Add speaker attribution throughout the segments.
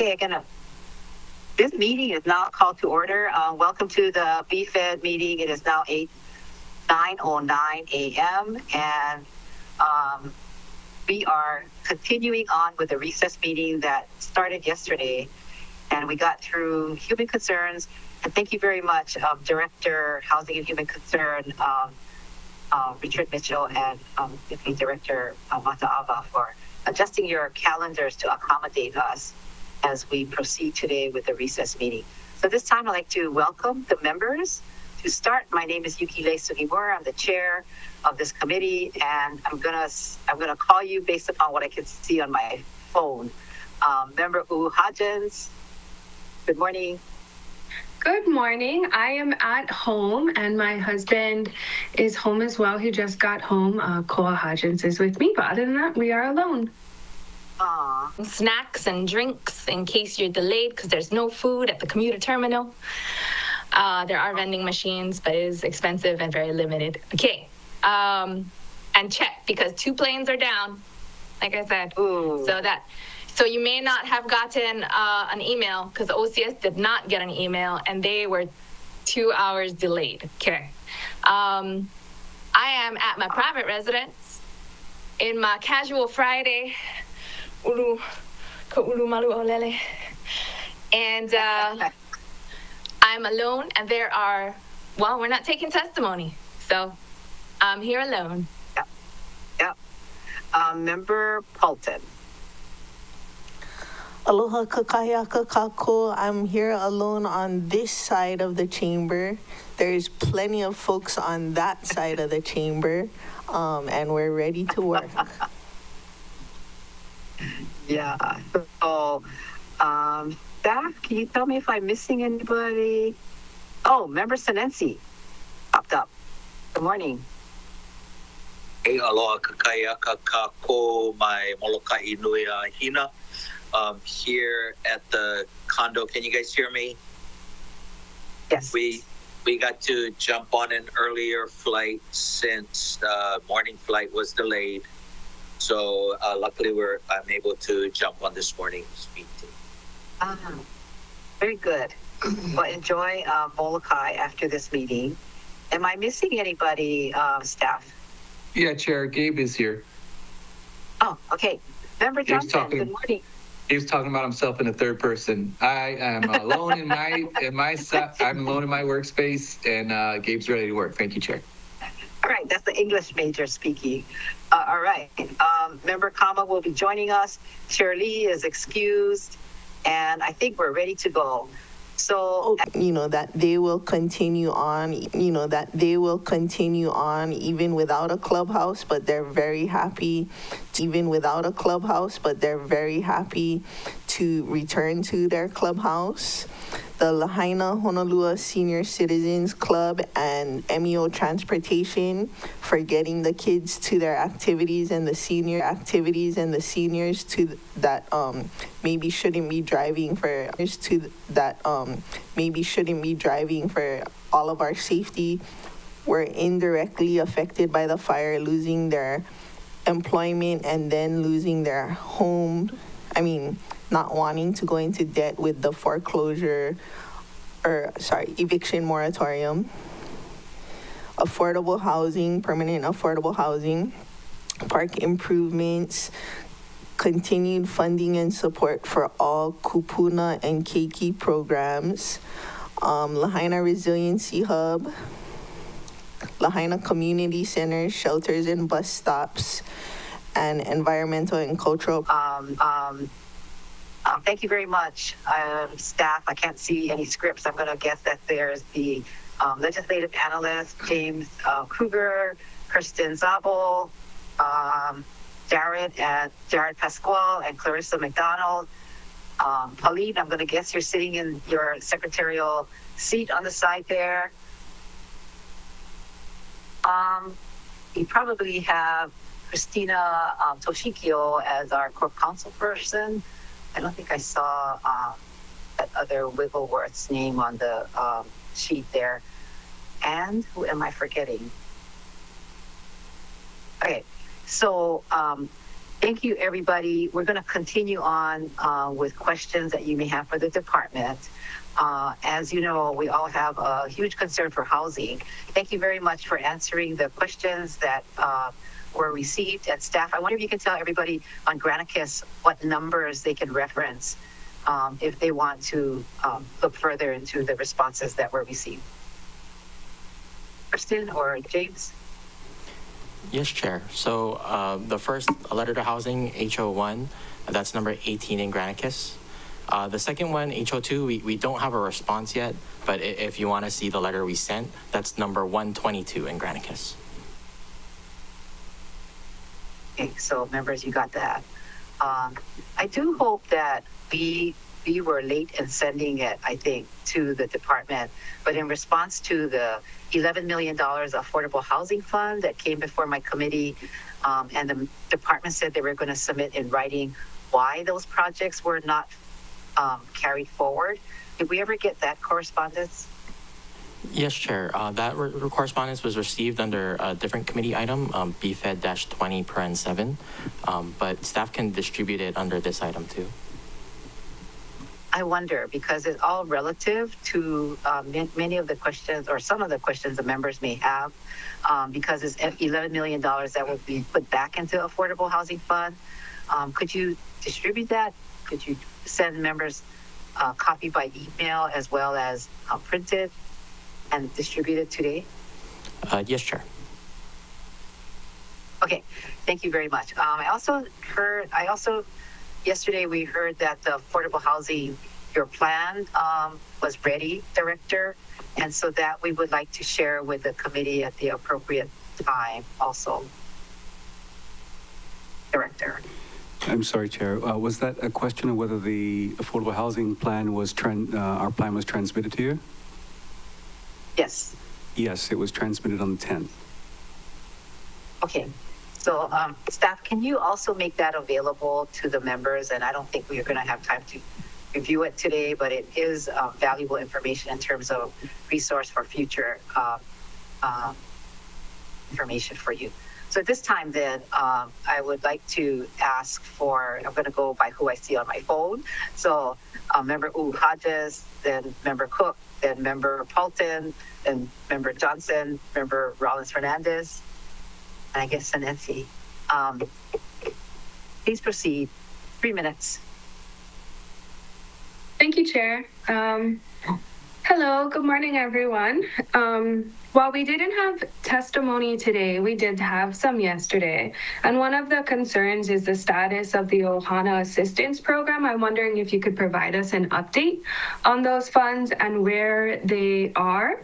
Speaker 1: Okay, this meeting is now called to order. Welcome to the BFED meeting. It is now 9:09 a.m. and we are continuing on with the recess meeting that started yesterday, and we got through human concerns. And thank you very much, Director Housing and Human Concern, Richard Mitchell, and Deputy Director Mata'ava for adjusting your calendars to accommodate us as we proceed today with the recess meeting. So this time I'd like to welcome the members. To start, my name is Yukile Sugimura. I'm the chair of this committee, and I'm gonna call you based upon what I can see on my phone. Member Hodgins, good morning.
Speaker 2: Good morning. I am at home, and my husband is home as well. He just got home. Koa Hodgins is with me, but other than that, we are alone.
Speaker 3: Snacks and drinks in case you're delayed because there's no food at the commuter terminal. There are vending machines, but it is expensive and very limited. Okay. And check because 2 planes are down, like I said.
Speaker 1: Ooh.
Speaker 3: So you may not have gotten an email because OCS did not get an email and they were 2 hours delayed. Okay. I am at my private residence in my casual Friday. And I'm alone, and we're not taking testimony, so I'm here alone.
Speaker 1: Yep. Member Paulton.
Speaker 4: Aloha kakaya kakako. I'm here alone on this side of the chamber. There's plenty of folks on that side of the chamber, and we're ready to work.
Speaker 1: Yeah. So, staff, can you tell me if I'm missing anybody? Oh, Member Senensi popped up. Good morning.
Speaker 5: Hey, aloha kakaya kakako, my Molokai nui hina. Here at the condo, can you guys hear me?
Speaker 1: Yes.
Speaker 5: We got to jump on an earlier flight since the morning flight was delayed. So luckily I'm able to jump on this morning's meeting.
Speaker 1: Very good. Well, enjoy Molokai after this meeting. Am I missing anybody, staff?
Speaker 6: Yeah, Chair, Gabe is here.
Speaker 1: Oh, okay. Member Johnson, good morning.
Speaker 6: Gabe's talking about himself in the third person. I am alone I'm alone in my workspace, and Gabe's ready to work. Thank you, Chair.
Speaker 1: All right, that's the English major speaking. All right, Member Kama will be joining us. Chair Lee is excused, and I think we're ready to go. So,
Speaker 4: that they will continue on, even without a clubhouse, but they're very happy, to return to their clubhouse. The Lahaina Honolulu Senior Citizens Club and MEO Transportation for getting the kids to their activities and the seniors to that maybe shouldn't be driving for all of our safety were indirectly affected by the fire, losing their employment and then losing their home. Not wanting to go into debt with the eviction moratorium. Affordable housing, permanent affordable housing, park improvements, continued funding and support for all kupuna and keiki programs, Lahaina Resiliency Hub, Lahaina Community Centers, shelters and bus stops, and environmental and cultural.
Speaker 1: Thank you very much, staff. I can't see any scripts. I'm going to guess that there's the legislative analyst, James Kruger, Kirsten Zabel, Jared Pasquale, and Clarissa McDonald. Pauline, I'm going to guess you're sitting in your secretarial seat on the side there. You probably have Christina Toshikio as our corp counsel person. I don't think I saw that other Wiggleworth's name on the sheet there. And who am I forgetting? Okay, so Thank you, everybody. We're going to continue on with questions that you may have for the department. As you know, we all have a huge concern for housing. Thank you very much for answering the questions that were received. And staff, I wonder if you can tell everybody on Granicus what numbers they can reference if they want to look further into the responses that were received. Kristen or James?
Speaker 7: Yes, Chair. So the first letter to housing, HO1, that's number 18 in Granicus. The second one, HO2, we don't have a response yet, but if you want to see the letter we sent, that's number 122 in Granicus.
Speaker 1: Okay, so members, you got that. I do hope that we were late in sending it, I think, to the department, but in response to the $11 million affordable housing fund that came before my committee, and the department said they were going to submit in writing why those projects were not carried forward. Did we ever get that correspondence?
Speaker 7: Yes, Chair. That correspondence was received under a different committee item, BFED-20 paren 7, but staff can distribute it under this item too.
Speaker 1: I wonder, because it's all relative to many of the questions or some of the questions the members may have, because it's $11 million that will be put back into Affordable Housing Fund. Could you distribute that? Could you send members a copy by email as well as printed and distribute it today?
Speaker 7: Yes, Chair.
Speaker 1: Okay, thank you very much. Yesterday we heard that the affordable housing, your plan was ready, Director, and so that we would like to share with the committee at the appropriate time also. Director.
Speaker 8: I'm sorry, Chair. Was that a question of whether the affordable housing plan was, our plan was transmitted to you?
Speaker 1: Yes.
Speaker 8: Yes, it was transmitted on the 10th.
Speaker 1: Okay. So staff, can you also make that available to the members? And I don't think we are going to have time to review it today, but it is valuable information in terms of resource for future information for you. So at this time then, I would like to ask for, I'm going to go by who I see on my phone. So Member Hodges, then Member Cook, then Member Paulton, then Member Johnson, Member Rollins-Fernandez, and I guess Nancy. Please proceed. 3 minutes.
Speaker 2: Thank you, Chair. Hello, good morning, everyone. While we didn't have testimony today, we did have some yesterday. And one of the concerns is the status of the Ohana Assistance Program. I'm wondering if you could provide us an update on those funds and where they are,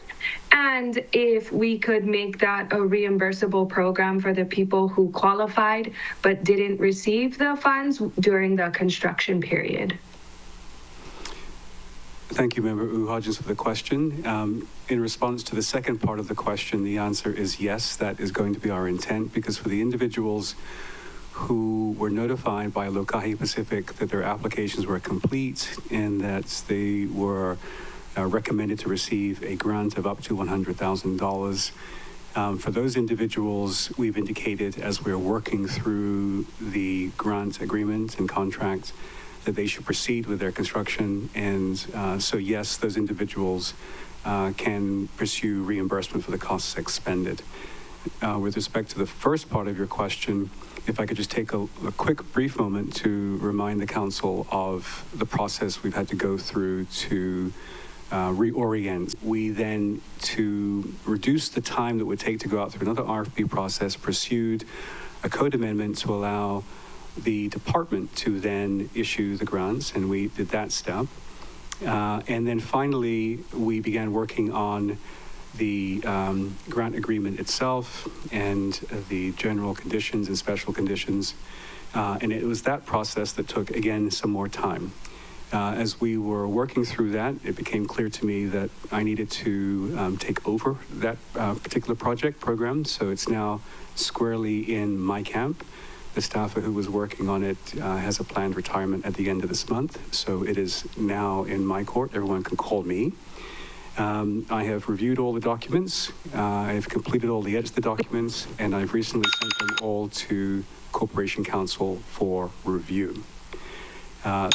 Speaker 2: and if we could make that a reimbursable program for the people who qualified but didn't receive the funds during the construction period.
Speaker 8: Thank you, Member Hodgins, for the question. In response to the second part of the question, the answer is yes, that is going to be our intent, because for the individuals who were notified by Lokahi Pacific that their applications were complete and that they were recommended to receive a grant of up to $100,000, for those individuals, we've indicated as we're working through the grant agreement and contract that they should proceed with their construction. And so yes, those individuals can pursue reimbursement for the costs expended. With respect to the first part of your question, if I could just take a quick brief moment to remind the Council of the process we've had to go through to reorient. We then, to reduce the time that would take to go out through another RFP process, pursued a code amendment to allow the department to then issue the grants, and we did that step. And then finally, we began working on the grant agreement itself and the general conditions and special conditions. And it was that process that took, again, some more time. As we were working through that, it became clear to me that I needed to take over that particular program. So it's now squarely in my camp. The staffer who was working on it has a planned retirement at the end of this month, so it is now in my court. Everyone can call me. I have reviewed all the documents. I've completed all the edits of the documents, and I've recently sent them all to Corporation Counsel for review.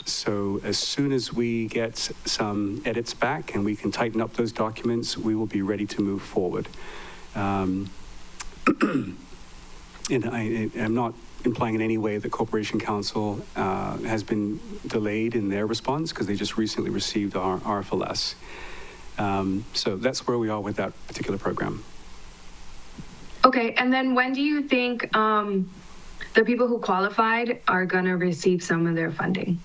Speaker 8: So as soon as we get some edits back and we can tighten up those documents, we will be ready to move forward. And I'm not implying in any way that Corporation Counsel has been delayed in their response, because they just recently received our RFLS. So that's where we are with that particular program.
Speaker 2: Okay, and then when do you think the people who qualified are going to receive some of their funding?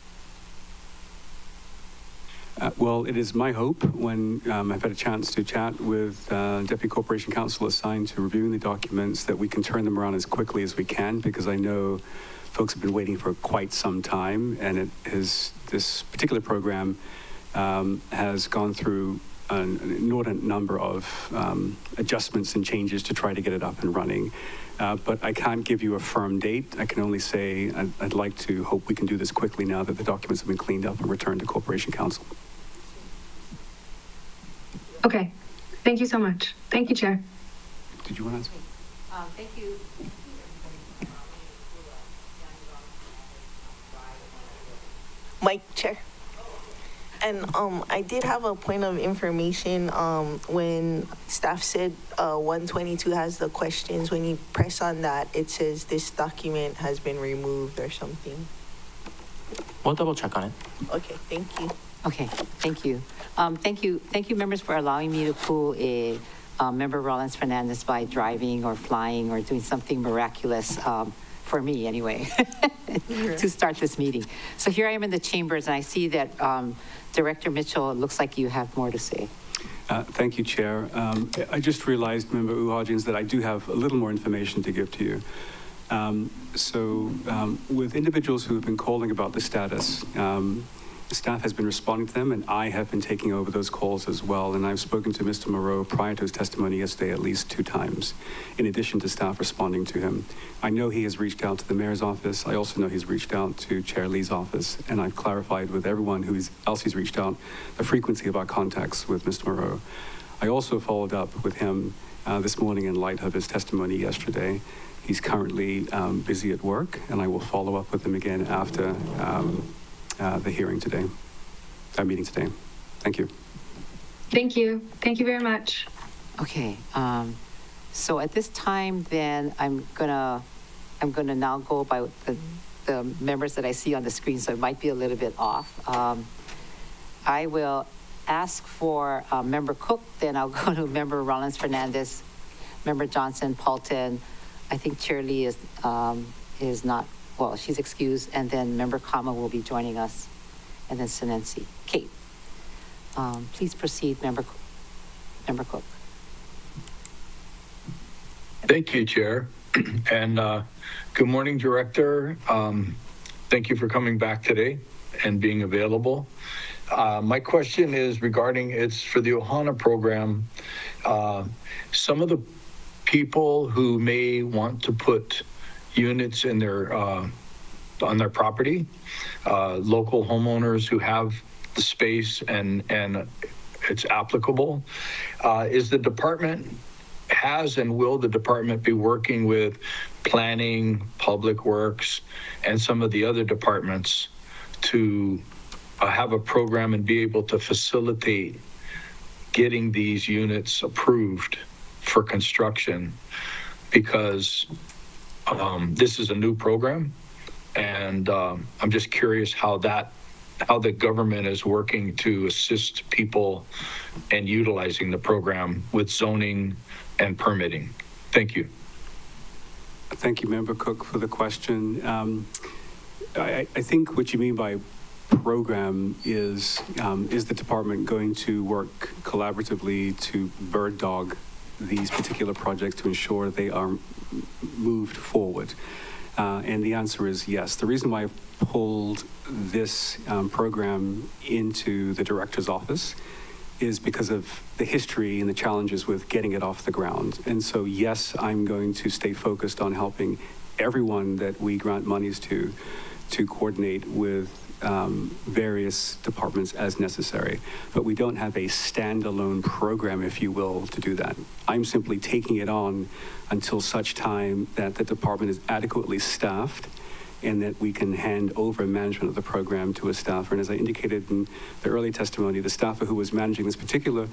Speaker 8: Well, it is my hope, when I've had a chance to chat with Deputy Corporation Counsel assigned to reviewing the documents, that we can turn them around as quickly as we can, because I know folks have been waiting for quite some time, and this particular program has gone through an inordinate number of adjustments and changes to try to get it up and running. But I can't give you a firm date. I can only say I'd like to hope we can do this quickly now that the documents have been cleaned up and returned to Corporation Counsel.
Speaker 2: Okay, thank you so much. Thank you, Chair.
Speaker 8: Did you want to answer?
Speaker 1: Thank you.
Speaker 4: Mike, Chair. And I did have a point of information when staff said 122 has the questions. When you press on that, it says this document has been removed or something.
Speaker 7: We'll double check on it.
Speaker 4: Okay, thank you.
Speaker 9: Okay, thank you. Thank you, members, for allowing me to pull a member Rollins Fernandez by driving or flying or doing something miraculous, for me anyway, to start this meeting. So here I am in the chambers, and I see that Director Mitchell, it looks like you have more to say.
Speaker 8: Thank you, Chair. I just realized, Member Uhajians, that I do have a little more information to give to you. With individuals who have been calling about the status, the staff has been responding to them, and I have been taking over those calls as well. And I've spoken to Mr. Moreau prior to his testimony yesterday at least 2 times, in addition to staff responding to him. I know he has reached out to the mayor's office. I also know he's reached out to Chair Lee's office, and I've clarified with everyone else he's reached out the frequency of our contacts with Mr. Moreau. I also followed up with him this morning in light of his testimony yesterday. He's currently busy at work, and I will follow up with him again after the hearing today, our meeting today. Thank you.
Speaker 2: Thank you. Thank you very much.
Speaker 9: Okay, so at this time, then I'm gonna now go by the members that I see on the screen, so it might be a little bit off. I will ask for Member Cook, then I'll go to Member Rollins Fernandez, Member Johnson, Paulton. I think Chair Lee is not, well, she's excused, and then Member Kama will be joining us, and then Sinensi. Kate, please proceed, Member Cook.
Speaker 10: Thank you, Chair. And good morning, Director. Thank you for coming back today and being available. My question is regarding, it's for the Ohana program. Some of the people who may want to put units in their on their property, local homeowners who have the space and it's applicable. Is the department and will the department be working with planning, public works, and some of the other departments to have a program and be able to facilitate getting these units approved for construction? Because this is a new program, and I'm just curious how the government is working to assist people and utilizing the program with zoning and permitting. Thank you.
Speaker 8: Thank you, Member Cook, for the question. I think what you mean by program is the department going to work collaboratively to bird dog these particular projects to ensure they are moved forward? And the answer is yes. The reason why I pulled this program into the director's office is because of the history and the challenges with getting it off the ground. And so, yes, I'm going to stay focused on helping everyone that we grant monies to coordinate with various departments as necessary. But we don't have a standalone program, if you will, to do that. I'm simply taking it on until such time that the department is adequately staffed and that we can hand over management of the program to a staffer. And as I indicated in the early testimony, the staffer who was managing this particular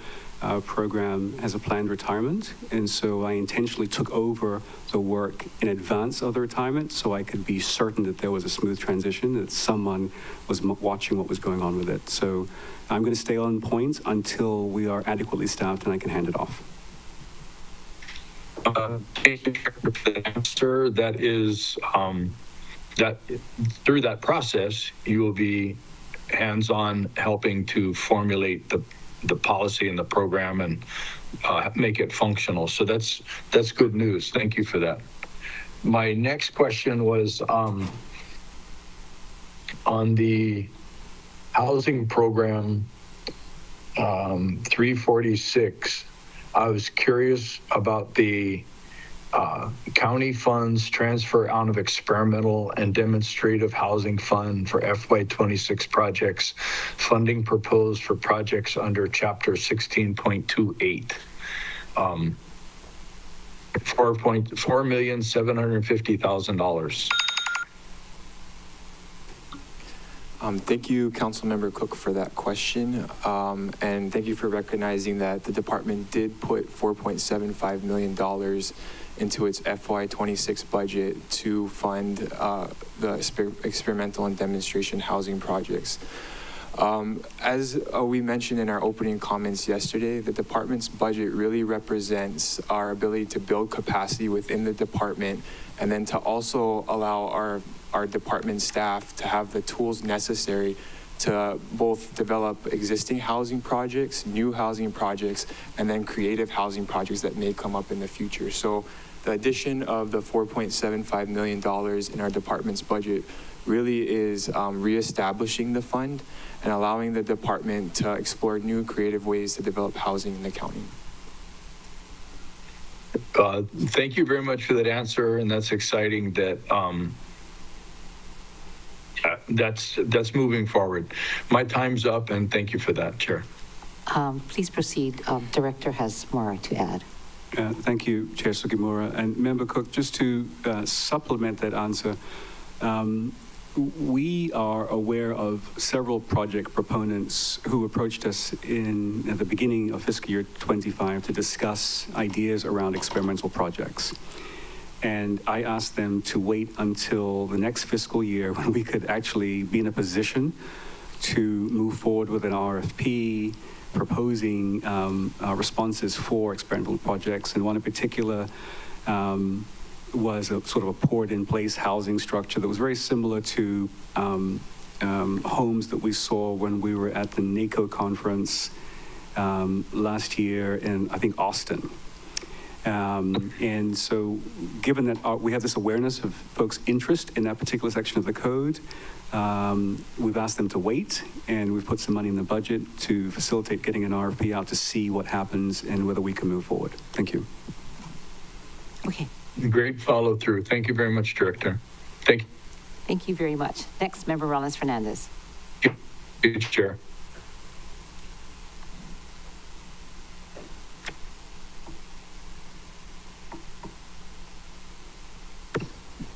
Speaker 8: program has a planned retirement. And so I intentionally took over the work in advance of the retirement so I could be certain that there was a smooth transition, that someone was watching what was going on with it. So I'm going to stay on point until we are adequately staffed and I can hand it off.
Speaker 10: Thank you for the answer. That is, that through that process, you will be hands-on helping to formulate the policy and the program and make it functional. So that's good news. Thank you for that. My next question was on the housing program 346. I was curious about the county funds transfer out of experimental and demonstrative housing fund for FY26 projects, funding proposed for projects under chapter 16.28. $4,750,000.
Speaker 11: Thank you, Councilmember Cook, for that question. And thank you for recognizing that the department did put $4.75 million into its FY26 budget to fund the experimental and demonstration housing projects. As we mentioned in our opening comments yesterday, the department's budget really represents our ability to build capacity within the department and then to also allow our department staff to have the tools necessary to both develop existing housing projects, new housing projects, and then creative housing projects that may come up in the future. So the addition of the $4.75 million in our department's budget really is reestablishing the fund and allowing the department to explore new creative ways to develop housing in the county.
Speaker 10: Thank you very much for that answer, and that's exciting that that's moving forward. My time's up, and thank you for that, Chair.
Speaker 9: Please proceed. Director has more to add.
Speaker 8: Thank you, Chair Sugimura. And Member Cook, just to supplement that answer, we are aware of several project proponents who approached us at the beginning of fiscal year 25 to discuss ideas around experimental projects. And I asked them to wait until the next fiscal year when we could actually be in a position to move forward with an RFP proposing responses for experimental projects. And one in particular was a sort of a poured-in-place housing structure that was very similar to homes that we saw when we were at the NACO conference last year in, I think, Austin. And so given that we have this awareness of folks' interest in that particular section of the code, we've asked them to wait, and we've put some money in the budget to facilitate getting an RFP out to see what happens and whether we can move forward. Thank you.
Speaker 9: Okay.
Speaker 10: Great follow through. Thank you very much, Director. Thank you.
Speaker 9: Thank you very much. Next, Member Rollins Fernandez.
Speaker 10: Thank you, Chair.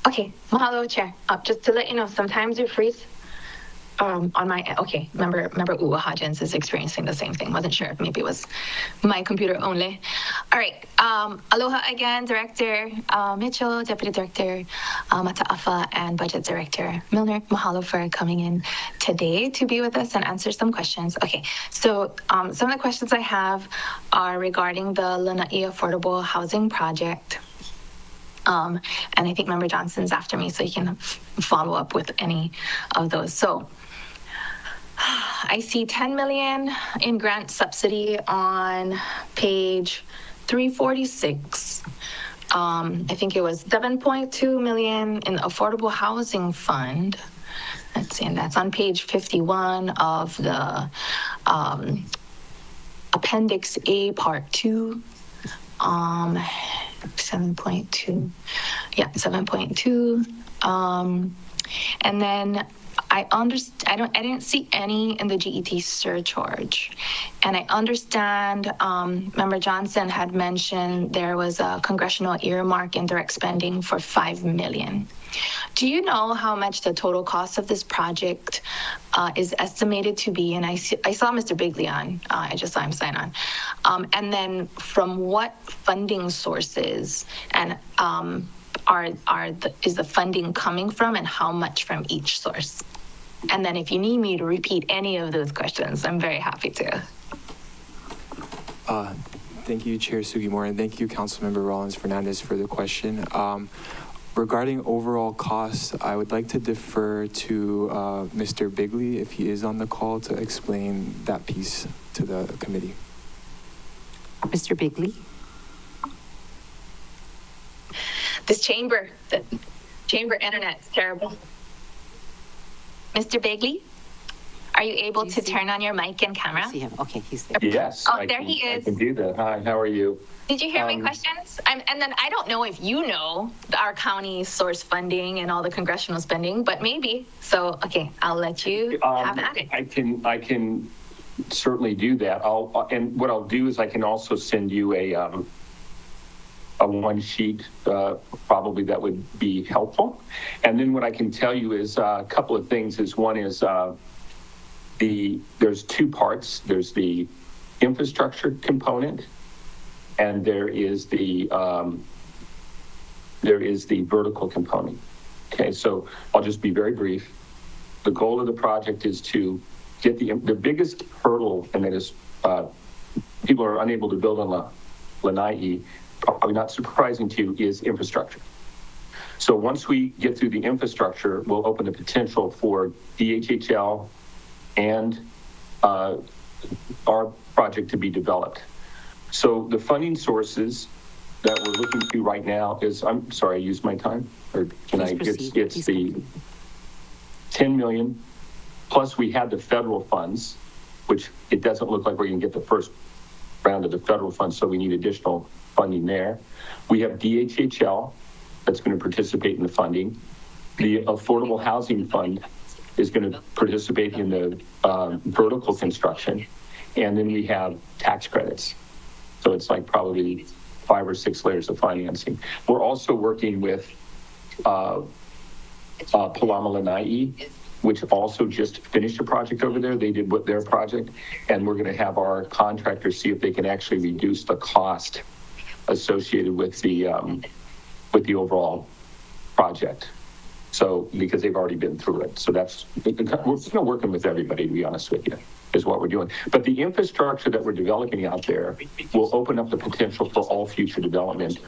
Speaker 3: Okay, mahalo, Chair. Just to let you know, sometimes you freeze. On my member Uwa Hodgins is experiencing the same thing. Wasn't sure if maybe it was my computer only. All right. Aloha again, Director Mitchell, Deputy Director Mata'afa, and Budget Director Milner. Mahalo for coming in today to be with us and answer some questions. Okay, so some of the questions I have are regarding the Lanai Affordable Housing Project. And I think Member Johnson's after me, so you can follow up with any of those. So I see 10 million in grant subsidy on page 346. I think it was 7.2 million in affordable housing fund. Let's see, and that's on page 51 of the Appendix A, Part 2. 7.2. Yeah, 7.2. And then I didn't see any in the GET surcharge. And I understand, Member Johnson had mentioned there was a congressional earmark in direct spending for $5 million. Do you know how much the total cost of this project is estimated to be? And I saw Mr. Bigley on, I just saw him sign on. And then from what funding sources and is the funding coming from, and how much from each source? And then if you need me to repeat any of those questions, I'm very happy to.
Speaker 11: Thank you, Chair Sugimori, and thank you, Councilmember Rollins Fernandez, for the question. Regarding overall costs, I would like to defer to Mr. Bigley, if he is on the call, to explain that piece to the committee.
Speaker 9: Mr. Bigley?
Speaker 3: The chamber internet is terrible. Mr. Bigley, are you able to turn on your mic and camera?
Speaker 9: I see him. Okay, he's there.
Speaker 12: Yes.
Speaker 3: Oh, there he is.
Speaker 12: I can do that. Hi, how are you?
Speaker 3: Did you hear my questions? And then I don't know if you know our county source funding and all the congressional spending, but maybe. So, okay, I'll let you have at it.
Speaker 12: I can certainly do that. And what I'll do is I can also send you a one sheet, probably that would be helpful. And then what I can tell you is a couple of things. One is there's two parts. There's the infrastructure component, and there is the vertical component. Okay, so I'll just be very brief. The goal of the project is to get the biggest hurdle, and that is people are unable to build on Lanai, probably not surprising to you, is infrastructure. So once we get through the infrastructure, we'll open the potential for DHHL and our project to be developed. So the funding sources that we're looking to right now is, I'm sorry, I used my time, or can I? It's the 10 million, plus we had the federal funds, which it doesn't look like we're going to get the first round of the federal funds, so we need additional funding there. We have DHHL that's going to participate in the funding. The Affordable Housing Fund is going to participate in the vertical construction. And then we have tax credits. So it's like probably 5 or 6 layers of financing. We're also working with Palama Lanai, which also just finished a project over there. They did their project, and we're going to have our contractors see if they can actually reduce the cost associated with the overall project. So, because they've already been through it. So we're working with everybody, to be honest with you, is what we're doing. But the infrastructure that we're developing out there will open up the potential for all future development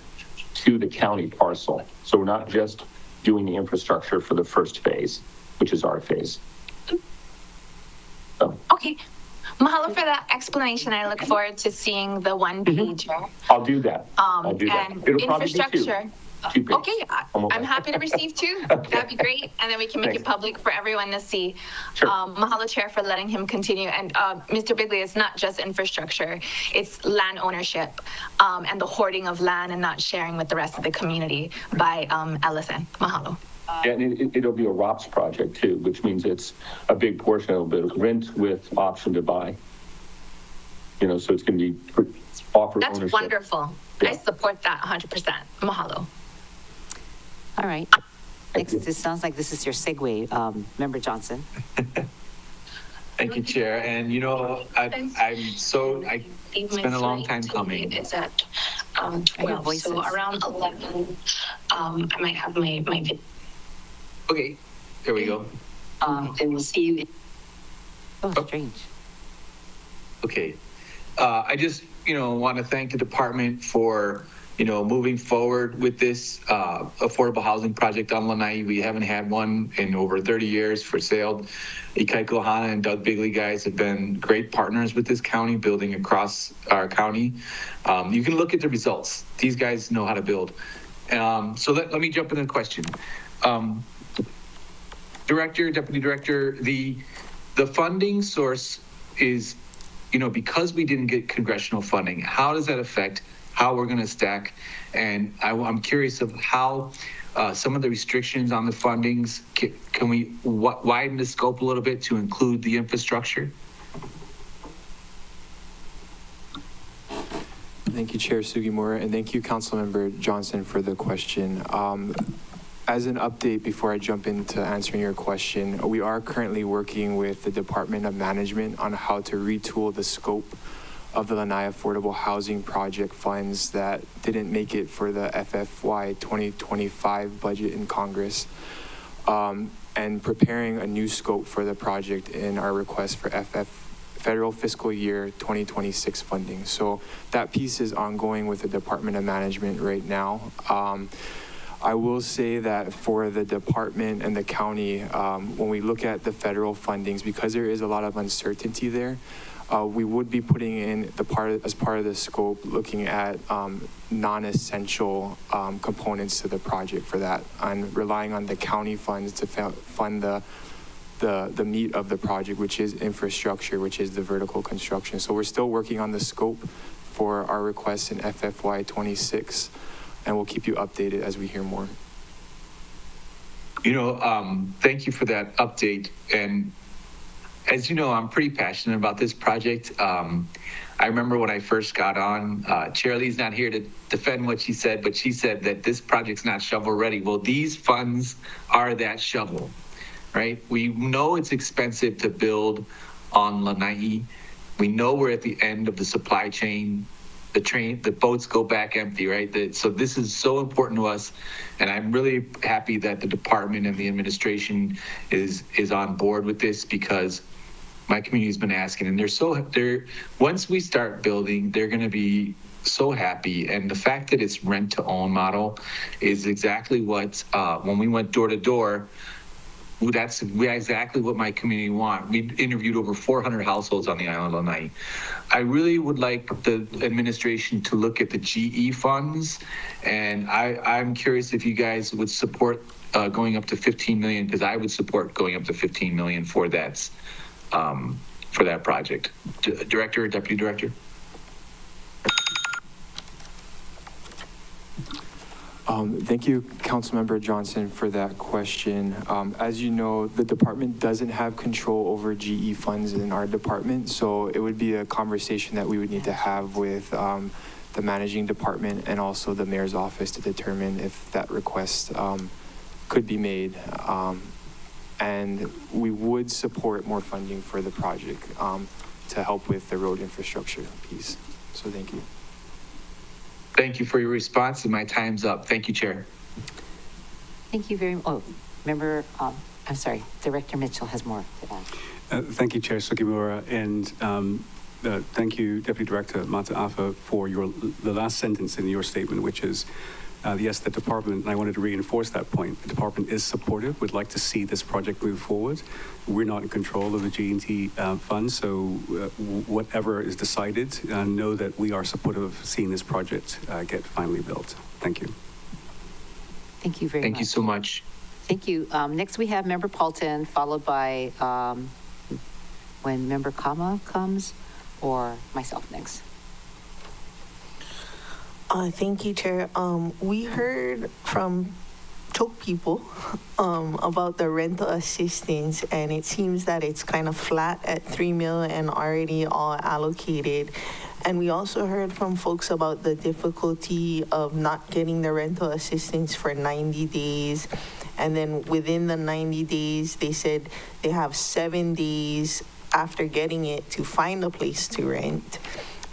Speaker 12: to the county parcel. So we're not just doing the infrastructure for the first phase, which is our phase. So.
Speaker 3: Okay. Mahalo for that explanation. I look forward to seeing the one pager.
Speaker 12: I'll do that. I'll do that.
Speaker 3: And infrastructure. Okay, I'm happy to receive 2. That'd be great. And then we can make it public for everyone to see.
Speaker 12: Sure.
Speaker 3: Mahalo, Chair, for letting him continue. And Mr. Bigley, it's not just infrastructure, it's land ownership and the hoarding of land and not sharing with the rest of the community by LSN. Mahalo.
Speaker 12: Yeah, and it'll be a ROPS project too, which means it's a big portion of it, rent with option to buy. You know, so it's going to be offered ownership.
Speaker 3: That's wonderful. Yeah. I support that 100%. Mahalo.
Speaker 9: All right. Next, this sounds like this is your segue, Member Johnson.
Speaker 6: Thank you, Chair. And you know, I spent a long time coming.
Speaker 3: It's at 12, so around 11, I might have my video.
Speaker 6: Okay, there we go.
Speaker 3: And we'll see you.
Speaker 9: Oh, strange.
Speaker 6: Okay. I just, want to thank the department for, moving forward with this affordable housing project on Lanai. We haven't had one in over 30 years for sale. Ikai Kohana and Doug Bigley guys have been great partners with this county, building across our county. You can look at the results. These guys know how to build. So let me jump into the question. Director, Deputy Director, the funding source is, because we didn't get congressional funding, how does that affect how we're going to stack? And I'm curious of how some of the restrictions on the fundings. Can we widen the scope a little bit to include the infrastructure?
Speaker 11: Thank you, Chair Sugimura, and thank you, Councilmember Johnson, for the question. As an update, before I jump into answering your question, we are currently working with the Department of Management on how to retool the scope of the Lanai Affordable Housing Project funds that didn't make it for the FFY 2025 budget in Congress, and preparing a new scope for the project in our request for federal fiscal year 2026 funding. So that piece is ongoing with the Department of Management right now. I will say that for the department and the county, when we look at the federal fundings, because there is a lot of uncertainty there, we would be putting in as part of the scope, looking at non-essential components to the project for that, and relying on the county funds to fund the meat of the project, which is infrastructure, which is the vertical construction. So we're still working on the scope for our requests in FFY 26, and we'll keep you updated as we hear more.
Speaker 6: Thank you for that update. And as you know, I'm pretty passionate about this project. I remember when I first got on, Chair Lee's not here to defend what she said, but she said that this project's not shovel ready. Well, these funds are that shovel, right? We know it's expensive to build on Lanai. We know we're at the end of the supply chain. The boats go back empty, right? So this is so important to us, and I'm really happy that the department and the administration is on board with this, because my community's been asking, and once we start building, they're going to be so happy. And the fact that it's rent to own model is exactly what when we went door to door, that's exactly what my community want. We interviewed over 400 households on the island of Lanai. I really would like the administration to look at the GE funds, and I'm curious if you guys would support going up to 15 million, because I would support going up to 15 million for that project. Director or Deputy Director?
Speaker 11: Thank you, Councilmember Johnson, for that question. As you know, the department doesn't have control over GE funds in our department, so it would be a conversation that we would need to have with the managing department and also the mayor's office to determine if that request could be made. And we would support more funding for the project to help with the road infrastructure piece. So thank you.
Speaker 6: Thank you for your response, and my time's up. Thank you, Chair.
Speaker 9: Thank you very much. Oh, member, I'm sorry, Director Mitchell has more to add.
Speaker 8: Thank you, Chair Sugimura, and thank you, Deputy Director Mataafa, for the last sentence in your statement, which is, yes, the department, and I wanted to reinforce that point, the department is supportive, would like to see this project move forward. We're not in control of the G&T fund, so whatever is decided, know that we are supportive of seeing this project get finally built. Thank you.
Speaker 9: Thank you very much.
Speaker 6: Thank you so much.
Speaker 9: Thank you. Next we have Member Paulton, followed by when Member Kama comes, or myself next.
Speaker 4: Thank you, Chair. We heard from Choke people about the rental assistance, and it seems that it's kind of flat at $3 million and already all allocated. And we also heard from folks about the difficulty of not getting the rental assistance for 90 days. And then within the 90 days, they said they have 7 days after getting it to find a place to rent.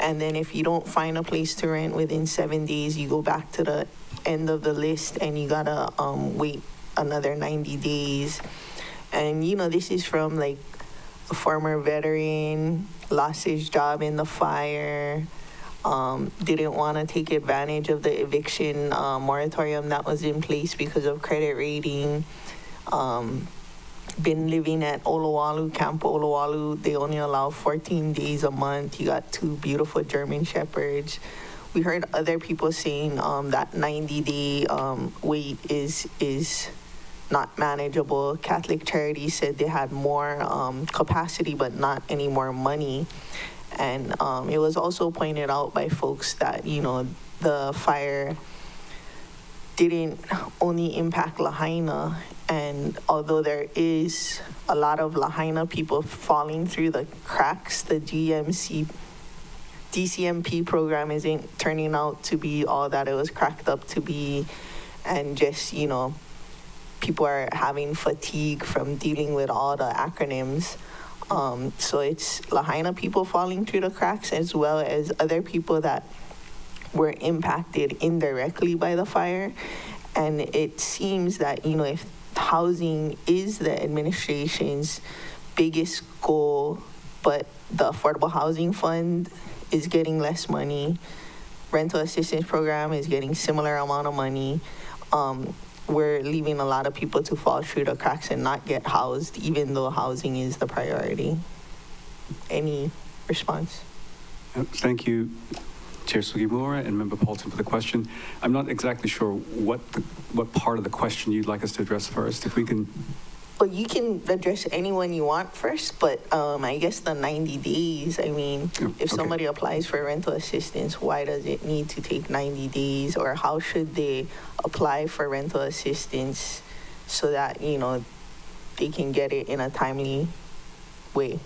Speaker 4: And then if you don't find a place to rent within 7 days, you go back to the end of the list and you gotta wait another 90 days. And this is from like a former veteran, lost his job in the fire, didn't want to take advantage of the eviction moratorium that was in place because of credit rating. Been living at Olowalu, Camp Olowalu. They only allow 14 days a month. You got 2 beautiful German Shepherds. We heard other people saying that 90-day wait is not manageable. Catholic Charities said they had more capacity but not any more money. And it was also pointed out by folks that, the fire didn't only impact Lahaina, and although there is a lot of Lahaina people falling through the cracks, the DCMP program isn't turning out to be all that it was cracked up to be, and just, people are having fatigue from dealing with all the acronyms. So it's Lahaina people falling through the cracks, as well as other people that were impacted indirectly by the fire. And it seems that, if housing is the administration's biggest goal, but the Affordable Housing Fund is getting less money, rental assistance program is getting similar amount of money, we're leaving a lot of people to fall through the cracks and not get housed, even though housing is the priority. Any response?
Speaker 8: Thank you, Chair Sugimura and Member Paulton, for the question. I'm not exactly sure what part of the question you'd like us to address first. If we can...
Speaker 4: Well, you can address anyone you want first, but I guess the 90 days, if somebody applies for rental assistance, why does it need to take 90 days? Or how should they apply for rental assistance so that, they can get it in a timely way?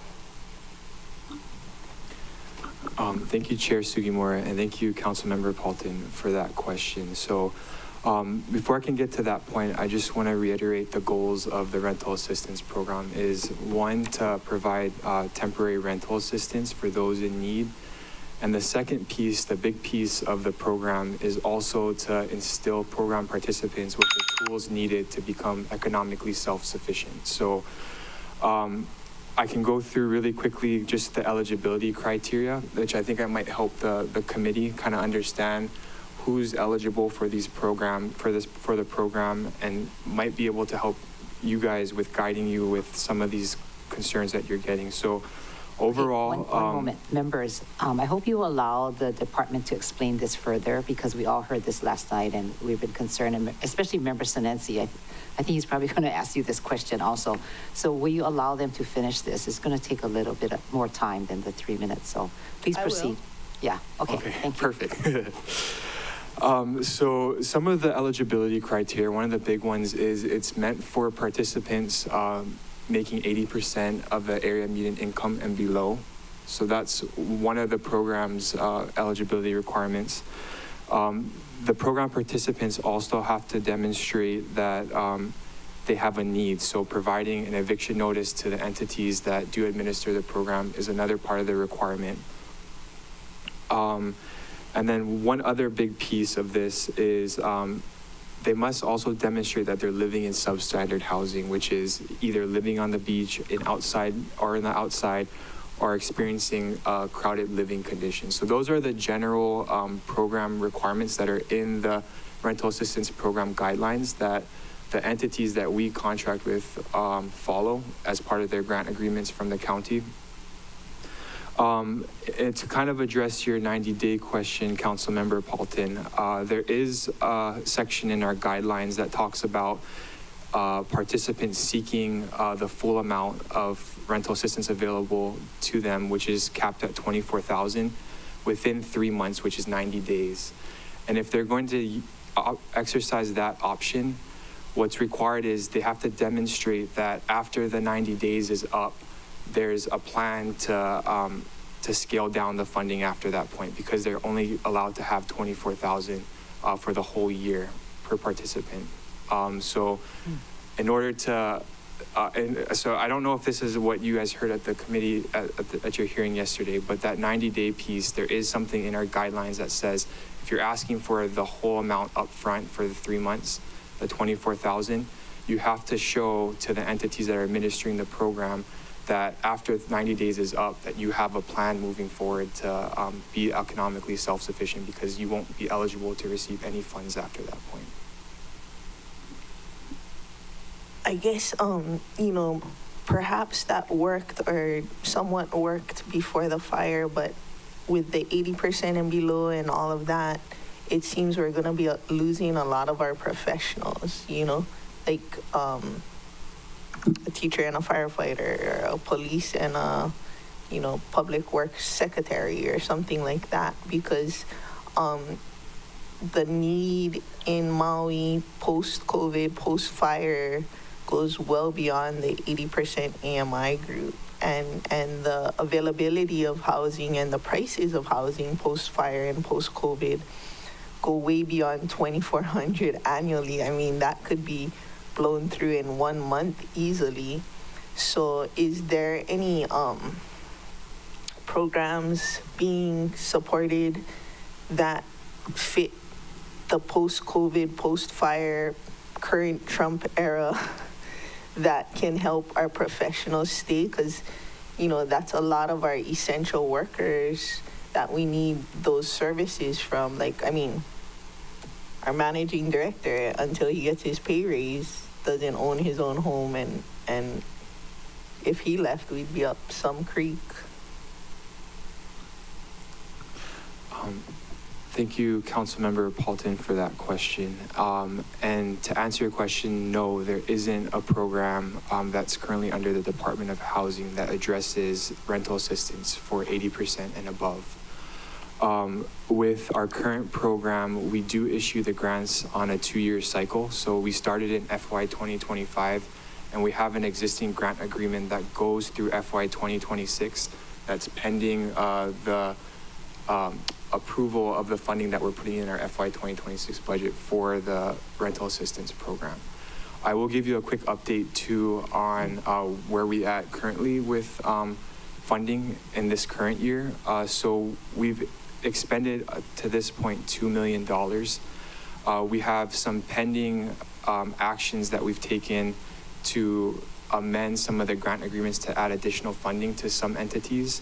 Speaker 11: Thank you, Chair Sugimura, and thank you, Councilmember Paulton, for that question. So, before I can get to that point, I just want to reiterate the goals of the rental assistance program is, one, to provide temporary rental assistance for those in need. And the second piece, the big piece of the program, is also to instill program participants with the tools needed to become economically self-sufficient. So I can go through really quickly just the eligibility criteria, which I think I might help the committee kind of understand who's eligible for these for the program, and might be able to help you guys with guiding you with some of these concerns that you're getting. So overall,
Speaker 9: one moment, members, I hope you allow the department to explain this further, because we all heard this last night and we've been concerned, and especially Member Senensi. I think he's probably going to ask you this question also. So will you allow them to finish this? It's going to take a little bit more time than the 3 minutes. So please proceed. Yeah. Okay. Thank you.
Speaker 11: Perfect. So some of the eligibility criteria, one of the big ones is it's meant for participants making 80% of the area median income and below. So that's one of the program's eligibility requirements. The program participants also have to demonstrate that they have a need. So providing an eviction notice to the entities that do administer the program is another part of the requirement. And then one other big piece of this is they must also demonstrate that they're living in substandard housing, which is either living on the beach, in the outside, or experiencing crowded living conditions. So those are the general program requirements that are in the rental assistance program guidelines that the entities that we contract with follow as part of their grant agreements from the county. And to kind of address your 90-day question, Councilmember Paulton, there is a section in our guidelines that talks about participants seeking the full amount of rental assistance available to them, which is capped at $24,000 within 3 months, which is 90 days. And if they're going to exercise that option, what's required is they have to demonstrate that after the 90 days is up, there's a plan to scale down the funding after that point, because they're only allowed to have $24,000 for the whole year per participant. So in order to, so I don't know if this is what you guys heard at the committee at your hearing yesterday, but that 90-day piece, there is something in our guidelines that says if you're asking for the whole amount up front for the 3 months, the $24,000, you have to show to the entities that are administering the program that after 90 days is up, that you have a plan moving forward to be economically self-sufficient, because you won't be eligible to receive any funds after that point.
Speaker 4: I guess, perhaps that worked or somewhat worked before the fire, but with the 80% and below and all of that, it seems we're going to be losing a lot of our professionals, like a teacher and a firefighter, or a police and a, public works secretary or something like that, because the need in Maui post-COVID, post-fire goes well beyond the 80% AMI group. And the availability of housing and the prices of housing post-fire and post-COVID go way beyond 2,400 annually. I mean, that could be blown through in 1 month easily. So is there any programs being supported that fit the post-COVID, post-fire, current Trump era that can help our professionals stay? Because, you know, that's a lot of our essential workers that we need those services from. Like, I mean, our managing director, until he gets his pay raise, doesn't own his own home, and if he left, we'd be up some creek.
Speaker 11: Thank you, Councilmember Paulton, for that question. And to answer your question, no, there isn't a program that's currently under the Department of Housing that addresses rental assistance for 80% and above. With our current program, we do issue the grants on a 2-year cycle. So we started in FY 2025, and we have an existing grant agreement that goes through FY 2026 that's pending the approval of the funding that we're putting in our FY 2026 budget for the rental assistance program. I will give you a quick update too on where we at currently with funding in this current year. So we've expended to this point $2 million. We have some pending actions that we've taken to amend some of the grant agreements to add additional funding to some entities.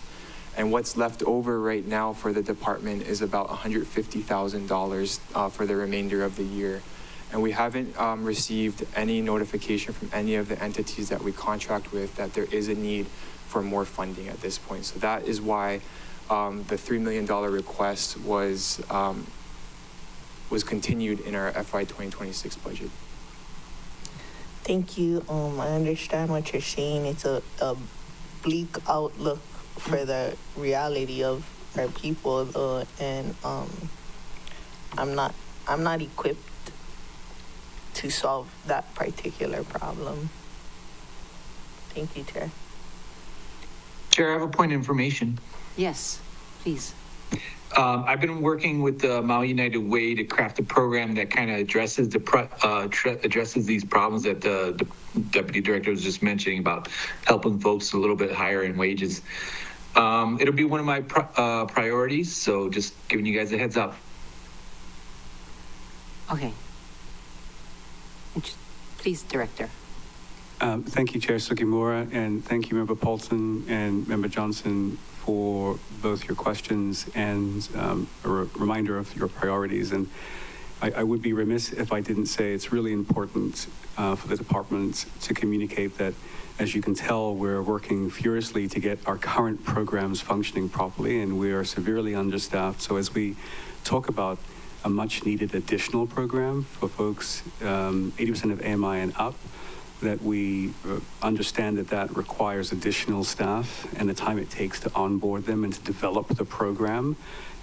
Speaker 11: And what's left over right now for the department is about $150,000 for the remainder of the year. And we haven't received any notification from any of the entities that we contract with that there is a need for more funding at this point. So that is why the $3 million request was continued in our FY 2026 budget.
Speaker 4: Thank you. I understand what you're saying. It's a bleak outlook for the reality of our people, though, and I'm not equipped to solve that particular problem. Thank you, Chair.
Speaker 6: Chair, I have a point of information.
Speaker 9: Yes, please.
Speaker 6: I've been working with the Maui United Way to craft a program that kind of addresses addresses these problems that the deputy director was just mentioning about helping folks a little bit higher in wages. It'll be one of my priorities, so just giving you guys a heads up.
Speaker 9: Okay. Please, Director.
Speaker 8: Thank you, Chair Sugimura, and thank you, Member Paulson and Member Johnson, for both your questions and a reminder of your priorities. And I would be remiss if I didn't say it's really important for the department to communicate that, as you can tell, we're working furiously to get our current programs functioning properly, and we are severely understaffed. So as we talk about a much needed additional program for folks 80% of AMI and up, that we understand that that requires additional staff and the time it takes to onboard them and to develop the program.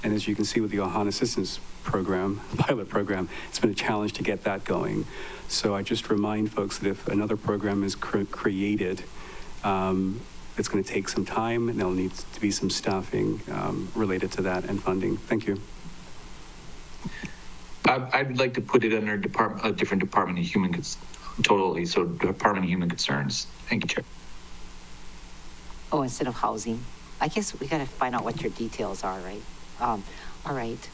Speaker 8: And as you can see with the Ohana Assistance Program, pilot program, it's been a challenge to get that going. So I just remind folks that if another program is created, it's going to take some time, and there'll need to be some staffing related to that and funding. Thank you.
Speaker 6: I'd like to put it under a different Department of Human totally. So Department of Human Concerns. Thank you, Chair.
Speaker 9: Oh, instead of housing. I guess we got to find out what your details are, right? All right.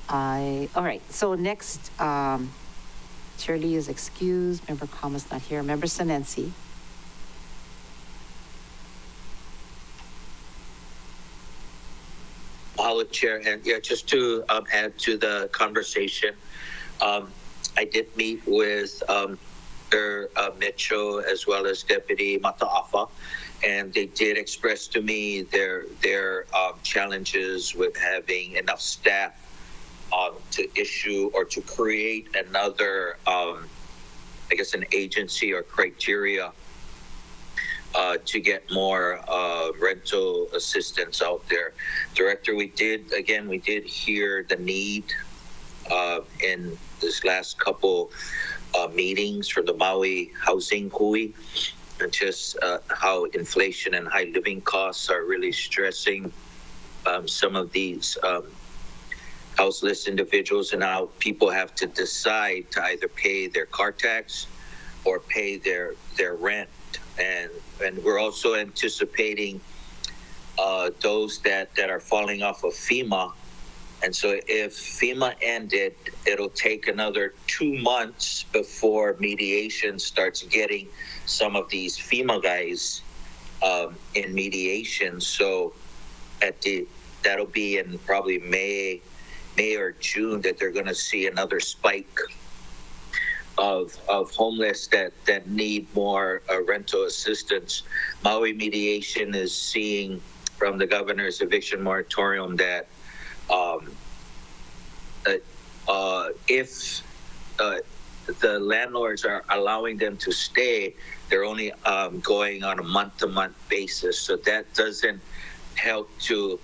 Speaker 9: All right. So next, Chair Lee is excused. Member Kama's not here. Member Sinensi.
Speaker 5: Hello, Chair. And yeah, just to add to the conversation, I did meet with Mitchell as well as Deputy Mataafa, and they did express to me their challenges with having enough staff to issue or to create another, I guess, an agency or criteria to get more rental assistance out there. Director, we did hear the need in this last couple meetings from the Maui Housing Hui, and just how inflation and high living costs are really stressing some of these houseless individuals, and how people have to decide to either pay their car tax or pay their rent. And we're also anticipating those that are falling off of FEMA. And so if FEMA ended, it'll take another 2 months before mediation starts getting some of these FEMA guys in mediation. So that'll be in probably May or June that they're going to see another spike of homeless that need more rental assistance. Maui mediation is seeing from the governor's eviction moratorium that if the landlords are allowing them to stay, they're only going on a month-to-month basis. So that doesn't help to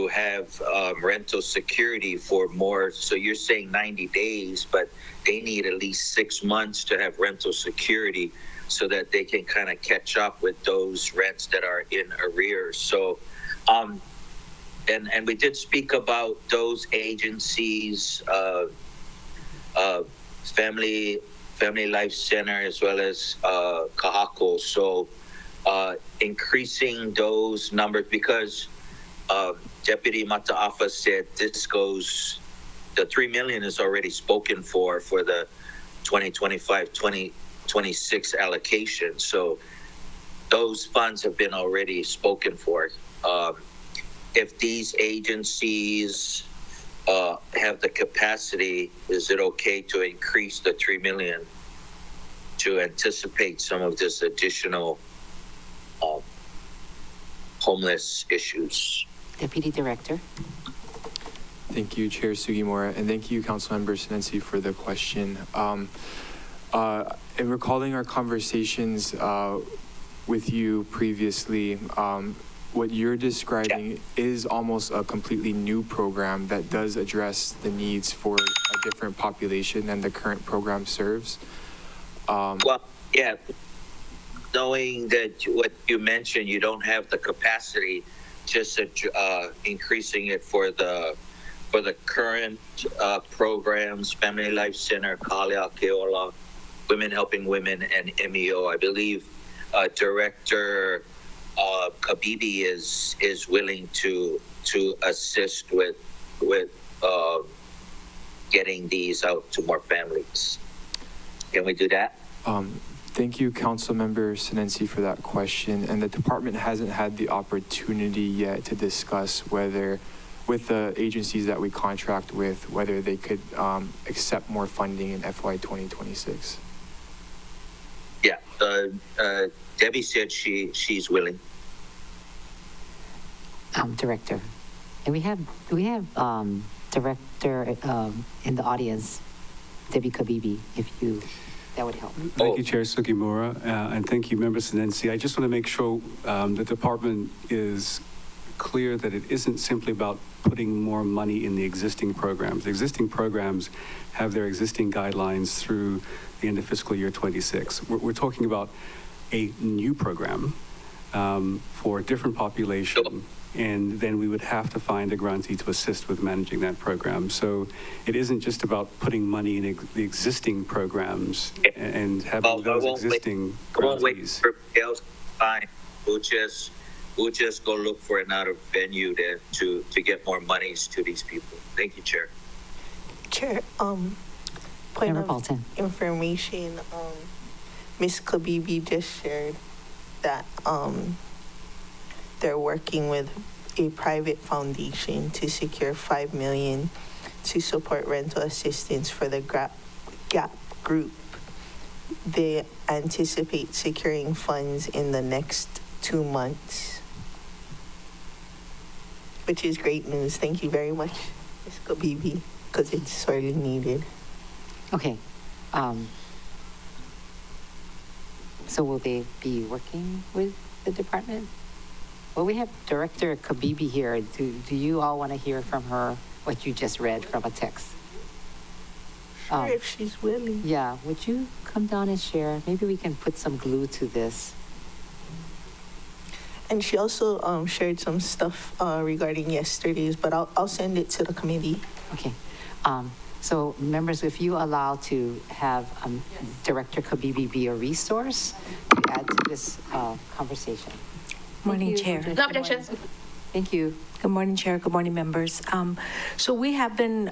Speaker 5: have rental security for more. So you're saying 90 days, but they need at least 6 months to have rental security so that they can kind of catch up with those rents that are in arrears. So, and we did speak about those agencies, Family Life Center, as well as Kahako. So increasing those numbers, because Deputy Mataafa said the $3 million is already spoken for the 2025-2026 allocation. So those funds have been already spoken for. If these agencies have the capacity, is it okay to increase the $3 million to anticipate some of this additional homeless issues?
Speaker 9: Deputy Director.
Speaker 11: Thank you, Chair Sugimura, and thank you, Councilmember Senensi, for the question. In recalling our conversations with you previously, what you're describing is almost a completely new program that does address the needs for a different population than the current program serves.
Speaker 5: Well, yeah, knowing that what you mentioned, you don't have the capacity, just increasing it for the current programs, Family Life Center, Kalia, Keola, Women Helping Women, and MEO. I believe Director Kabibi is willing to assist with getting these out to more families. Can we do that?
Speaker 11: Thank you, Councilmember Senensi, for that question. And the department hasn't had the opportunity yet to discuss whether, with the agencies that we contract with, whether they could accept more funding in FY 2026.
Speaker 5: Yeah, Debbie said she's willing.
Speaker 9: Director, and we have Director in the audience, Debbie Kabibi, that would help.
Speaker 8: Thank you, Chair Sugimura, and thank you, Member Senensi. I just want to make sure the department is clear that it isn't simply about putting more money in the existing programs. The existing programs have their existing guidelines through the end of fiscal year 26. We're talking about a new program for a different population, and then we would have to find a grantee to assist with managing that program. So it isn't just about putting money in the existing programs and having those existing grantees.
Speaker 5: Fine. We'll just go look for another venue to get more monies to these people. Thank you, Chair.
Speaker 4: Chair, point
Speaker 9: Member
Speaker 4: of
Speaker 9: Bolton.
Speaker 4: information, Ms. Kabibi just shared that they're working with a private foundation to secure $5 million to support rental assistance for the GAP group. They anticipate securing funds in the next 2 months, which is great news. Thank you very much, Ms. Kabibi, because it's sorely needed.
Speaker 9: Okay. So will they be working with the department? Well, we have Director Kabibi here. Do you all want to hear from her what you just read from a text?
Speaker 4: Sure, if she's willing.
Speaker 9: Yeah, would you come down and share? Maybe we can put some glue to this.
Speaker 4: And she also shared some stuff regarding yesterday's, but I'll send it to the committee.
Speaker 9: Okay. So members, if you allow to have Director Kabibi be a resource to add to this conversation.
Speaker 13: Morning,
Speaker 9: Thank you.
Speaker 13: Chair.
Speaker 3: No objections.
Speaker 9: Thank you.
Speaker 13: Good morning, Chair. Good morning, members. So we have been,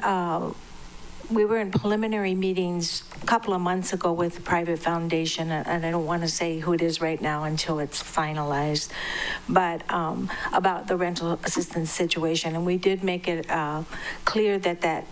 Speaker 13: we were in preliminary meetings a couple of months ago with the private foundation, and I don't want to say who it is right now until it's finalized, but about the rental assistance situation. And we did make it clear that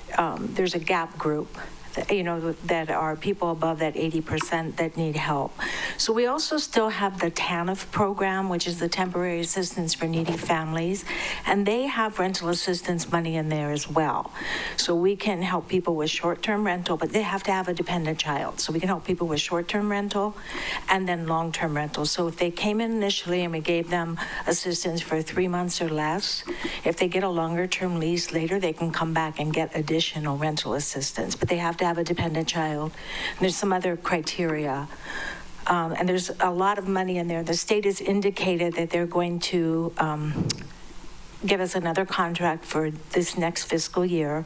Speaker 13: there's a gap group, that are people above that 80% that need help. So we also still have the TANF program, which is the Temporary Assistance for Needy Families, and they have rental assistance money in there as well. So we can help people with short-term rental, but they have to have a dependent child. So we can help people with short-term rental and then long-term rental. So if they came in initially and we gave them assistance for 3 months or less, if they get a longer-term lease later, they can come back and get additional rental assistance, but they have to have a dependent child. And there's some other criteria. And there's a lot of money in there. The state has indicated that they're going to give us another contract for this next fiscal year,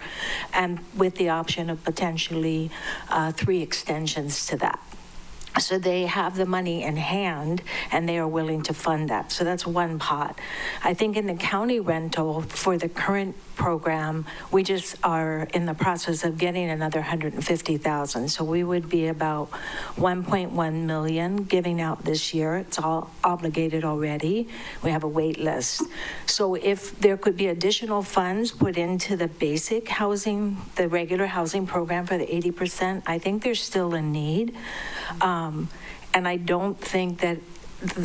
Speaker 13: and with the option of potentially 3 extensions to that. So they have the money in hand and they are willing to fund that. So that's one pot. I think in the county rental for the current program, we just are in the process of getting another 150,000. So we would be about 1.1 million giving out this year. It's all obligated already. We have a wait list. So if there could be additional funds put into the basic housing, the regular housing program for the 80%, I think there's still a need. And I don't think that,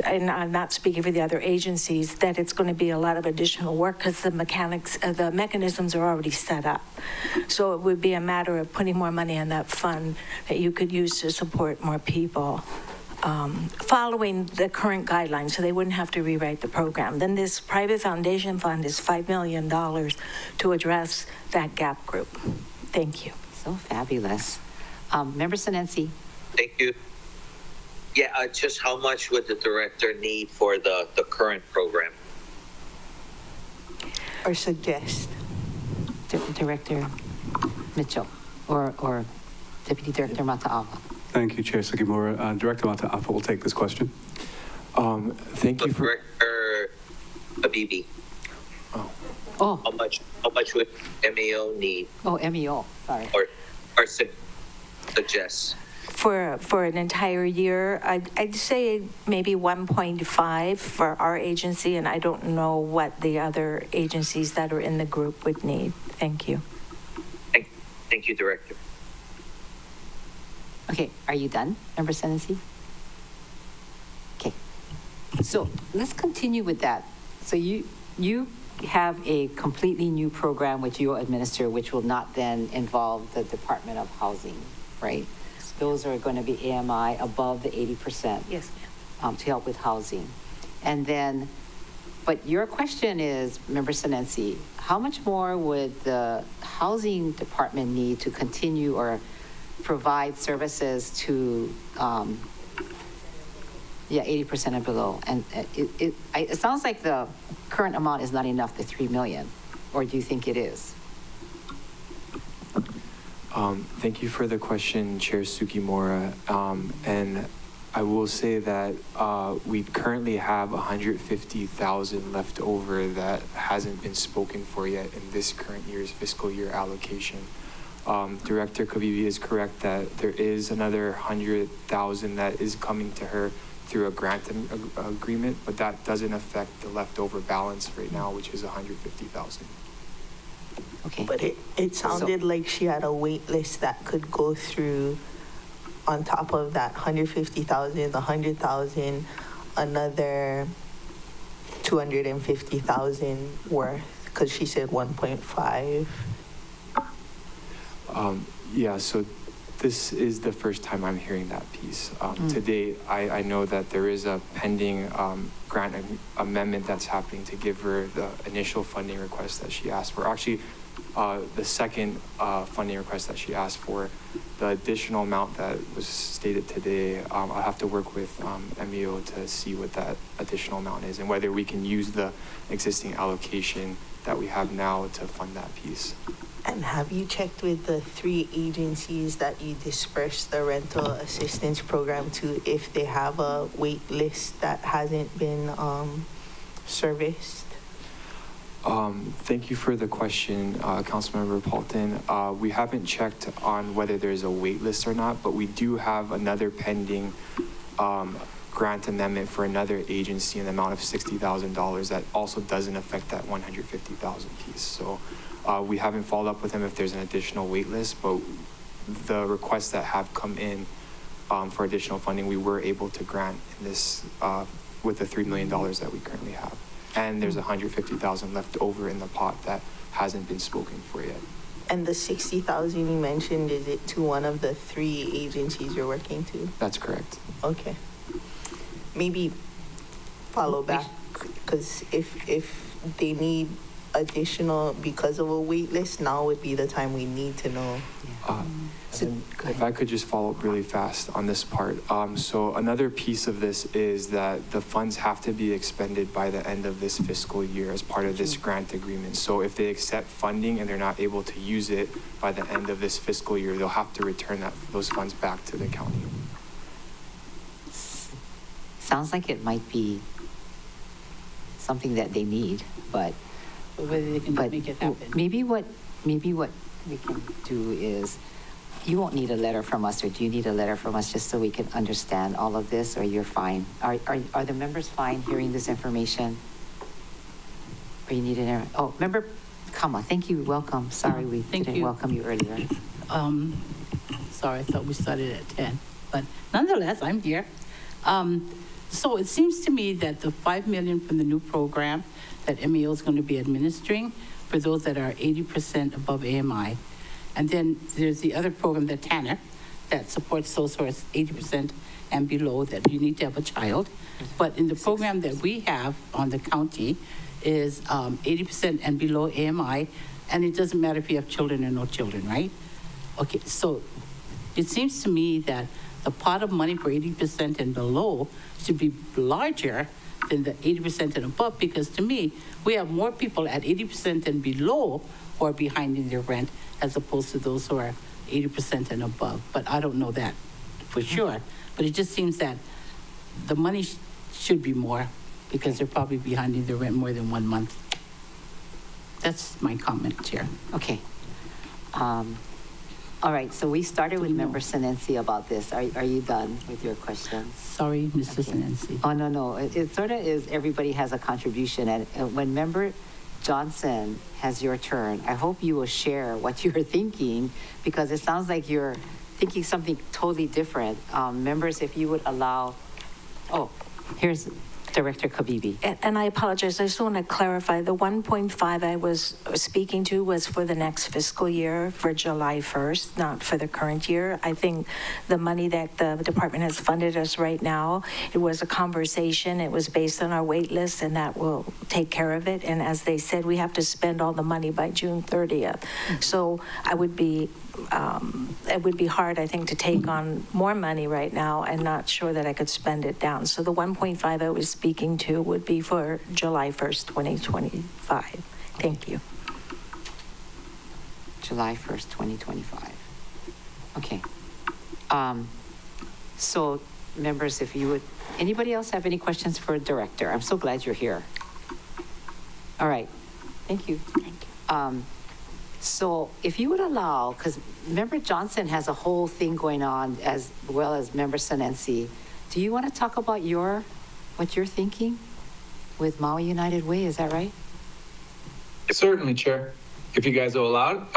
Speaker 13: and I'm not speaking for the other agencies, that it's going to be a lot of additional work because the mechanisms are already set up. So it would be a matter of putting more money in that fund that you could use to support more people, following the current guidelines, so they wouldn't have to rewrite the program. Then this private foundation fund is $5 million to address that gap group. Thank you.
Speaker 9: So fabulous. Member Sinensi.
Speaker 5: Thank you. Yeah, just how much would the director need for the current program?
Speaker 4: Or suggest.
Speaker 9: Director Mitchell or Deputy Director Mataafa.
Speaker 8: Thank you, Chair Sugimura. Director Mataafa will take this question.
Speaker 11: Thank you for...
Speaker 5: Director Habibi.
Speaker 9: Oh.
Speaker 5: How much would MEO need?
Speaker 9: Oh, MEO, sorry.
Speaker 5: Or suggest?
Speaker 13: For an entire year, I'd say maybe 1.5 for our agency, and I don't know what the other agencies that are in the group would need. Thank you.
Speaker 5: Thank you, Director.
Speaker 9: Okay, are you done, Member Senesi? Okay, so let's continue with that. So you have a completely new program which you will administer, which will not then involve the Department of Housing, right? Those are going to be AMI above the 80%.
Speaker 13: Yes,
Speaker 9: ma'am. To help with housing. And then, but your question is, Member Sinensi, how much more would the housing department need to continue or provide services to, 80% and below? And it sounds like the current amount is not enough, the 3 million, or do you think it is?
Speaker 11: Thank you for the question, Chair Sugimura. And I will say that we currently have 150,000 left over that hasn't been spoken for yet in this current year's fiscal year allocation. Director Kabibi is correct that there is another 100,000 that is coming to her through a grant agreement, but that doesn't affect the leftover balance right now, which is 150,000.
Speaker 9: Okay.
Speaker 4: But it sounded like she had a wait list that could go through on top of that 150,000, 100,000, another 250,000 worth, because she said 1.5.
Speaker 11: Yeah, so this is the first time I'm hearing that piece. To date, I know that there is a pending grant amendment that's happening to give her the initial funding request that she asked for. Actually, the second funding request that she asked for, the additional amount that was stated today, I'll have to work with MEO to see what that additional amount is and whether we can use the existing allocation that we have now to fund that piece.
Speaker 4: And have you checked with the 3 agencies that you dispersed the rental assistance program to if they have a wait list that hasn't been serviced?
Speaker 11: Thank you for the question, Councilmember Paulton. We haven't checked on whether there's a wait list or not, but we do have another pending grant amendment for another agency in the amount of $60,000 that also doesn't affect that 150,000 piece. So we haven't followed up with them if there's an additional wait list, but the requests that have come in for additional funding, we were able to grant in this with the $3 million that we currently have. And there's 150,000 left over in the pot that hasn't been spoken for yet.
Speaker 4: And the 60,000 you mentioned, is it to one of the 3 agencies you're working to?
Speaker 11: That's correct.
Speaker 4: Okay. Maybe follow back, because if they need additional because of a wait list, now would be the time we need to know.
Speaker 11: If I could just follow up really fast on this part. So another piece of this is that the funds have to be expended by the end of this fiscal year as part of this grant agreement. So if they accept funding and they're not able to use it by the end of this fiscal year, they'll have to return those funds back to the county.
Speaker 9: Sounds like it might be something that they need, but
Speaker 14: whether they can make it happen.
Speaker 9: maybe what we can do is, you won't need a letter from us, or do you need a letter from us just so we can understand all of this, or you're fine? Are the members fine hearing this information? Or you need oh, member Kama, thank you, welcome. Sorry, we didn't welcome you earlier.
Speaker 14: Sorry, I thought we started at 10, but nonetheless, I'm here. So it seems to me that the $5 million from the new program that MEO is going to be administering for those that are 80% above AMI. And then there's the other program, the Tanner, that supports those who are 80% and below, that you need to have a child. But in the program that we have on the county is 80% and below AMI, and it doesn't matter if you have children or no children, right? Okay, so it seems to me that the pot of money for 80% and below should be larger than the 80% and above, because to me, we have more people at 80% and below who are behind in their rent as opposed to those who are 80% and above. But I don't know that for sure. But it just seems that the money should be more because they're probably behind in their rent more than 1 month. That's my comment, Chair.
Speaker 9: Okay. All right, so we started with Member Senensi about this. Are you done with your questions?
Speaker 14: Sorry, Mr. Senensi.
Speaker 9: Oh, no. It sort of is, everybody has a contribution. And when Member Johnson has your turn, I hope you will share what you're thinking, because it sounds like you're thinking something totally different. Members, if you would allow, here's Director Kabibi.
Speaker 13: And I apologize, I just want to clarify, the 1.5 I was speaking to was for the next fiscal year, for July 1st, not for the current year. I think the money that the department has funded us right now, it was a conversation, it was based on our wait list, and that will take care of it. And as they said, we have to spend all the money by June 30th. So it would be hard, I think, to take on more money right now and not sure that I could spend it down. So the 1.5 I was speaking to would be for July 1st, 2025. Thank you.
Speaker 9: July 1st, 2025. Okay. So members, if you would, anybody else have any questions for Director? I'm so glad you're here. All right. Thank you. Thank you. So if you would allow, because Member Johnson has a whole thing going on as well as Member Senensi, do you want to talk about what you're thinking with Maui United Way? Is that right?
Speaker 6: Certainly, Chair. If you guys are allowed,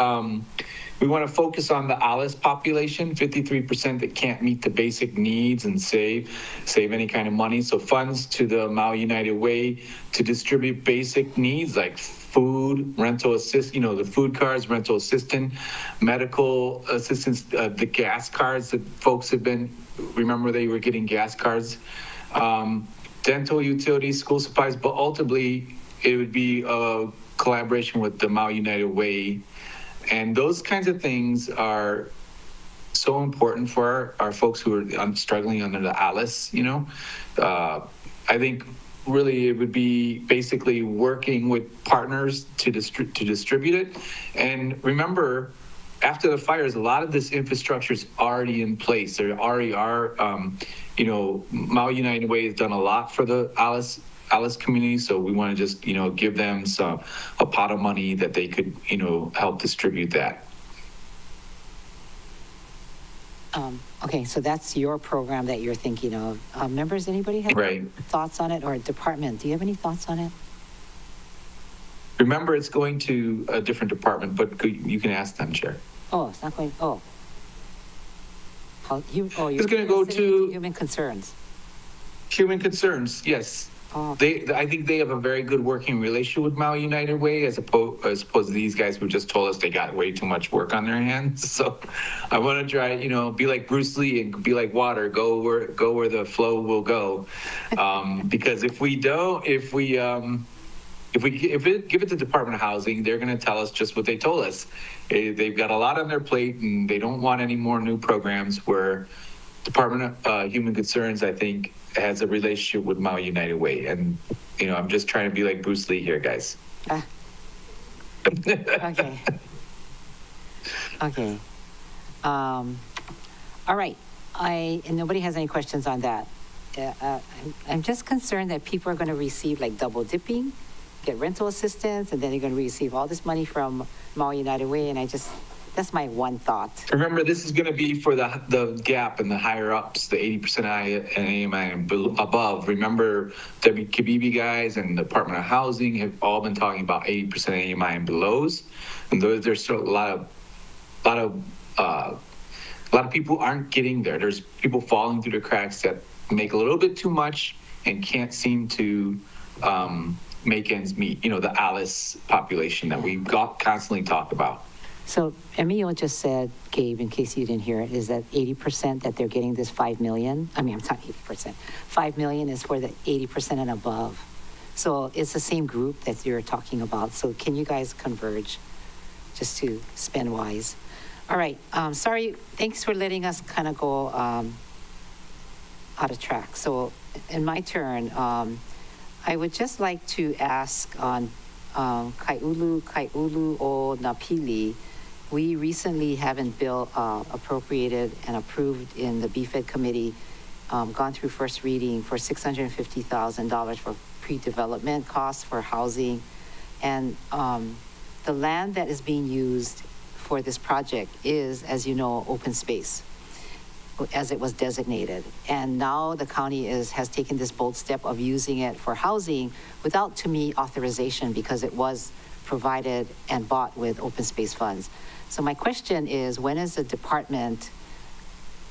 Speaker 6: we want to focus on the ALIS population, 53% that can't meet the basic needs and save any kind of money. So funds to the Maui United Way to distribute basic needs like food, rental assist, the food cards, rental assistant, medical assistance, the gas cards that folks have been, remember they were getting gas cards, dental utilities, school supplies, but ultimately it would be collaboration with the Maui United Way. And those kinds of things are so important for our folks who are struggling under the ALICE, you know. I think really it would be basically working with partners to distribute it. And remember, after the fires, a lot of this infrastructure is already in place. There already are, you know, Maui United Way has done a lot for the Alice community, so we want to just, you know, give them a pot of money that they could, you know, help distribute that.
Speaker 9: Okay, so that's your program that you're thinking of. Members, anybody have thoughts on it, or department? Do you have any thoughts on it?
Speaker 6: Remember, it's going to a different department, but you can ask them, Chair.
Speaker 9: Oh, it's not going. Oh, you're
Speaker 6: it's going to go to
Speaker 9: Human Concerns.
Speaker 6: Human Concerns, yes.
Speaker 9: Oh.
Speaker 6: I think they have a very good working relationship with Maui United Way, as opposed to these guys who just told us they got way too much work on their hands. So I want to try, you know, be like Bruce Lee and be like water, go where the flow will go. Because if we give it to Department of Housing, they're going to tell us just what they told us. They've got a lot on their plate and they don't want any more new programs. Where Department of Human Concerns, I think, has a relationship with Maui United Way. And, you know, I'm just trying to be like Bruce Lee here, guys.
Speaker 9: Okay. Okay. All right. And nobody has any questions on that. I'm just concerned that people are going to receive like double dipping, get rental assistance, and then they're going to receive all this money from Maui United Way. And that's my one thought.
Speaker 6: Remember, this is going to be for the gap and the higher ups, the 80% and AMI and above. Remember, WKBB guys and the Department of Housing have all been talking about 80% AMI and belows, and there's still a lot of people aren't getting there. There's people falling through the cracks that make a little bit too much and can't seem to make ends meet. You know, the ALICE population that we constantly talk about.
Speaker 9: So MEO just said, Gabe, in case you didn't hear it, is that 80% that they're getting this $5 million. I mean, I'm not 80%. $5 million is for the 80% and above. So it's the same group that you're talking about. So can you guys converge just to spend wise? All right. Sorry. Thanks for letting us kind of go out of track. So in my turn, I would just like to ask on Kaiulu o Napili. We recently have a bill appropriated and approved in the BFED committee, gone through first reading for $650,000 for pre-development costs for housing. And the land that is being used for this project is, as you know, open space, as it was designated. And now the county has taken this bold step of using it for housing without, to me, authorization, because it was provided and bought with open space funds. So my question is, when is the department,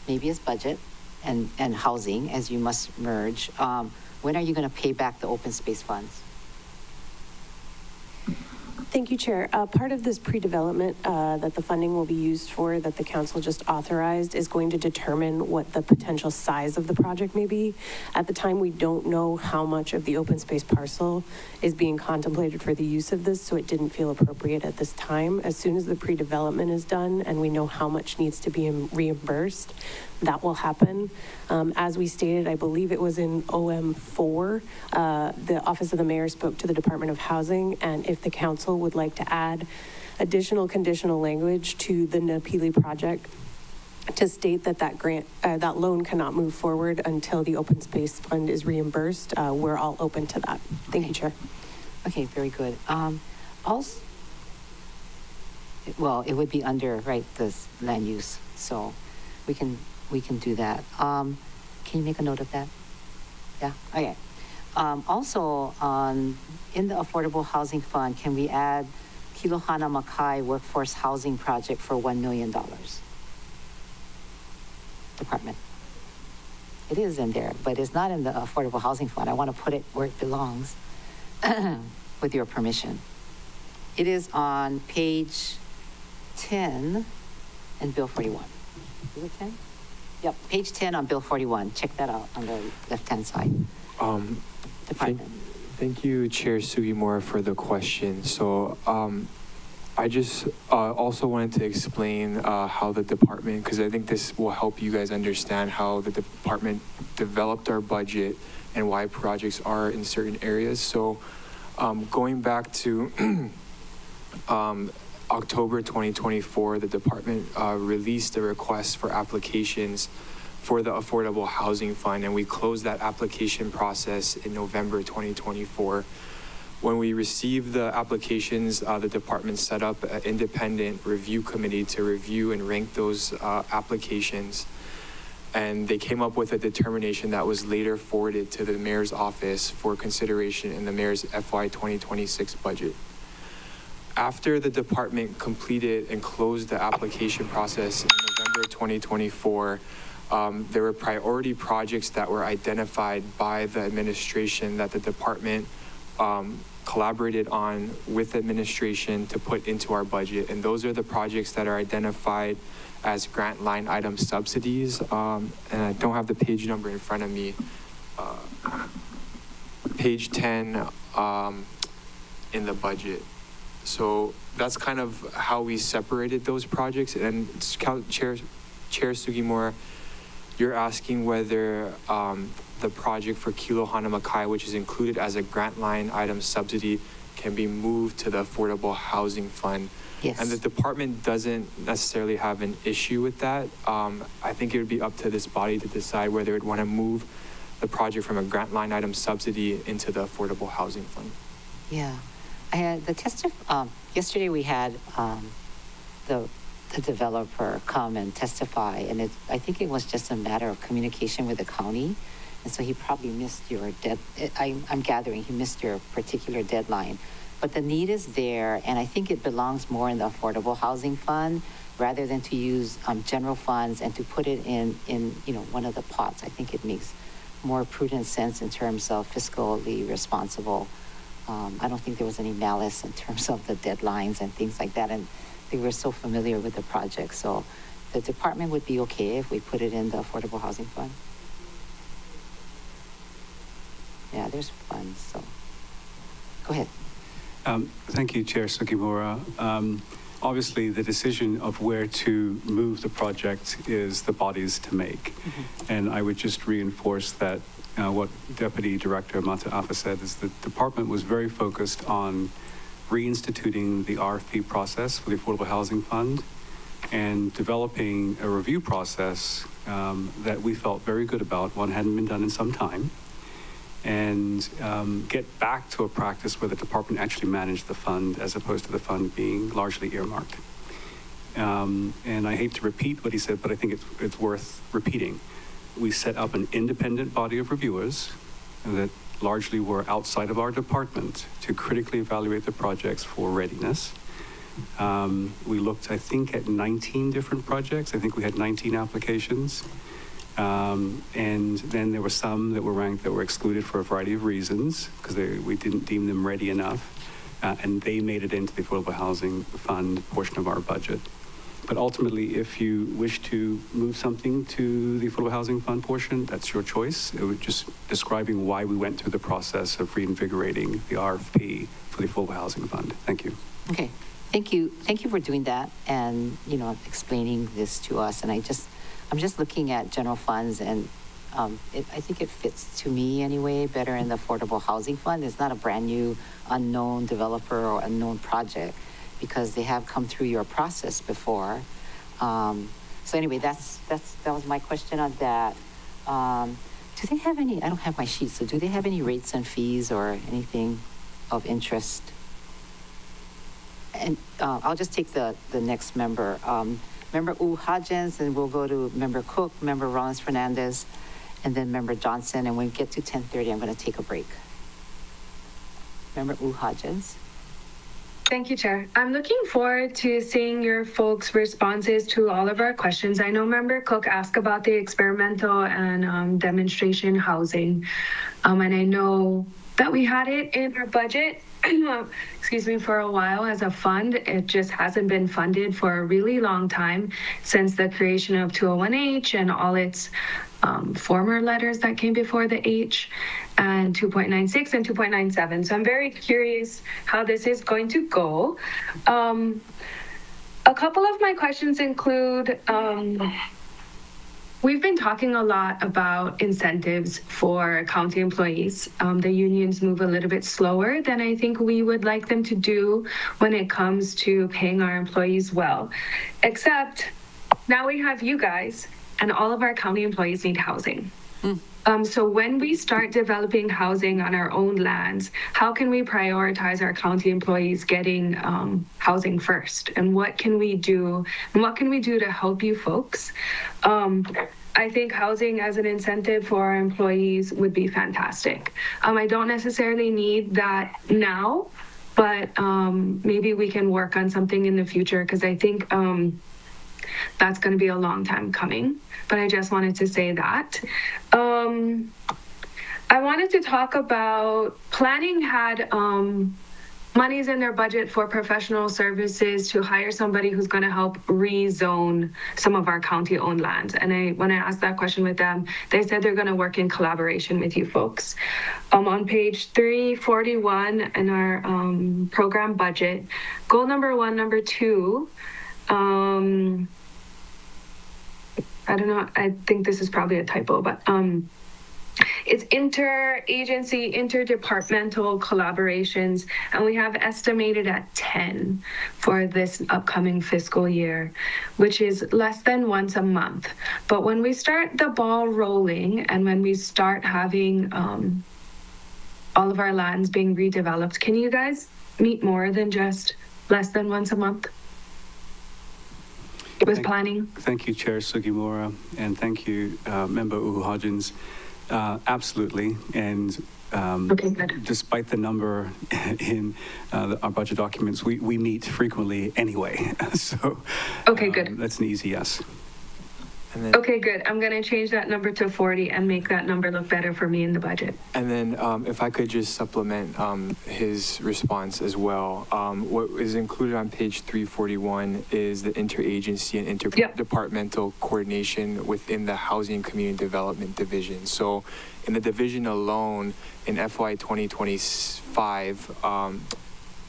Speaker 9: maybe it's budget and housing, as you must merge, when are you going to pay back the open space funds?
Speaker 15: Thank you, Chair. Part of this pre-development that the funding will be used for, that the council just authorized, is going to determine what the potential size of the project may be. At the time, we don't know how much of the open space parcel is being contemplated for the use of this, so it didn't feel appropriate at this time. As soon as the pre-development is done and we know how much needs to be reimbursed, that will happen. As we stated, I believe it was in OM4, the Office of the Mayor spoke to the Department of Housing, and if the council would like to add additional conditional language to the Napili project to state that that loan cannot move forward until the open space fund is reimbursed, we're all open to that. Thank you, Chair.
Speaker 9: Okay, very good. Also, well, it would be under, right, this land use, so we can do that. Can you make a note of that? Yeah, okay. Also, in the Affordable Housing Fund, can we add Kilohana Makai Workforce Housing Project for $1 million? Department. It is in there, but it's not in the Affordable Housing Fund. I want to put it where it belongs, with your permission. It is on page 10 in Bill 41. Is it 10? Yep, page 10 on Bill 41. Check that out on the left-hand side. Department.
Speaker 11: Thank you, Chair Sugimura, for the question. So I just also wanted to explain how the department, because I think this will help you guys understand how the department developed our budget and why projects are in certain areas. So going back to October 2024, the department released a request for applications for the Affordable Housing Fund, and we closed that application process in November 2024. When we received the applications, the department set up an independent review committee to review and rank those applications. And they came up with a determination that was later forwarded to the mayor's office for consideration in the mayor's FY 2026 budget. After the department completed and closed the application process in November 2024, there were priority projects that were identified by the administration that the department collaborated on with administration to put into our budget. And those are the projects that are identified as grant line item subsidies. And I don't have the page number in front of me. Page 10 in the budget. So that's kind of how we separated those projects. And Chair Sugimura, you're asking whether the project for Kilo Hanamakai, which is included as a grant line item subsidy, can be moved to the Affordable Housing Fund.
Speaker 9: Yes.
Speaker 11: And the department doesn't necessarily have an issue with that. I think it would be up to this body to decide whether it would want to move the project from a grant line item subsidy into the Affordable Housing Fund.
Speaker 9: Yeah. I had yesterday we had the developer come and testify, and I think it was just a matter of communication with the county, and so he probably missed your I'm gathering he missed your particular deadline, but the need is there, and I think it belongs more in the Affordable Housing Fund rather than to use general funds and to put it in one of the pots. I think it makes more prudent sense in terms of fiscally responsible. I don't think there was any malice in terms of the deadlines and things like that, and they were so familiar with the project. So the department would be okay if we put it in the Affordable Housing Fund. Yeah, there's funds, so go ahead.
Speaker 8: Thank you, Chair Sugimura. Obviously, the decision of where to move the project is the body's to make. Mm-hmm. And I would just reinforce that what Deputy Director Mataafa said is the department was very focused on reinstituting the RFP process for the Affordable Housing Fund and developing a review process that we felt very good about. One hadn't been done in some time. And get back to a practice where the department actually managed the fund as opposed to the fund being largely earmarked. And I hate to repeat what he said, but I think it's worth repeating. We set up an independent body of reviewers that largely were outside of our department to critically evaluate the projects for readiness. We looked, I think, at 19 different projects. I think we had 19 applications. And then there were some that were ranked that were excluded for a variety of reasons because we didn't deem them ready enough. And they made it into the Affordable Housing Fund portion of our budget. But ultimately, if you wish to move something to the Affordable Housing Fund portion, that's your choice. It was just describing why we went through the process of reinvigorating the RFP for the Affordable Housing Fund. Thank you.
Speaker 9: Okay. Thank you. Thank you for doing that and, explaining this to us. And I'm just looking at general funds, and I think it fits, to me anyway, better in the Affordable Housing Fund. It's not a brand new, unknown developer or unknown project because they have come through your process before. So anyway, that was my question on that. Do they have any, I don't have my sheet, so do they have any rates and fees or anything of interest? And I'll just take the next member. Member Hodgins, and we'll go to Member Cook, Member Rollins Fernandez, and then Member Johnson. And when we get to 10:30, I'm going to take a break. Member Hodgins.
Speaker 2: Thank you, Chair. I'm looking forward to seeing your folks' responses to all of our questions. I know Member Cook asked about the experimental and demonstration housing. And I know that we had it in our budget excuse me, for a while as a fund. It just hasn't been funded for a really long time since the creation of 201H and all its former letters that came before the H, and 2.96 and 2.97. So I'm very curious how this is going to go. A couple of my questions include, we've been talking a lot about incentives for county employees. The unions move a little bit slower than I think we would like them to do when it comes to paying our employees well. Except now we have you guys, and all of our county employees need housing. So when we start developing housing on our own lands, how can we prioritize our county employees getting housing first? And what can we do? And what can we do to help you folks? I think housing as an incentive for our employees would be fantastic. I don't necessarily need that now, but maybe we can work on something in the future, because I think that's going to be a long time coming. But I just wanted to say that. I wanted to talk about planning had monies in their budget for professional services to hire somebody who's going to help rezone some of our county-owned lands. And when I asked that question with them, they said they're going to work in collaboration with you folks. On page 341 in our program budget, goal number 1, number 2, I don't know, I think this is probably a typo, but it's interagency, interdepartmental collaborations, and we have estimated at 10 for this upcoming fiscal year, which is less than once a month. But when we start the ball rolling and when we start having all of our lands being redeveloped, can you guys meet more than just less than once a month? With planning.
Speaker 8: Thank you, Chair Sugimura, and thank you, Member Uhu-Hodgins. Absolutely, and
Speaker 2: okay, good.
Speaker 8: Despite the number in our budget documents, we meet frequently anyway. So
Speaker 2: okay, good.
Speaker 8: That's an easy yes.
Speaker 11: And then,
Speaker 2: okay, good. I'm going to change that number to 40 and make that number look better for me in the budget.
Speaker 11: And then if I could just supplement his response as well. What is included on page 341 is the interagency and interdepartmental coordination within the Housing and Community Development Division. So in the division alone, in FY 2025,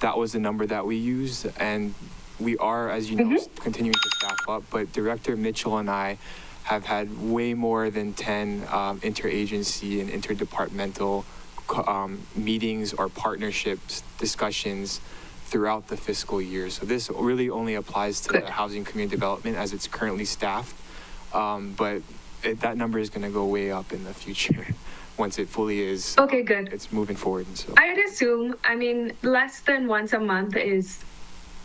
Speaker 11: that was the number that we used. And we are, as you know, continuing to staff up, but Director Mitchell and I have had way more than 10 interagency and interdepartmental meetings or partnerships, discussions throughout the fiscal year. So this really only applies to the housing community development as it's currently staffed, but that number is going to go way up in the future. Once it fully is,
Speaker 2: okay, good.
Speaker 11: It's moving forward. And so
Speaker 2: I'd assume, I mean, less than once a month is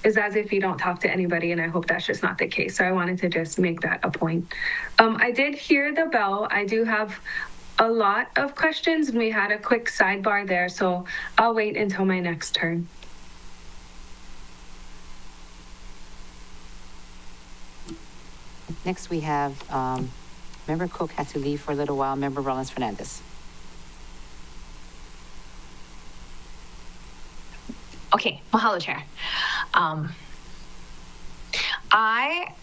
Speaker 2: as if you don't talk to anybody, and I hope that's just not the case. So I wanted to just make that a point. I did hear the bell. I do have a lot of questions, and we had a quick sidebar there, so I'll wait until my next turn.
Speaker 9: Next we have Member Cook had to leave for a little while. Member Rollins-Fernandez.
Speaker 3: Okay, mahalo, Chair. I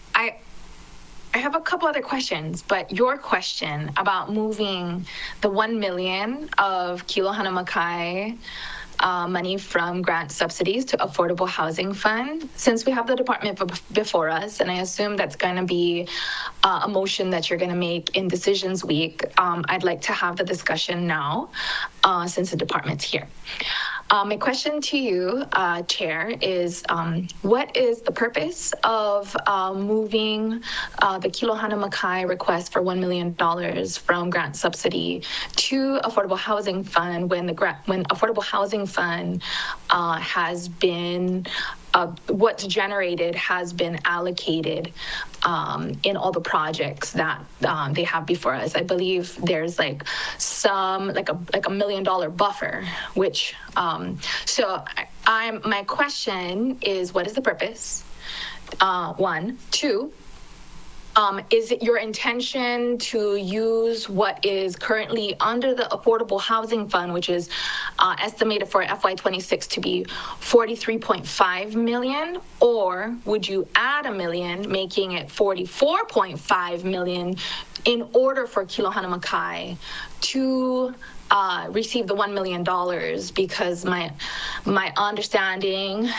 Speaker 3: have a couple other questions, but your question about moving the 1 million of Kilo Hanamakai money from grant subsidies to affordable housing fund, since we have the department before us, and I assume that's going to be a motion that you're going to make in decisions week, I'd like to have the discussion now since the department's here. My question to you, Chair, is what is the purpose of moving the Kilo Hanamakai request for $1 million from grant subsidy to Affordable Housing Fund when Affordable Housing Fund has been what's generated has been allocated in all the projects that they have before us? I believe there's like a $1 million buffer, which so my question is, what is the purpose? 1, 2. Is it your intention to use what is currently under the Affordable Housing Fund, which is estimated for FY26 to be 43.5 million, or would you add $1 million, making it 44.5 million in order for Kilohana to receive the $1 million? Because my understanding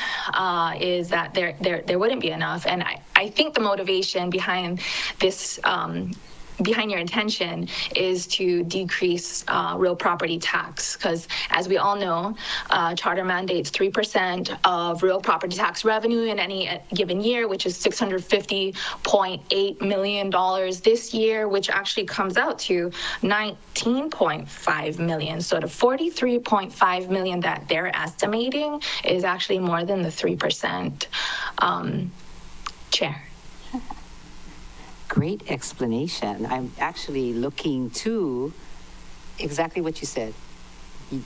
Speaker 3: is that there wouldn't be enough, and I think the motivation behind this. Behind your intention is to decrease real property tax, because as we all know, charter mandates 3% of real property tax revenue in any given year, which is $650.8 million this year, which actually comes out to 19.5 million. So the 43.5 million that they're estimating is actually more than the 3%. Chair.
Speaker 9: Great explanation. I'm actually looking to exactly what you said.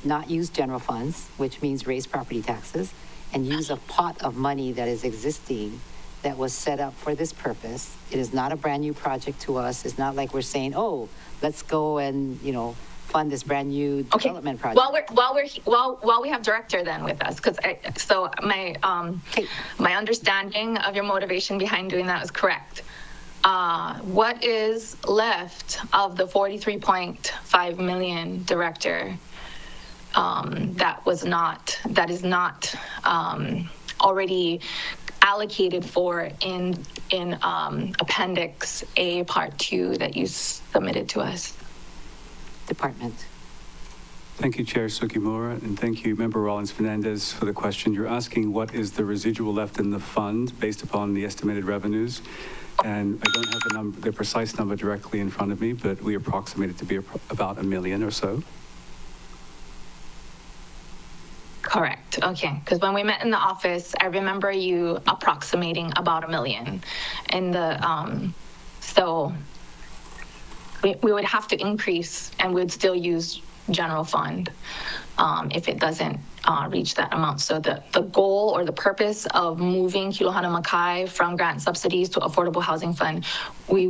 Speaker 9: Not use general funds, which means raise property taxes, and use a pot of money that is existing that was set up for this purpose. It is not a brand new project to us. It's not like we're saying, oh, let's go and, fund this brand new development project.
Speaker 3: While we have director then with us, because my understanding of your motivation behind doing that is correct. What is left of the 43.5 million, director, that is not already allocated for in Appendix A, Part 2 that you submitted to us?
Speaker 9: Department.
Speaker 8: Thank you, Chair Sukimura, and thank you, Member Rollins-Fernandez, for the question. You're asking what is the residual left in the fund based upon the estimated revenues. And I don't have the precise number directly in front of me, but we approximate it to be about $1 million or so.
Speaker 3: Correct. Okay. Because when we met in the office, I remember you approximating about $1 million. And so we would have to increase, and we'd still use general fund if it doesn't reach that amount. So the goal or the purpose of moving Kilohana Makai from grant subsidies to affordable housing fund, it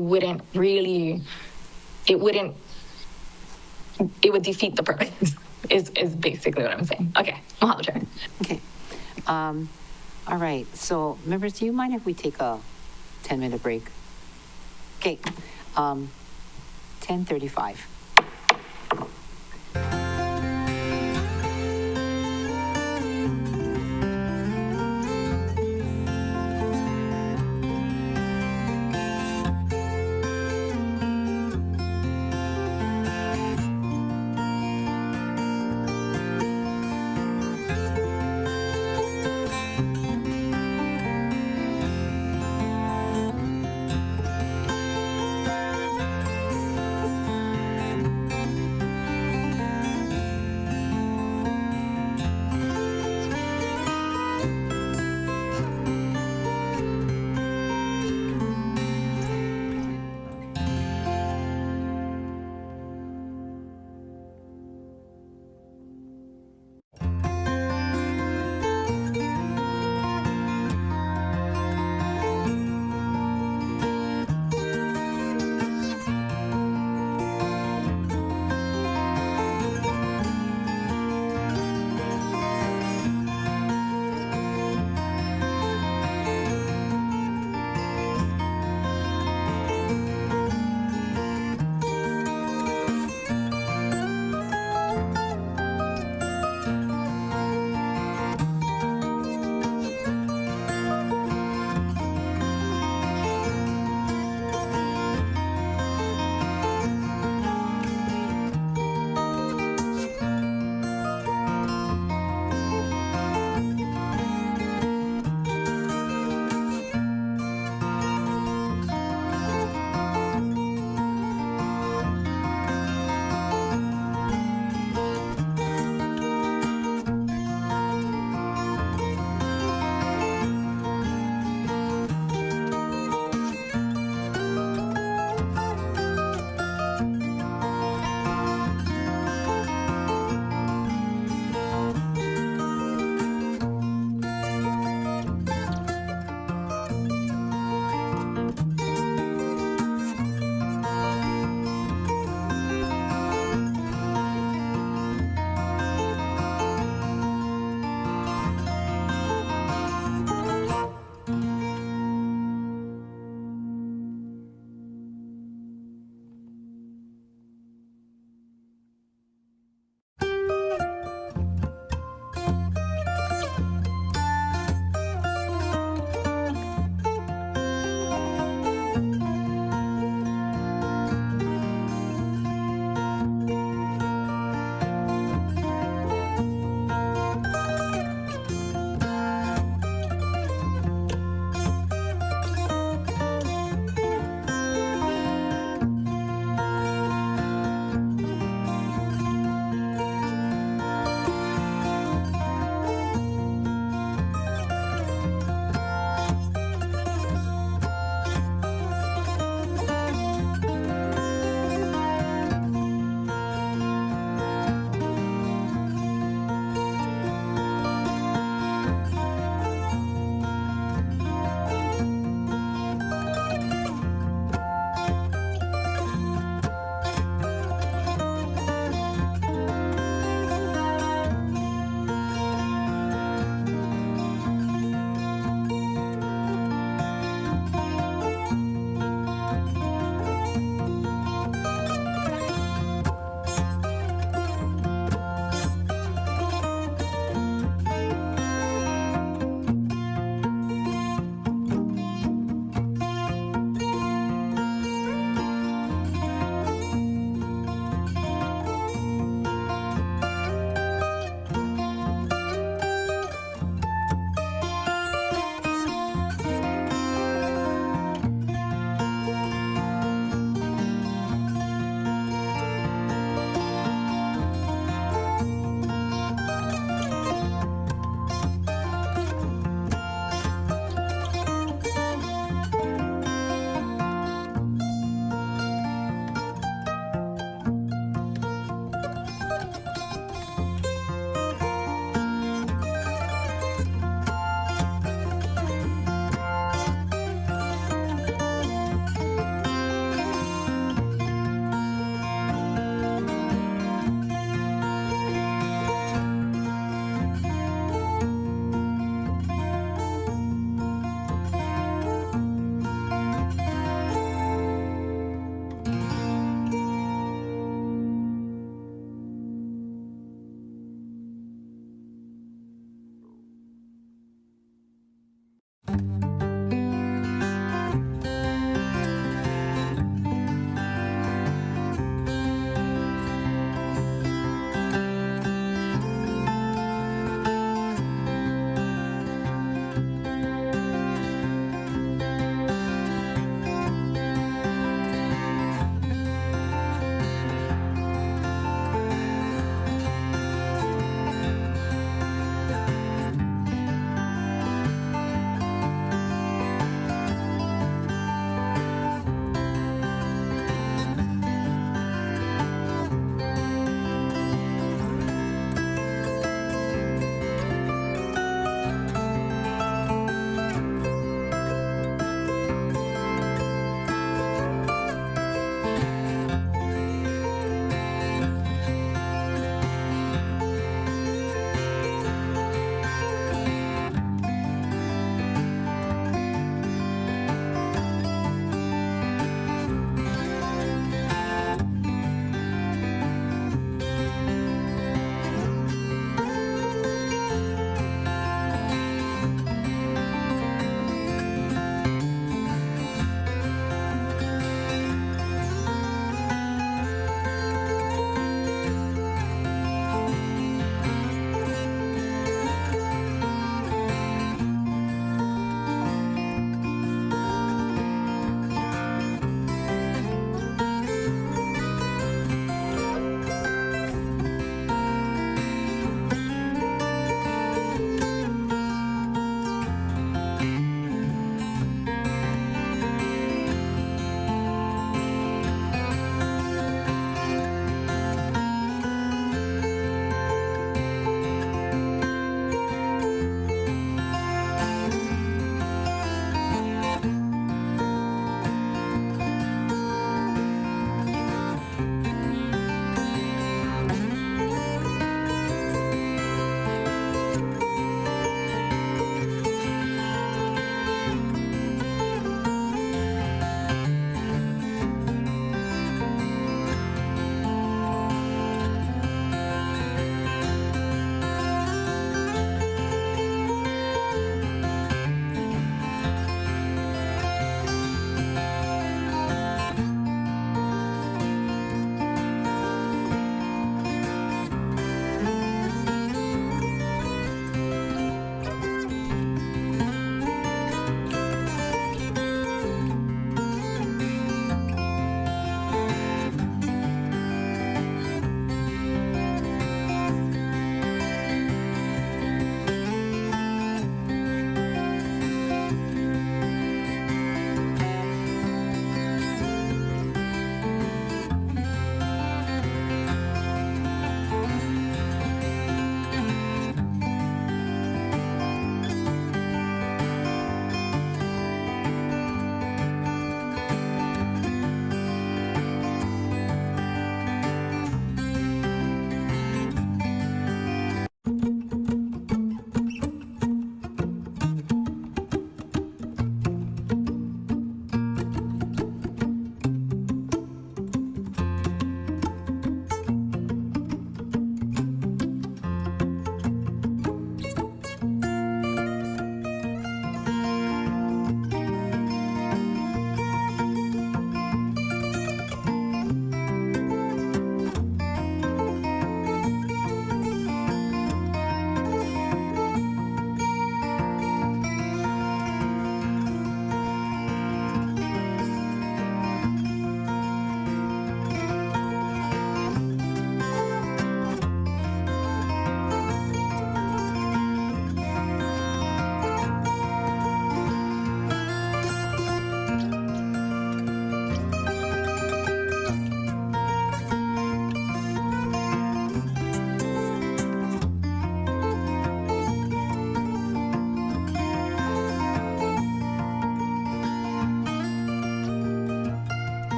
Speaker 3: would defeat the purpose is basically what I'm saying. Okay, Mahalo, Chair.
Speaker 9: Okay. All right. So members, do you mind if we take a 10-minute break? Okay. 10:35.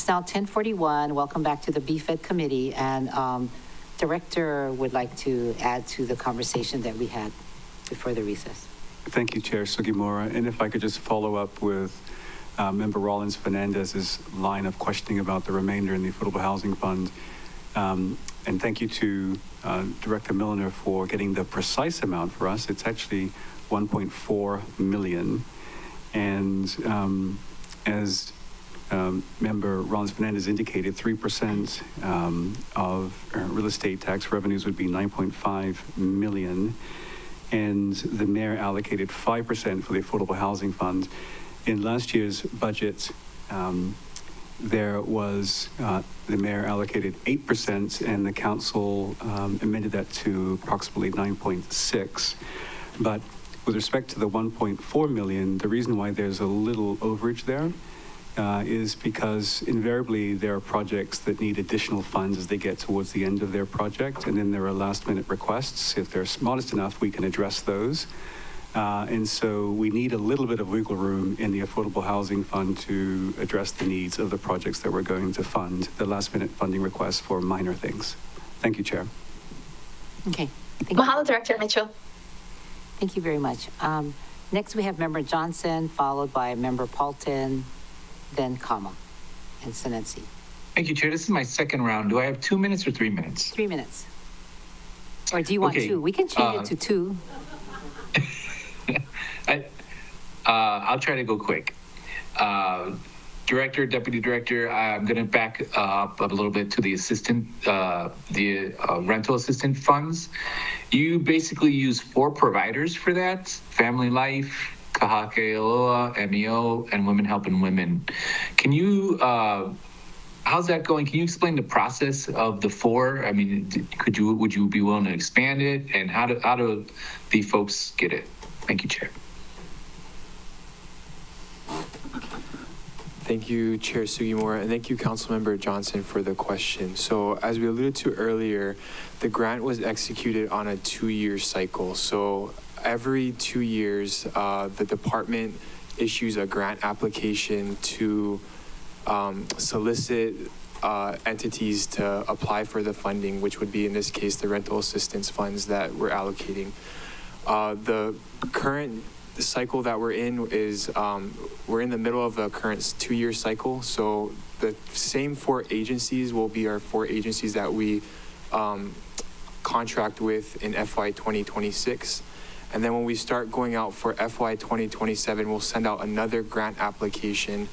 Speaker 9: It's now 10:41. Welcome back to the BFED committee. And Director would like to add to the conversation that we had before the recess.
Speaker 8: Thank you, Chair Sugimura. And if I could just follow up with Member Rollins Fernandez's line of questioning about the remainder in the Affordable Housing Fund. And thank you to Director Milliner for getting the precise amount for us. It's actually 1.4 million. And as Member Rollins Fernandez indicated, 3% of real estate tax revenues would be 9.5 million. And the mayor allocated 5% for the Affordable Housing Fund. In last year's budget, there was, the mayor allocated 8% and the council amended that to approximately 9.6. But with respect to the 1.4 million, the reason why there's a little overage there is because invariably there are projects that need additional funds as they get towards the end of their project, and then there are last-minute requests. If they're modest enough, we can address those. And so we need a little bit of wiggle room in the Affordable Housing Fund to address the needs of the projects that we're going to fund, the last-minute funding requests for minor things. Thank you, Chair.
Speaker 9: Okay.
Speaker 3: Mahalo, Director Mitchell.
Speaker 9: Thank you very much. Next, we have Member Johnson, followed by Member Paulton, then Kama and Sinensi.
Speaker 6: Thank you, Chair. This is my second round. Do I have 2 minutes or 3 minutes?
Speaker 9: 3 minutes. Or do you want
Speaker 6: Okay,
Speaker 9: 2? We can change it to 2.
Speaker 6: I'll try to go quick. Director, Deputy Director, I'm going to back up a little bit to the rental assistant funds. You basically use 4 providers for that: Family Life, Kahakealoa, MEO, and Women Helping Women. Can you, how's that going? Can you explain the process of the 4? I mean, would you be willing to expand it? And how do the folks get it? Thank you, Chair.
Speaker 11: Thank you, Chair Sugimura, and thank you, Councilmember Johnson, for the question. So as we alluded to earlier, the grant was executed on a 2-year cycle. So every 2 years, the department issues a grant application to solicit entities to apply for the funding, which would be, in this case, the rental assistance funds that we're allocating. The current cycle that we're in is we're in the middle of the current 2-year cycle. So the same 4 agencies will be our 4 agencies that we contract with in FY 2026. And then when we start going out for FY 2027, we'll send out another grant application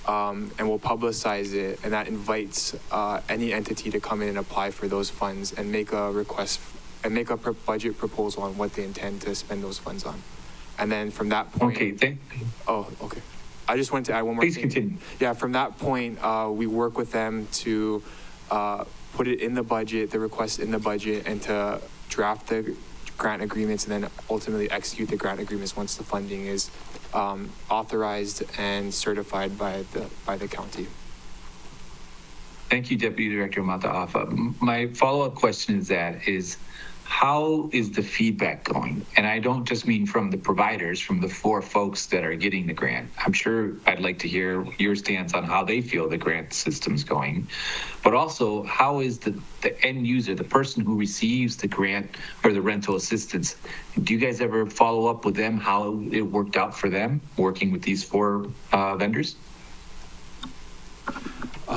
Speaker 11: and we'll publicize it. And that invites any entity to come in and apply for those funds and make a request and make a budget proposal on what they intend to spend those funds on. And then from that point.
Speaker 6: Okay, thank you.
Speaker 11: Oh, okay. I just wanted to add one more
Speaker 6: Please
Speaker 11: thing.
Speaker 6: continue.
Speaker 11: Yeah, from that point, we work with them to put it in the budget, the request in the budget, and to draft the grant agreements and then ultimately execute the grant agreements once the funding is authorized and certified by the county.
Speaker 6: Thank you, Deputy Director Mataafa. My follow-up question is how is the feedback going? And I don't just mean from the providers, from the 4 folks that are getting the grant. I'm sure I'd like to hear your stance on how they feel the grant system's going, but also how is the end user, the person who receives the grant or the rental assistance, do you guys ever follow up with them how it worked out for them working with these 4 vendors?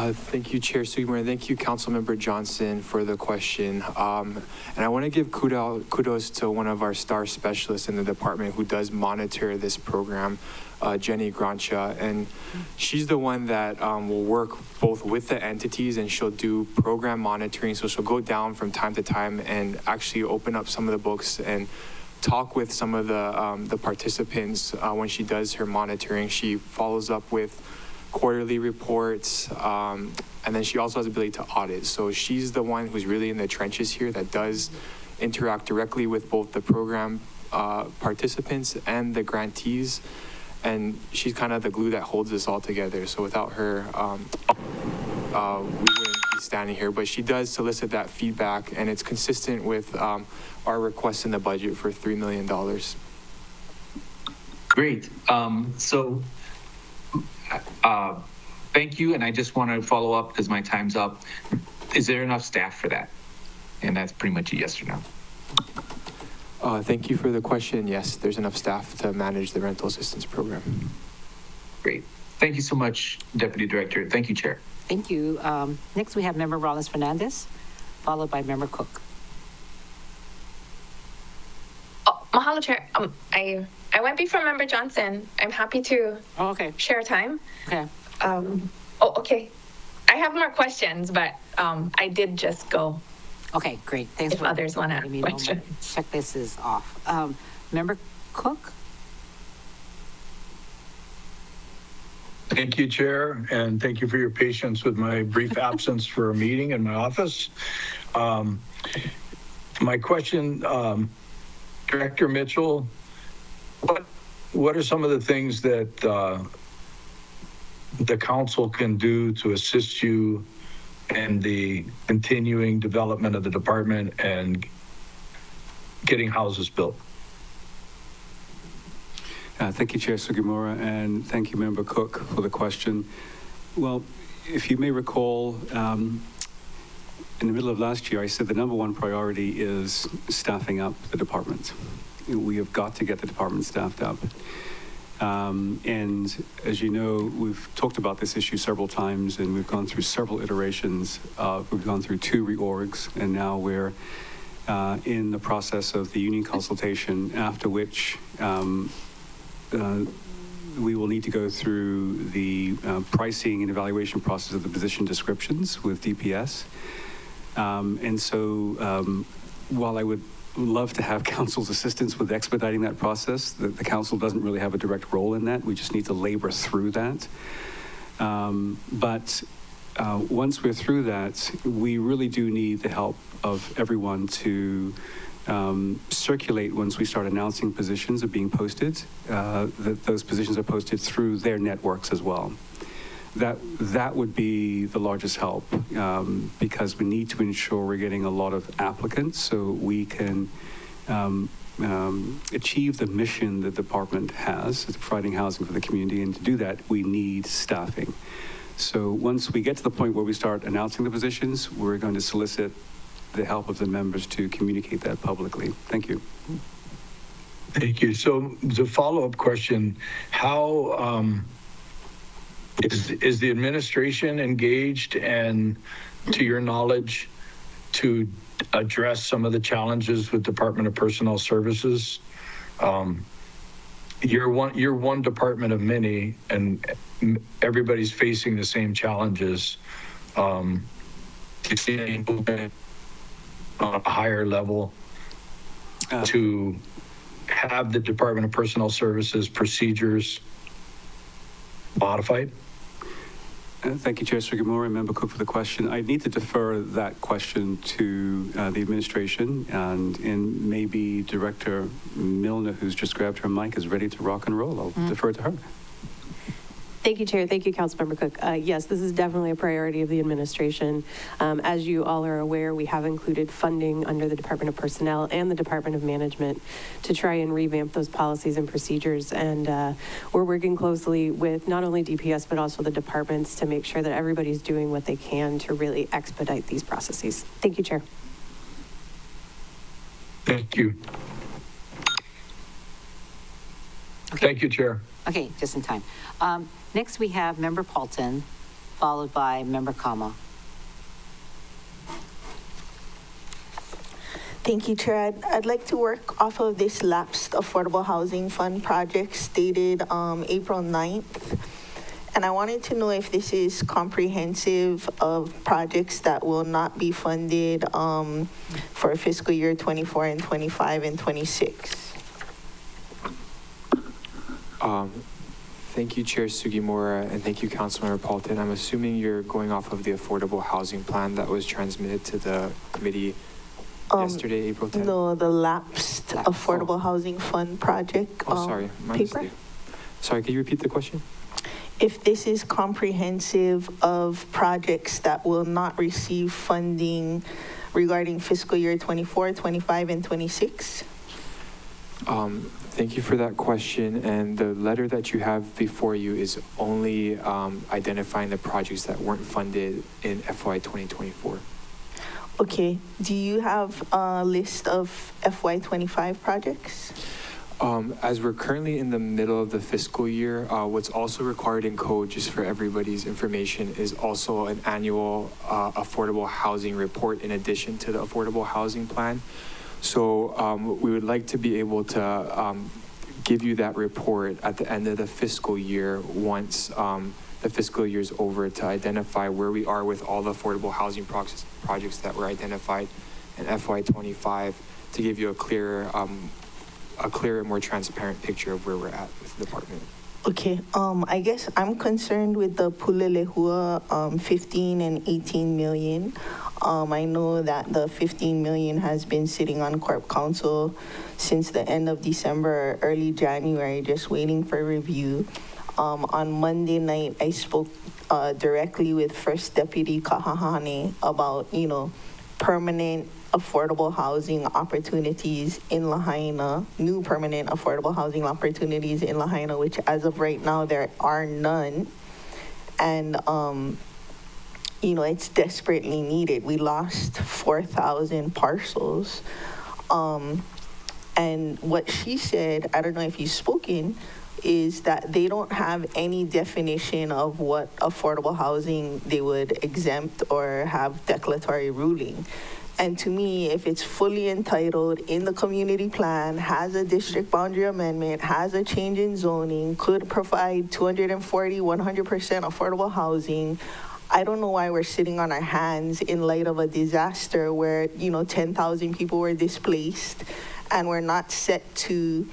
Speaker 11: Thank you, Chair Sugimura. Thank you, Councilmember Johnson, for the question. And I want to give kudos to one of our star specialists in the department who does monitor this program, Jenny Grancha. And she's the one that will work both with the entities and she'll do program monitoring. So she'll go down from time to time and actually open up some of the books and talk with some of the participants when she does her monitoring. She follows up with quarterly reports, and then she also has the ability to audit. So she's the one who's really in the trenches here that does interact directly with both the program participants and the grantees, and she's kind of the glue that holds this all together. So without her, we wouldn't be standing here, but she does solicit that feedback, and it's consistent with our request in the budget for $3 million.
Speaker 6: Great. thank you, and I just want to follow up because my time's up. Is there enough staff for that? And that's pretty much a yes or no.
Speaker 11: Thank you for the question. Yes, there's enough staff to manage the rental assistance program.
Speaker 6: Great. Thank you so much, Deputy Director. Thank you, Chair.
Speaker 9: Thank you. Next, we have Member Rollins Fernandez, followed by Member Cook.
Speaker 3: Oh, mahalo, Chair. I went before Member Johnson. I'm happy to share time.
Speaker 9: Okay.
Speaker 3: Okay. I have more questions, but I did just go.
Speaker 9: Okay, great. Thanks
Speaker 3: if others want to ask questions.
Speaker 9: Checklist is off. Member Cook?
Speaker 10: Thank you, Chair, and thank you for your patience with my brief absence for a meeting in my office. My question, Director Mitchell, what are some of the things that the council can do to assist you in the continuing development of the department and getting houses built?
Speaker 8: Thank you, Chair Sugimura, and thank you, Member Cook, for the question. Well, if you may recall, in the middle of last year, I said the number one priority is staffing up the department. We have got to get the department staffed up. And as you know, we've talked about this issue several times, and we've gone through several iterations. We've gone through 2 reorgs, and now we're in the process of the union consultation, after which we will need to go through the pricing and evaluation process of the position descriptions with DPS. And so while I would love to have council's assistance with expediting that process, the council doesn't really have a direct role in that. We just need to labor through that. But once we're through that, we really do need the help of everyone to circulate once we start announcing positions are being posted, that those positions are posted through their networks as well. That would be the largest help because we need to ensure we're getting a lot of applicants so we can achieve the mission the department has, providing housing for the community. And to do that, we need staffing. So once we get to the point where we start announcing the positions, we're going to solicit the help of the members to communicate that publicly. Thank you.
Speaker 10: Thank you. So the follow-up question, how is the administration engaged and, to your knowledge, to address some of the challenges with Department of Personnel Services? You're one department of many, and everybody's facing the same challenges. Do you see any movement on a higher level to have the Department of Personnel Services procedures modified?
Speaker 8: Thank you, Chair Sugimura and Member Cook, for the question. I need to defer that question to the administration, and maybe Director Milner, who's just grabbed her mic, is ready to rock and roll. I'll defer to her.
Speaker 15: Thank you, Chair. Thank you, Councilmember Cook. Yes, this is definitely a priority of the administration. As you all are aware, we have included funding under the Department of Personnel and the Department of Management to try and revamp those policies and procedures. And we're working closely with not only DPS, but also the departments to make sure that everybody's doing what they can to really expedite these processes. Thank you, Chair.
Speaker 10: Thank you.
Speaker 9: Okay.
Speaker 10: Thank you, Chair.
Speaker 9: Okay, just in time. Next, we have Member Paulton, followed by Member Kama.
Speaker 4: Thank you, Chair. I'd like to work off of this lapsed affordable housing fund project stated April 9th. And I wanted to know if this is comprehensive of projects that will not be funded for fiscal year 24 and 25 and 26.
Speaker 11: Thank you, Chair Sugimura, and thank you, Councilmember Paulton. I'm assuming you're going off of the affordable housing plan that was transmitted to the committee yesterday, April 10th?
Speaker 4: No, the lapsed affordable housing fund project
Speaker 11: sorry, my
Speaker 4: paper.
Speaker 11: mistake. Sorry, could you repeat the question?
Speaker 4: If this is comprehensive of projects that will not receive funding regarding fiscal year 24, 25, and 26?
Speaker 11: Thank you for that question. And the letter that you have before you is only identifying the projects that weren't funded in FY 2024.
Speaker 4: Okay, do you have a list of FY25 projects?
Speaker 11: As we're currently in the middle of the fiscal year, what's also required in code, just for everybody's information, is also an annual affordable housing report in addition to the affordable housing plan. So we would like to be able to give you that report at the end of the fiscal year once the fiscal year is over, to identify where we are with all the affordable housing projects that were identified in FY25, to give you a clearer, more transparent picture of where we're at with the department.
Speaker 4: Okay, I guess I'm concerned with the Pulelehua 15 and 18 million. I know that the 15 million has been sitting on Corp Council since the end of December or early January, just waiting for review. On Monday night, I spoke directly with First Deputy Kahahane about, permanent affordable housing opportunities in Lahaina, new permanent affordable housing opportunities in Lahaina, which as of right now, there are none. And, it's desperately needed. We lost 4,000 parcels. And what she said, I don't know if you've spoken, is that they don't have any definition of what affordable housing they would exempt or have declaratory ruling. And to me, if it's fully entitled in the community plan, has a district boundary amendment, has a change in zoning, could provide 240, 100% affordable housing, I don't know why we're sitting on our hands in light of a disaster where, 10,000 people were displaced, and we're not set to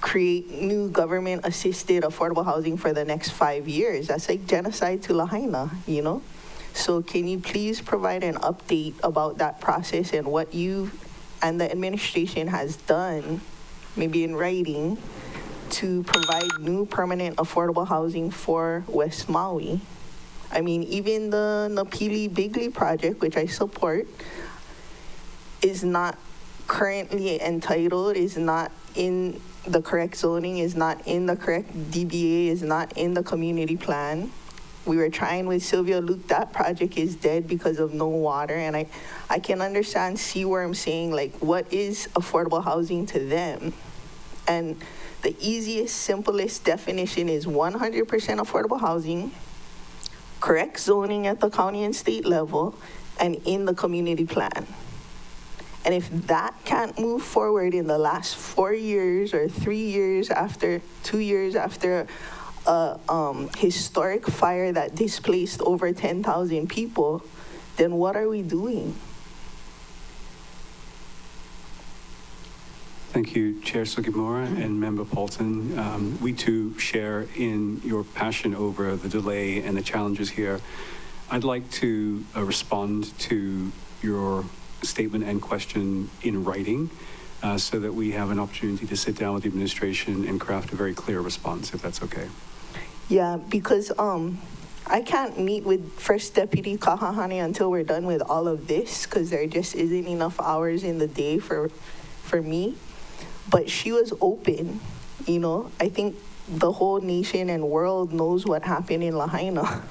Speaker 4: create new government-assisted affordable housing for the next 5 years. That's like genocide to Lahaina, So can you please provide an update about that process and what you and the administration has done, maybe in writing, to provide new permanent affordable housing for West Maui? I mean, even the Napili Bigly project, which I support, is not currently entitled, is not in the correct zoning, is not in the correct DBA, is not in the community plan. We were trying with Sylvia Luke, that project is dead because of no water. And I can understand Seaworm saying, what is affordable housing to them? And the easiest, simplest definition is 100% affordable housing, correct zoning at the county and state level, and in the community plan. And if that can't move forward in the last 4 years or 3 years after, 2 years after a historic fire that displaced over 10,000 people, then what are we doing?
Speaker 8: Thank you, Chair Sugimura and Member Paulton. We too share in your passion over the delay and the challenges here. I'd like to respond to your statement and question in writing so that we have an opportunity to sit down with the administration and craft a very clear response, if that's okay.
Speaker 4: Yeah, because I can't meet with First Deputy Kahahane until we're done with all of this, because there just isn't enough hours in the day for me. But she was open, I think the whole nation and world knows what happened in Lahaina.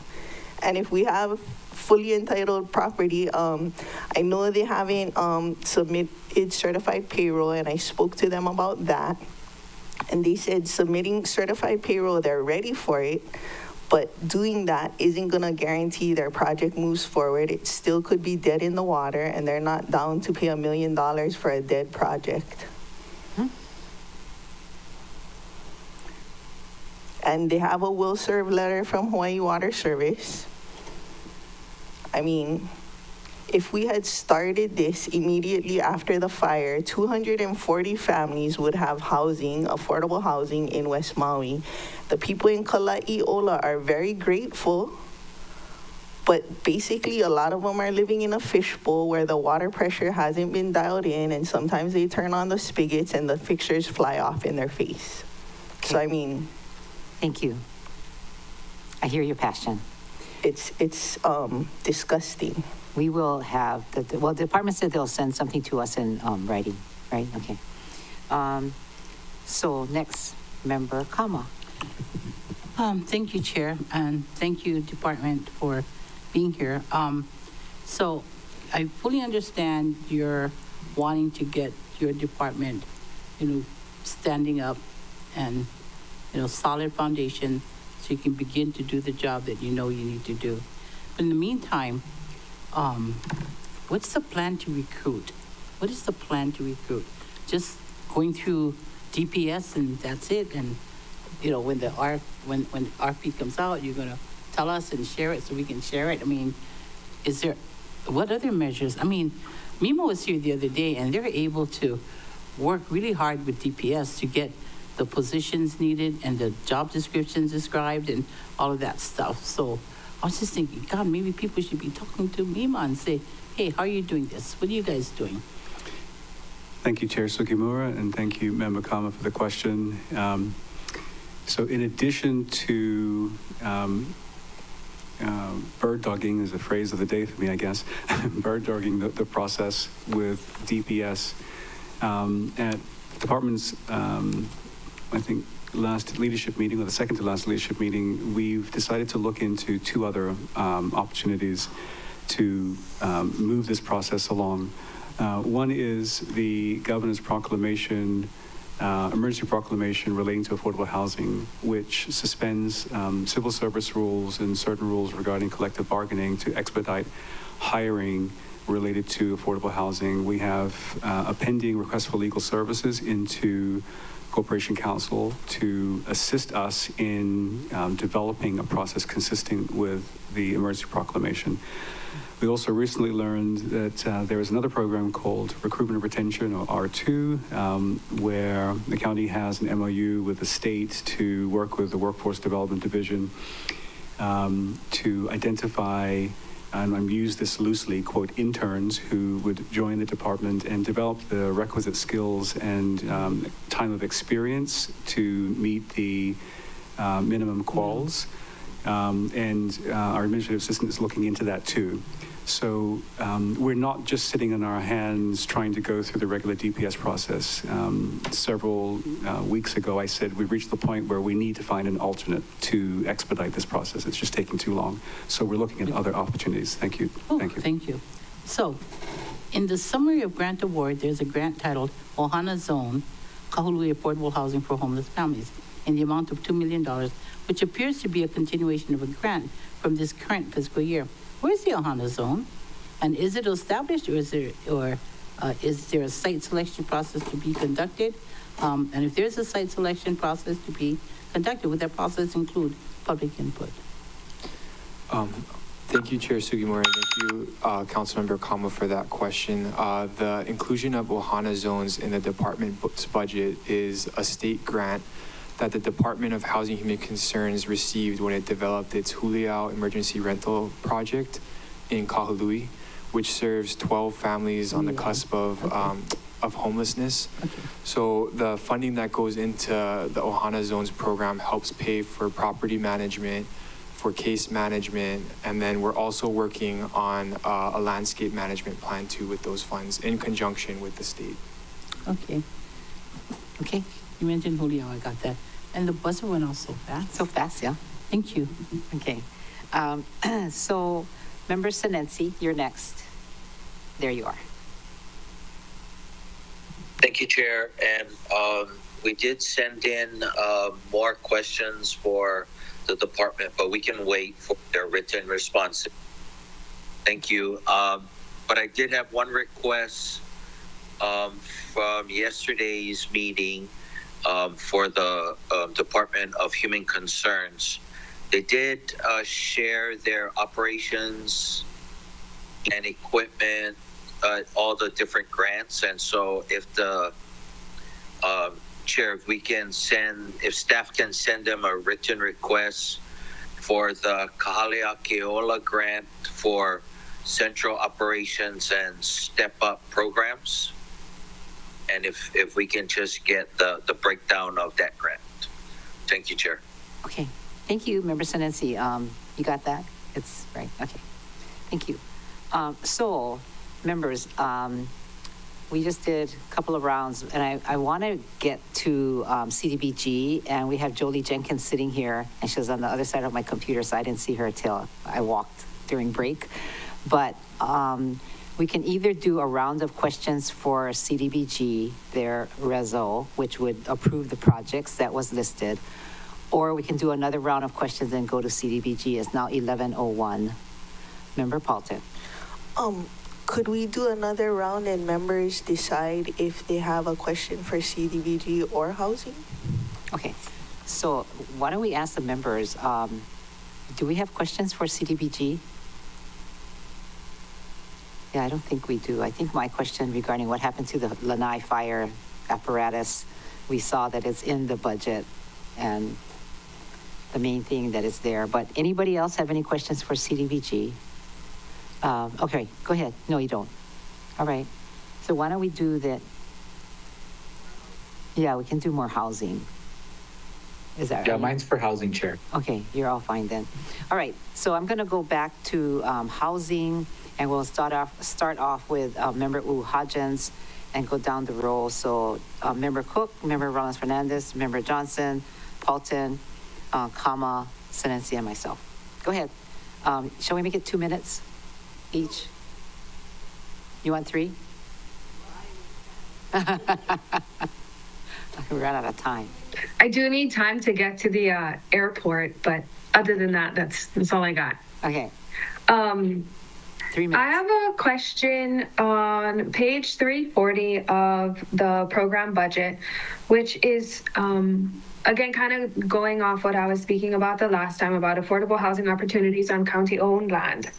Speaker 4: And if we have fully entitled property, I know they haven't submitted certified payroll, and I spoke to them about that. And they said submitting certified payroll, they're ready for it, but doing that isn't gonna guarantee their project moves forward. It still could be dead in the water, and they're not down to pay $1 million for a dead project. And they have a will serve letter from Hawaii Water Service. I mean, if we had started this immediately after the fire, 240 families would have housing, affordable housing in West Maui. The people in Kalai'ola are very grateful, but basically a lot of them are living in a fishbowl where the water pressure hasn't been dialed in, and sometimes they turn on the spigots and the fixtures fly off in their face. Okay. So, I mean...
Speaker 9: Thank you. I hear your passion.
Speaker 4: It's disgusting.
Speaker 9: We will have, the department said they'll send something to us in writing, right? Okay. So next, Member Kama.
Speaker 14: Thank you, Chair, and thank you, Department, for being here. So I fully understand your wanting to get your department, standing up and, solid foundation so you can begin to do the job that you know you need to do. But in the meantime, what's the plan to recruit? What is the plan to recruit? Just going through DPS and that's it? And, when when RP comes out, you're going to tell us and share it so we can share it? I mean, what other measures? I mean, MIMO was here the other day and they're able to work really hard with DPS to get the positions needed and the job descriptions described and all of that stuff. So I was just thinking, God, maybe people should be talking to MIMO and say, hey, how are you doing this? What are you guys doing?
Speaker 8: Thank you, Chair Sugimura, and thank you, Member Kama, for the question. So in addition to bird dogging is a phrase of the day for me, I guess, bird dogging the process with DPS, at the department's, I think, last leadership meeting, or the second to last leadership meeting, we've decided to look into two other opportunities to move this process along. One is the governor's proclamation, emergency proclamation relating to affordable housing, which suspends civil service rules and certain rules regarding collective bargaining to expedite hiring related to affordable housing. We have a pending request for legal services into Corporation Council to assist us in developing a process consistent with the emergency proclamation. We also recently learned that there is another program called Recruitment and Retention, or R2, where the county has an MOU with the state to work with the Workforce Development Division to identify, and I use this loosely, quote, interns who would join the department and develop the requisite skills and time of experience to meet the minimum quals. And our administrative assistant is looking into that too. So we're not just sitting on our hands trying to go through the regular DPS process. Several weeks ago, I said we've reached the point where we need to find an alternate to expedite this process. It's just taking too long. So we're looking at other opportunities. Thank you.
Speaker 14: Oh,
Speaker 8: Thank you.
Speaker 14: Thank you. So in the summary of grant award, there's a grant titled Ohana Zone, Kahului Affordable Housing for Homeless Families, in the amount of $2 million, which appears to be a continuation of a grant from this current fiscal year. Where's the Ohana Zone? And is it established, or is there a site selection process to be conducted? And if there's a site selection process to be conducted, would that process include public input?
Speaker 11: Thank you, Chair Sugimura, and thank you, Councilmember Kama, for that question. The inclusion of Ohana zones in the department's budget is a state grant that the Department of Housing and Human Concerns received when it developed its Huliao emergency rental project in Kahului, which serves 12 families on the cusp of homelessness. Okay. So the funding that goes into the Ohana Zones program helps pay for property management, for case management, and then we're also working on a landscape management plan too with those funds in conjunction with the state.
Speaker 14: Okay. Okay. You mentioned Julio, I got that. And the buzzer went off so fast.
Speaker 9: So fast, yeah.
Speaker 14: Thank you.
Speaker 9: Okay. So, Member Senensi, you're next. There you are.
Speaker 5: Thank you, Chair. And we did send in more questions for the department, but we can wait for their written response. Thank you. But I did have one request from yesterday's meeting for the Department of Human Concerns. They did share their operations and equipment, all the different grants. And so if the Chair, if staff can send them a written request for the Kahaleakiola grant for central operations and step-up programs. And if we can just get the breakdown of that grant. Thank you, Chair.
Speaker 9: Okay. Thank you, Member Senensi. You got that? It's right. Okay. Thank you. So, members, we just did a couple of rounds, and I want to get to CDBG, and we have Jolie Jenkins sitting here, and she was on the other side of my computer, so I didn't see her till I walked during break. But we can either do a round of questions for CDBG, their reso, which would approve the projects that was listed, or we can do another round of questions and go to CDBG. It's now 11:01. Member Paulton.
Speaker 4: Could we do another round and members decide if they have a question for CDBG or housing?
Speaker 9: Okay, so why don't we ask the members, do we have questions for CDBG? Yeah, I don't think we do. I think my question regarding what happened to the Lanai fire apparatus, we saw that it's in the budget and the main thing that is there. But anybody else have any questions for CDBG? Okay, go ahead. No, you don't. All right. So why don't we do that? Yeah, we can do more housing. Is that right?
Speaker 6: Yeah, mine's for housing, Chair.
Speaker 9: Okay, you're all fine then. All right, so I'm going to go back to housing, and we'll start off with Member Hodgins and go down the row. So Member Cook, Member Rollins Fernandez, Member Johnson, Paulton, Kama, Senenci, and myself. Go ahead. Shall we make it 2 minutes each? You want 3? We ran out of time.
Speaker 2: I do need time to get to the airport, but other than that, that's all I got.
Speaker 9: Okay. 3 minutes.
Speaker 2: I have a question on page 340 of the program budget, which is, again, kind of going off what I was speaking about the last time about affordable housing opportunities on county-owned land.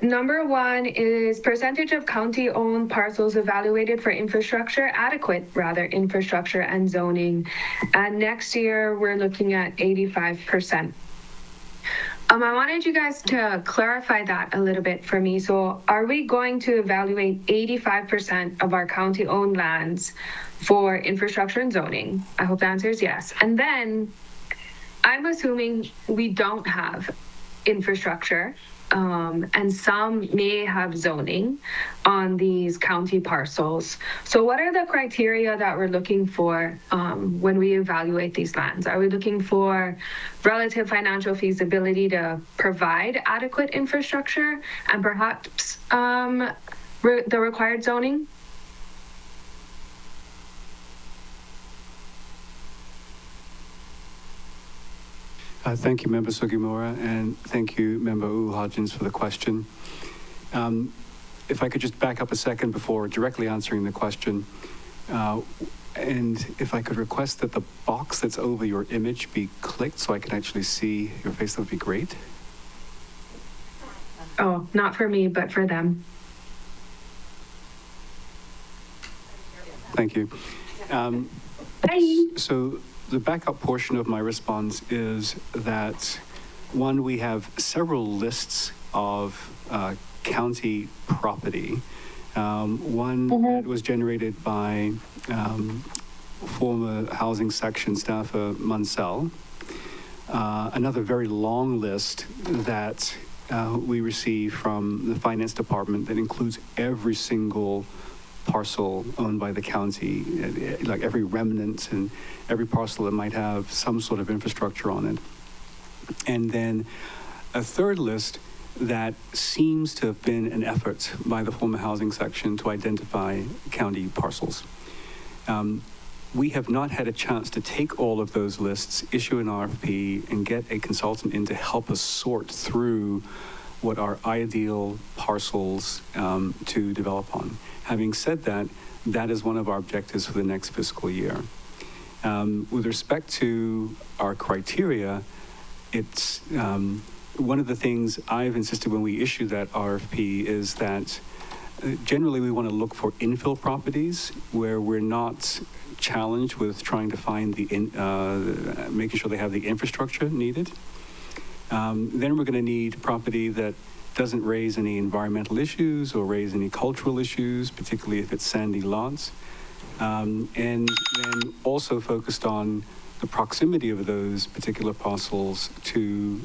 Speaker 2: Number 1 is percentage of county-owned parcels evaluated for adequate infrastructure and zoning. And next year, we're looking at 85%. I wanted you guys to clarify that a little bit for me. So are we going to evaluate 85% of our county-owned lands for infrastructure and zoning? I hope the answer is yes. And then I'm assuming we don't have infrastructure, and some may have zoning on these county parcels. So what are the criteria that we're looking for when we evaluate these lands? Are we looking for relative financial feasibility to provide adequate infrastructure and perhaps the required zoning?
Speaker 8: Thank you, Member Sugimura, and thank you, Member Hodgins, for the question. If I could just back up a second before directly answering the question, and if I could request that the box that's over your image be clicked so I can actually see your face, that would be great.
Speaker 2: Oh, not for me, but for them.
Speaker 8: Thank you.
Speaker 2: Bye.
Speaker 8: So the backup portion of my response is that, one, we have several lists of county property. One that was generated by former housing section staffer Munsell. Another very long list that we receive from the finance department that includes every single parcel owned by the county, like every remnant and every parcel that might have some sort of infrastructure on it. And then a third list that seems to have been an effort by the former housing section to identify county parcels. We have not had a chance to take all of those lists, issue an RFP, and get a consultant in to help us sort through what are ideal parcels to develop on. Having said that, that is one of our objectives for the next fiscal year. With respect to our criteria, it's one of the things I've insisted when we issue that RFP is that generally we want to look for infill properties where we're not challenged with trying to find making sure they have the infrastructure needed. Then we're going to need property that doesn't raise any environmental issues or raise any cultural issues, particularly if it's sandy lots. And then also focused on the proximity of those particular parcels to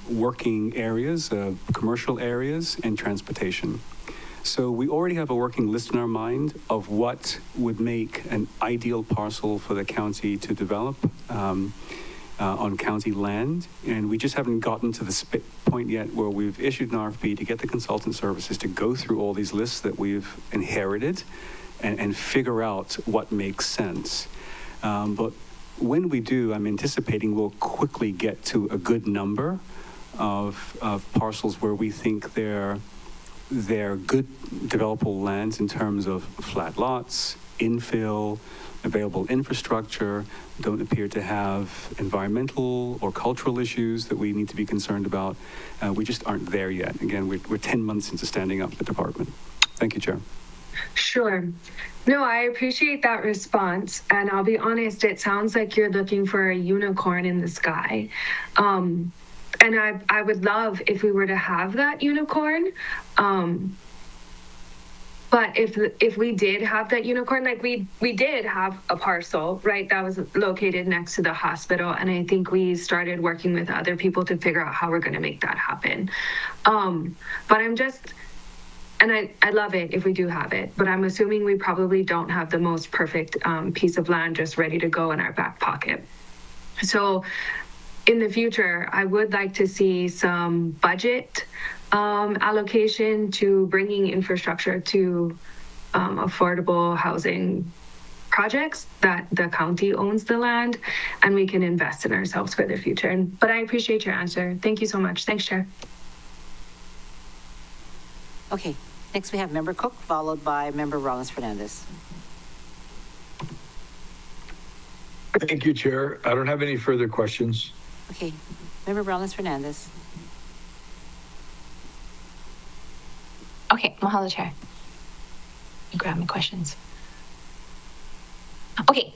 Speaker 8: working areas, commercial areas, and transportation. So we already have a working list in our mind of what would make an ideal parcel for the county to develop on county land. And we just haven't gotten to the point yet where we've issued an RFP to get the consultant services to go through all these lists that we've inherited and figure out what makes sense. But when we do, I'm anticipating we'll quickly get to a good number of parcels where we think they're good developable lands in terms of flat lots, infill, available infrastructure, don't appear to have environmental or cultural issues that we need to be concerned about. We just aren't there yet. Again, we're 10 months into standing up the department. Thank you, Chair.
Speaker 2: Sure. No, I appreciate that response. And I'll be honest, it sounds like you're looking for a unicorn in the sky. And I would love if we were to have that unicorn. But if we did have that unicorn, like we did have a parcel, right, that was located next to the hospital. And I think we started working with other people to figure out how we're going to make that happen. But I'm just, and I love it if we do have it, but I'm assuming we probably don't have the most perfect piece of land just ready to go in our back pocket. So in the future, I would like to see some budget allocation to bringing infrastructure to affordable housing projects that the county owns the land, and we can invest in ourselves for the future. But I appreciate your answer. Thank you so much. Thanks, Chair.
Speaker 9: Okay, next we have Member Cook, followed by Member Rollins-Fernandez.
Speaker 10: Thank you, Chair. I don't have any further questions.
Speaker 9: Okay, Member Rollins-Fernandez.
Speaker 3: Okay, mahalo, Chair. Grab my questions. Okay,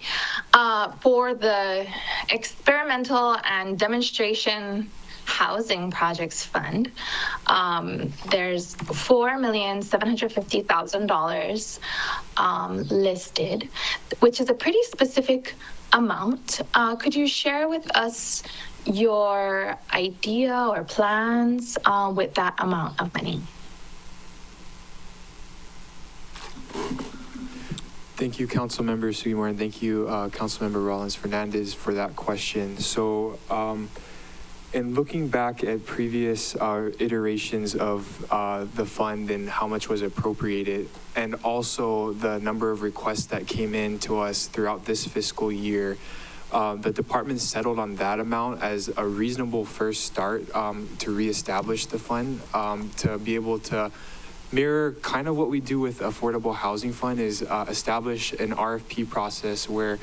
Speaker 3: for the experimental and demonstration housing projects fund, there's $4,750,000 listed, which is a pretty specific amount. Could you share with us your idea or plans with that amount of money?
Speaker 11: Thank you, Councilmember Seymour, and thank you, Councilmember Rollins-Fernandez, for that question. So, in looking back at previous iterations of the fund and how much was appropriated, and also the number of requests that came in to us throughout this fiscal year, the department settled on that amount as a reasonable first start to reestablish the fund, to be able to mirror kind of what we do with Affordable Housing Fund, is establish an RFP process where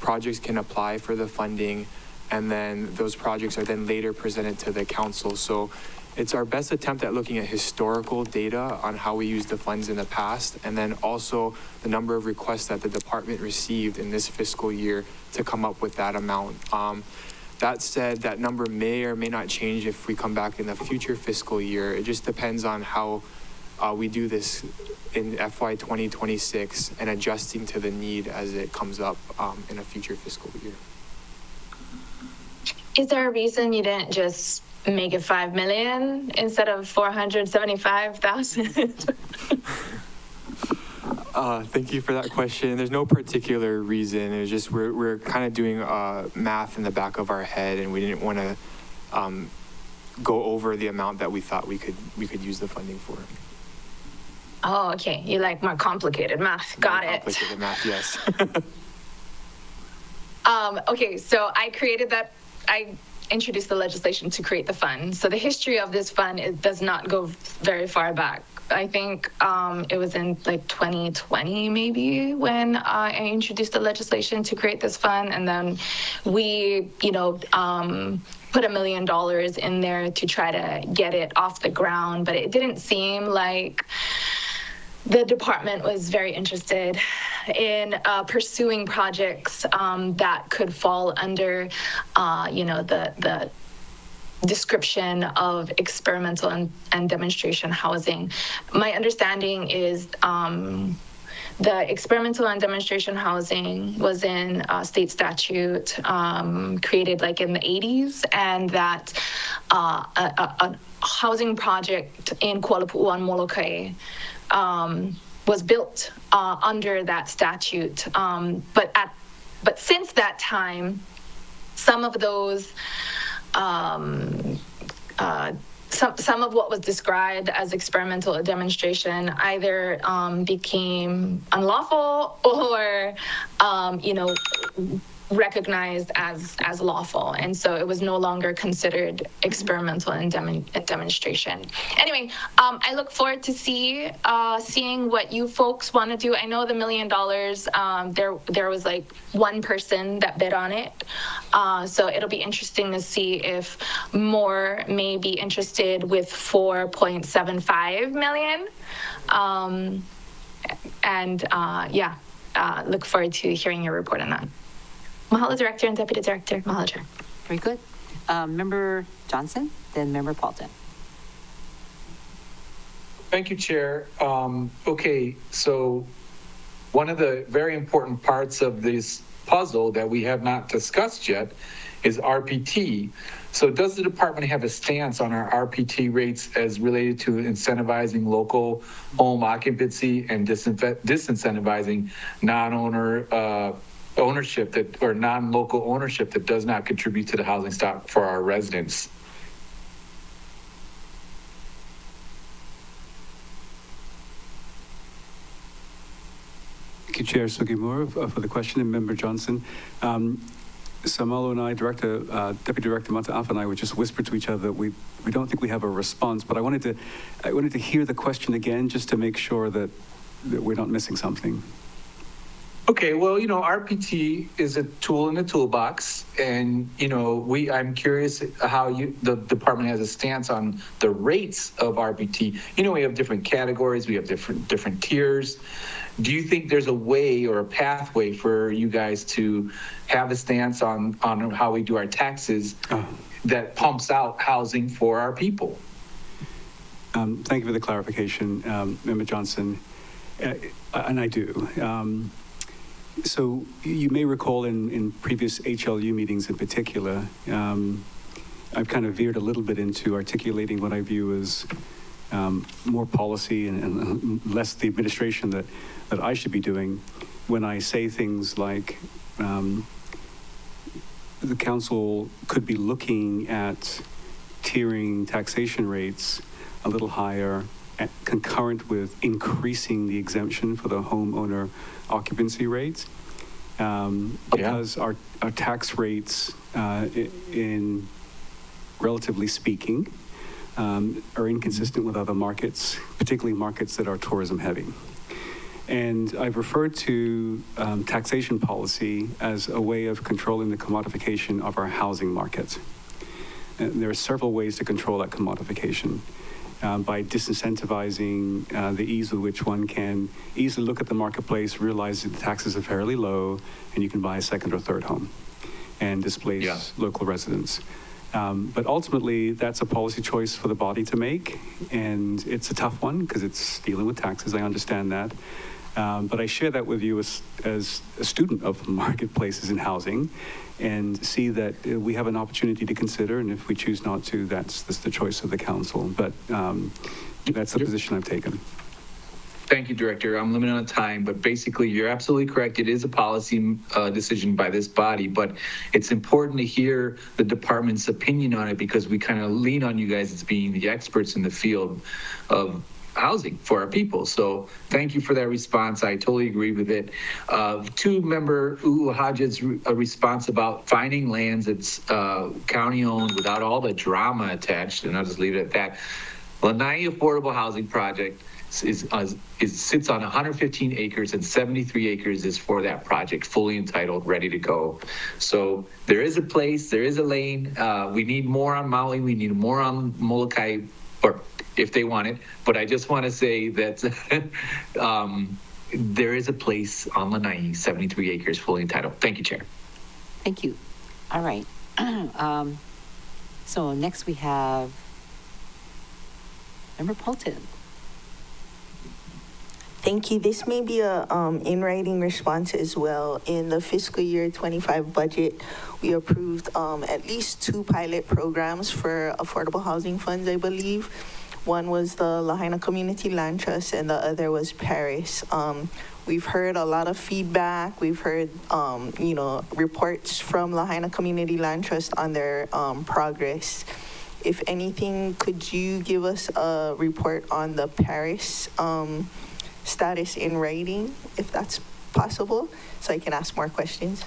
Speaker 11: projects can apply for the funding, and then those projects are then later presented to the council. So it's our best attempt at looking at historical data on how we used the funds in the past, and then also the number of requests that the department received in this fiscal year to come up with that amount. That said, that number may or may not change if we come back in the future fiscal year. It just depends on how we do this in FY 2026 and adjusting to the need as it comes up in a future fiscal year.
Speaker 3: Is there a reason you didn't just make it 5 million instead of 475,000?
Speaker 11: Thank you for that question. There's no particular reason. It was just we're kind of doing math in the back of our head, and we didn't want to go over the amount that we thought we could use the funding for.
Speaker 3: Oh, okay. You like more complicated math. Got it.
Speaker 11: Complicated math, yes.
Speaker 3: Okay, so I introduced the legislation to create the fund. So the history of this fund, it does not go very far back. I think it was in like 2020 maybe when I introduced the legislation to create this fund, and then we, put $1 million in there to try to get it off the ground, but it didn't seem like the department was very interested in pursuing projects that could fall under, the description of experimental and demonstration housing. My understanding is the experimental and demonstration housing was in state statute created like in the 80s, and that a housing project in Kuala Lumpur and Molokai was built under that statute. But since that time, some of those some of what was described as experimental or demonstration either became unlawful or, recognized as lawful. And so it was no longer considered experimental and demonstration. Anyway, I look forward to seeing what you folks want to do. I know the $1 million, there was like one person that bid on it. So it'll be interesting to see if more may be interested with 4.75 million. Look forward to hearing your report on that. Mahalo, Director and Deputy Director. Mahalo, Chair.
Speaker 9: Very good. Member Johnson, then Member Paulton.
Speaker 6: Thank you, Chair. Okay, so one of the very important parts of this puzzle that we have not discussed yet is RPT. So does the department have a stance on our RPT rates as related to incentivizing local home occupancy and disincentivizing non-owner ownership or non-local ownership that does not contribute to the housing stock for our residents?
Speaker 8: Thank you, Chair Sugimura, for the question, and Member Johnson. Samalo and I, Deputy Director Mataafa and I would just whisper to each other that we don't think we have a response, but I wanted to hear the question again just to make sure that we're not missing something.
Speaker 6: Okay, well, RPT is a tool in the toolbox, and I'm curious how the department has a stance on the rates of RPT. We have different categories, we have different tiers. Do you think there's a way or a pathway for you guys to have a stance on how we do our taxes that pumps out housing for our people?
Speaker 8: Thank you for the clarification, Member Johnson, and I do. So you may recall in previous HLU meetings in particular, I've kind of veered a little bit into articulating what I view as more policy and less the administration that I should be doing when I say things like the council could be looking at tiering taxation rates a little higher, concurrent with increasing the exemption for the homeowner occupancy rates, because our tax rates, in relatively speaking, are inconsistent with other markets, particularly markets that are tourism heavy. And I've referred to taxation policy as a way of controlling the commodification of our housing market. And there are several ways to control that commodification. By disincentivizing the ease with which one can easily look at the marketplace, realize that the taxes are fairly low, and you can buy a second or third home and displace local residents. But ultimately, that's a policy choice for the body to make, and it's a tough one because it's dealing with taxes. I understand that. But I share that with you as a student of marketplaces in housing, and see that we have an opportunity to consider, and if we choose not to, that's the choice of the council. But that's the position I've taken.
Speaker 6: Thank you, Director. I'm limited on time, but basically you're absolutely correct. It is a policy decision by this body, but it's important to hear the department's opinion on it because we kind of lean on you guys as being the experts in the field of housing for our people. So thank you for that response. I totally agree with it. Member Hodges' response about finding lands that's county owned without all the drama attached, and I'll just leave it at that. Lanai Affordable Housing Project sits on 115 acres and 73 acres is for that project, fully entitled, ready to go. So there is a place, there is a lane. We need more on Maui. We need more on Molokai, or if they want it. But I just want to say that there is a place on Lanai, 73 acres, fully entitled. Thank you, Chair.
Speaker 9: Thank you. All right. So next we have Member Paulton.
Speaker 4: Thank you. This may be a in writing response as well. In the fiscal year 25 budget, we approved at least 2 pilot programs for affordable housing funds, I believe. One was the Lahaina Community Land Trust, and the other was Paris. We've heard a lot of feedback. We've heard, reports from Lahaina Community Land Trust on their progress. If anything, could you give us a report on the Paris status in writing, if that's possible, so I can ask more questions?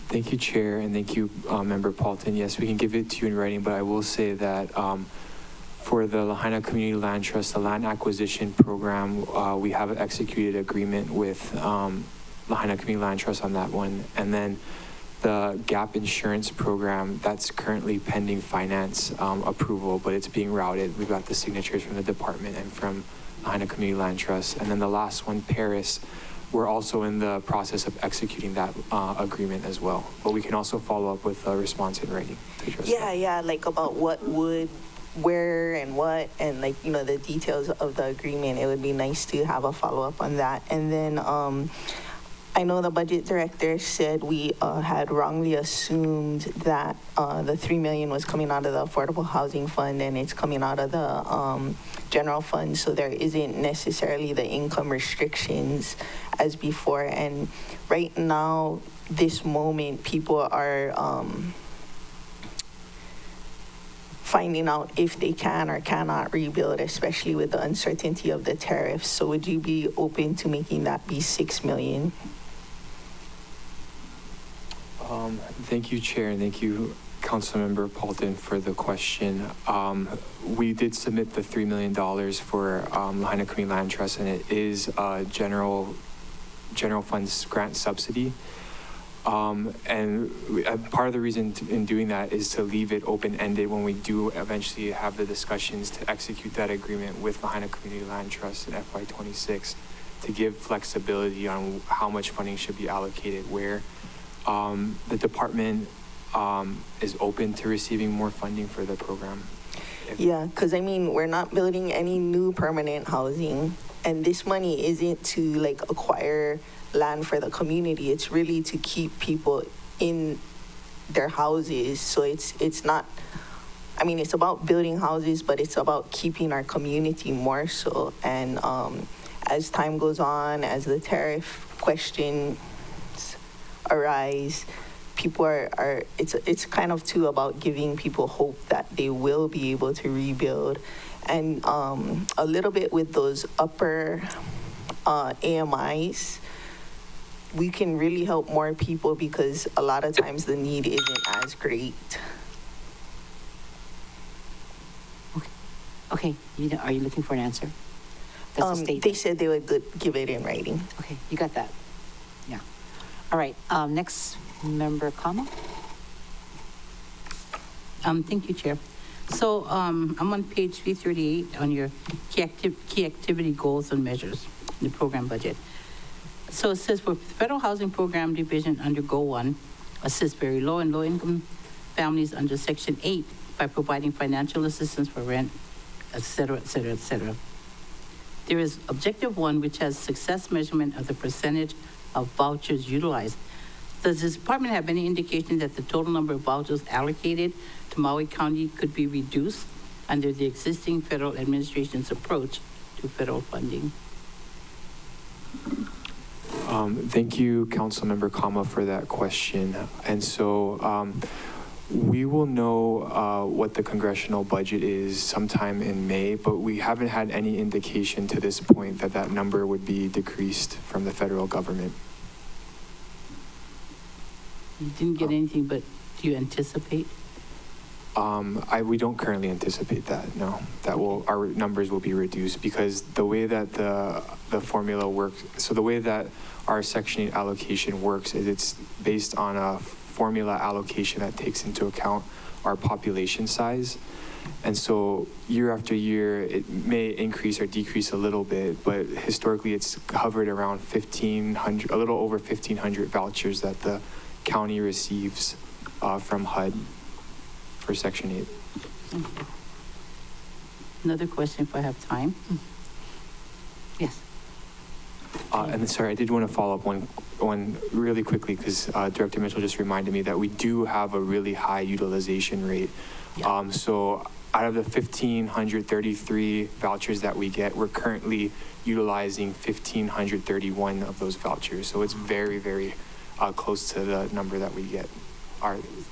Speaker 11: Thank you, Chair, and thank you, Member Paulton. Yes, we can give it to you in writing, but I will say that for the Lahaina Community Land Trust, the land acquisition program, we have an executed agreement with Lahaina Community Land Trust on that one. And then the gap insurance program, that's currently pending finance approval, but it's being routed. We've got the signatures from the department and from Lahaina Community Land Trust. And then the last one, Paris, we're also in the process of executing that agreement as well. But we can also follow up with a response in writing to address that.
Speaker 4: Yeah, like about what would, where and what, and like, the details of the agreement. It would be nice to have a follow-up on that. And then I know the budget director said we had wrongly assumed that the $3 million was coming out of the Affordable Housing Fund, and it's coming out of the general fund, so there isn't necessarily the income restrictions as before. And right now, this moment, people are finding out if they can or cannot rebuild, especially with the uncertainty of the tariffs. So would you be open to making that be $6 million?
Speaker 11: Thank you, Chair, and thank you, Councilmember Paulton, for the question. We did submit the $3 million for Lahaina Community Land Trust, and it is a general funds grant subsidy. And part of the reason in doing that is to leave it open-ended when we do eventually have the discussions to execute that agreement with Lahaina Community Land Trust in FY26 to give flexibility on how much funding should be allocated where. The department is open to receiving more funding for the program.
Speaker 4: Yeah, because we're not building any new permanent housing, and this money isn't to acquire land for the community. It's really to keep people in their houses. So it's not, it's about building houses, but it's about keeping our community more so. And as time goes on, as the tariff questions arise, people it's kind of too about giving people hope that they will be able to rebuild. And a little bit with those upper AMIs, we can really help more people because a lot of times the need isn't as great.
Speaker 9: Okay. Are you looking for an answer? That's a statement.
Speaker 4: They said they would give it in writing.
Speaker 9: Okay, you got that. Yeah. All right. Next, Member Kama.
Speaker 14: Thank you, Chair. So I'm on page 338 on your key activity goals and measures in the program budget. So it says for Federal Housing Program Division under Goal 1, assist very low and low-income families under Section 8 by providing financial assistance for rent, et cetera, et cetera, et cetera. There is Objective 1, which has success measurement of the percentage of vouchers utilized. Does this department have any indication that the total number of vouchers allocated to Maui County could be reduced under the existing federal administration's approach to federal funding?
Speaker 11: Thank you, Councilmember Kama, for that question. And so we will know what the congressional budget is sometime in May, but we haven't had any indication to this point that that number would be decreased from the federal government.
Speaker 14: You didn't get anything, but do you anticipate?
Speaker 11: We don't currently anticipate that, no. Our numbers will be reduced because the way that the formula works, so the way that our Section 8 allocation works is it's based on a formula allocation that takes into account our population size. And so year after year, it may increase or decrease a little bit, but historically it's hovered around 1,500, a little over 1,500 vouchers that the county receives from HUD for Section 8.
Speaker 14: Another question if I have time.
Speaker 9: Yes.
Speaker 11: And then, sorry, I did want to follow up one really quickly because Director Mitchell just reminded me that we do have a really high utilization rate.
Speaker 9: Yeah.
Speaker 11: So out of the 1,533 vouchers that we get, we're currently utilizing 1,531 of those vouchers. So it's very, very close to the number that we get.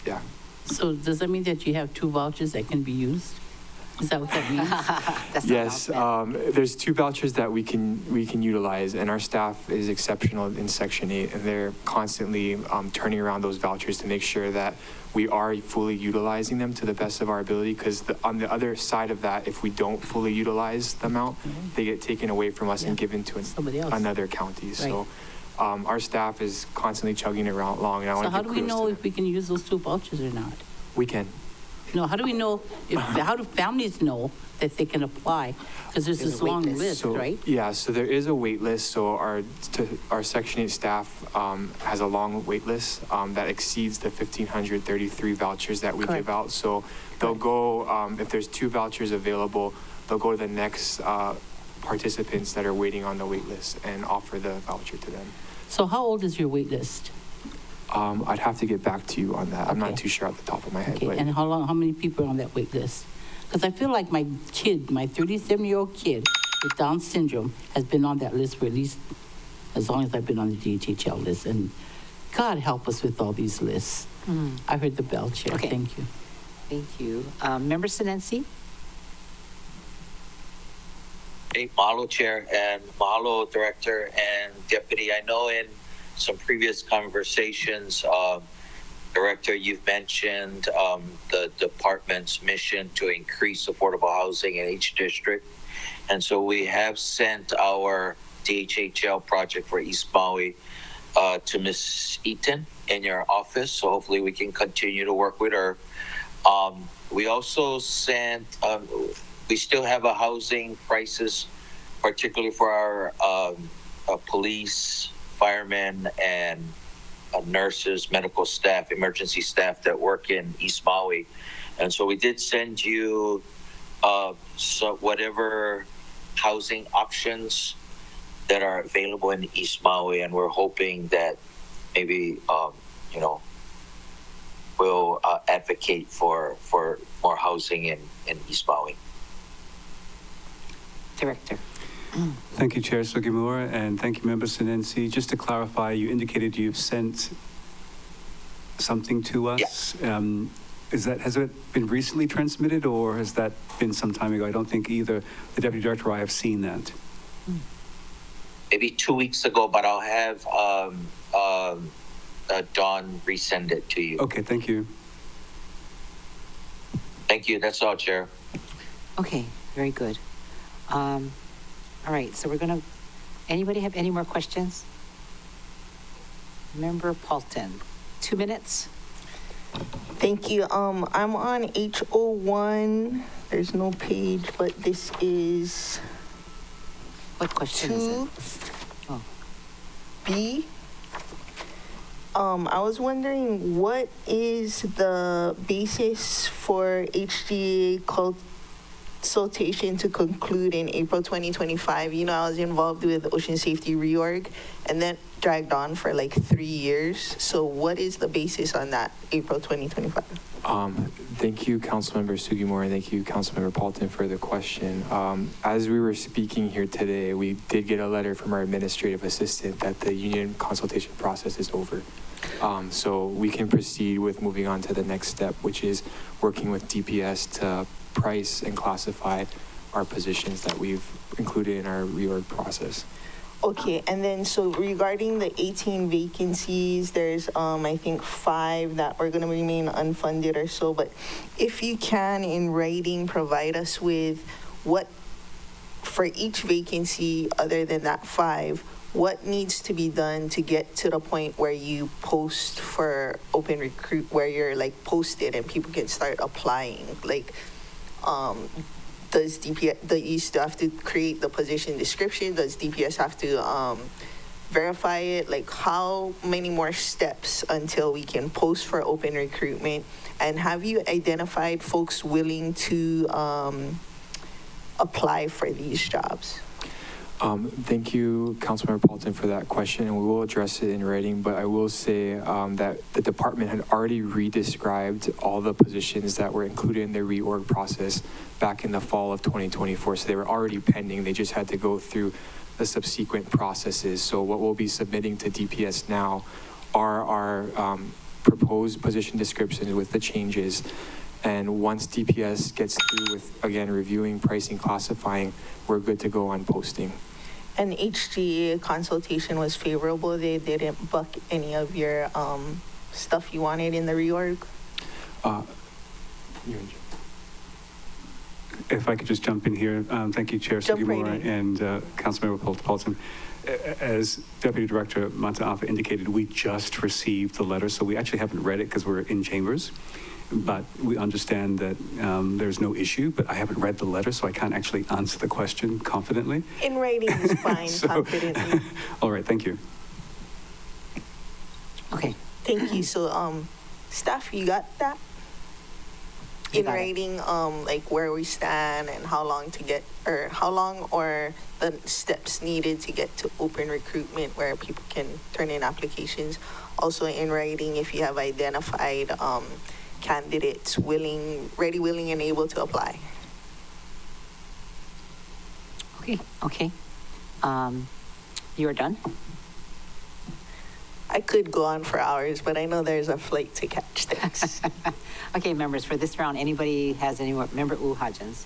Speaker 11: Yeah.
Speaker 14: So does that mean that you have 2 vouchers that can be used? Is that what that means?
Speaker 9: That's
Speaker 11: Yes, there's 2 vouchers that we can utilize, and our staff is exceptional in Section 8, and they're constantly turning around those vouchers to make sure that we are fully utilizing them to the best of our ability, because on the other side of that, if we don't fully utilize them out, they get taken away from us and given to another county. So our staff is constantly chugging it along. And I want
Speaker 14: So
Speaker 11: to
Speaker 14: how do we know if we can use those 2 vouchers or not?
Speaker 11: We can.
Speaker 14: No, how do we know, how do families know that they can apply? Because there's this long list, right?
Speaker 11: Yeah, so there is a wait list. So our Section 8 staff has a long wait list that exceeds the 1,533 vouchers that we give out. So they'll go, if there's 2 vouchers available, they'll go to the next participants that are waiting on the wait list and offer the voucher to them.
Speaker 14: So how old is your wait list?
Speaker 11: I'd have to get back to you on that. I'm not too sure off the top of my head.
Speaker 14: Okay,
Speaker 11: But
Speaker 14: and how many people are on that wait list? Because I feel like my kid, my 37-year-old kid with Down syndrome has been on that list for at least as long as I've been on the DHHL list. And God help us with all these lists. I heard the bell, Chair.
Speaker 9: Okay.
Speaker 14: Thank you.
Speaker 9: Thank you. Member Sinensi?
Speaker 5: Hey, mahalo, Chair, and mahalo, Director and Deputy. I know in some previous conversations, Director, you've mentioned the department's mission to increase affordable housing in each district. And so we have sent our DHHL project for East Maui to Ms. Eaton in your office. So hopefully we can continue to work with her. We also sent, we still have a housing crisis, particularly for our police, firemen, and nurses, medical staff, emergency staff that work in East Maui. And so we did send you so whatever housing options that are available in East Maui, and we're hoping that maybe we'll advocate for more housing in East Maui.
Speaker 9: Director.
Speaker 8: Thank you, Chair Sugimura, and thank you, Member Sinensi. Just to clarify, you indicated you've sent something to us.
Speaker 5: Yeah.
Speaker 8: Has it been recently transmitted, or has that been some time ago? I don't think either the Deputy Director or I have seen that.
Speaker 5: Maybe 2 weeks ago, but I'll have Dawn resend it to you.
Speaker 8: Okay, thank you.
Speaker 5: Thank you. That's all, Chair.
Speaker 9: Okay, very good. All right, so anybody have any more questions? Member Paulton, 2 minutes.
Speaker 4: Thank you. I'm on H01. There's no page, but this is
Speaker 9: What question is it?
Speaker 4: 2B. I was wondering, what is the basis for HGA consultation to conclude in April 2025? You know, I was involved with Ocean Safety Reorg, and then dragged on for like 3 years. So what is the basis on that April 2025?
Speaker 11: Thank you, Councilmember Sugimura, and thank you, Councilmember Paulton, for the question. As we were speaking here today, we did get a letter from our administrative assistant that the union consultation process is over. So we can proceed with moving on to the next step, which is working with DPS to price and classify our positions that we've included in our reorg process.
Speaker 4: Okay, and then so regarding the 18 vacancies, there's I think 5 that are going to remain unfunded or so, but if you can in writing provide us with what, for each vacancy other than that 5, what needs to be done to get to the point where you post for open recruit, where you're like posted and people can start applying? Like, does DPS, you still have to create the position description? Does DPS have to verify it? Like, how many more steps until we can post for open recruitment? And have you identified folks willing to apply for these jobs?
Speaker 11: Thank you, Councilmember Paulton, for that question, and we will address it in writing, but I will say that the department had already re-described all the positions that were included in the reorg process back in the fall of 2024, so they were already pending. They just had to go through the subsequent processes. So what we'll be submitting to DPS now are our proposed position descriptions with the changes. And once DPS gets through with, again, reviewing, pricing, classifying, we're good to go on posting.
Speaker 4: And HGA consultation was favorable. They didn't buck any of your stuff you wanted in the reorg?
Speaker 8: If I could just jump in here. Thank you, Chair Sugimura and Councilmember Paulton. As Deputy Director Mataafa indicated, we just received the letter, so we actually haven't read it because we're in chambers. But we understand that there's no issue, but I haven't read the letter, so I can't actually answer the question confidently.
Speaker 4: In writing is fine, confidently.
Speaker 8: All right, thank you.
Speaker 9: Okay.
Speaker 4: Thank you. So, staff, you got that? In writing, like where we stand and how long or the steps needed to get to open recruitment where people can turn in applications. Also in writing, if you have identified candidates ready, willing, and able to apply.
Speaker 9: Okay. You are done?
Speaker 4: I could go on for hours, but I know there's a flight to catch. Thanks.
Speaker 9: Okay, members, for this round, anybody has any more? Member Hodgins.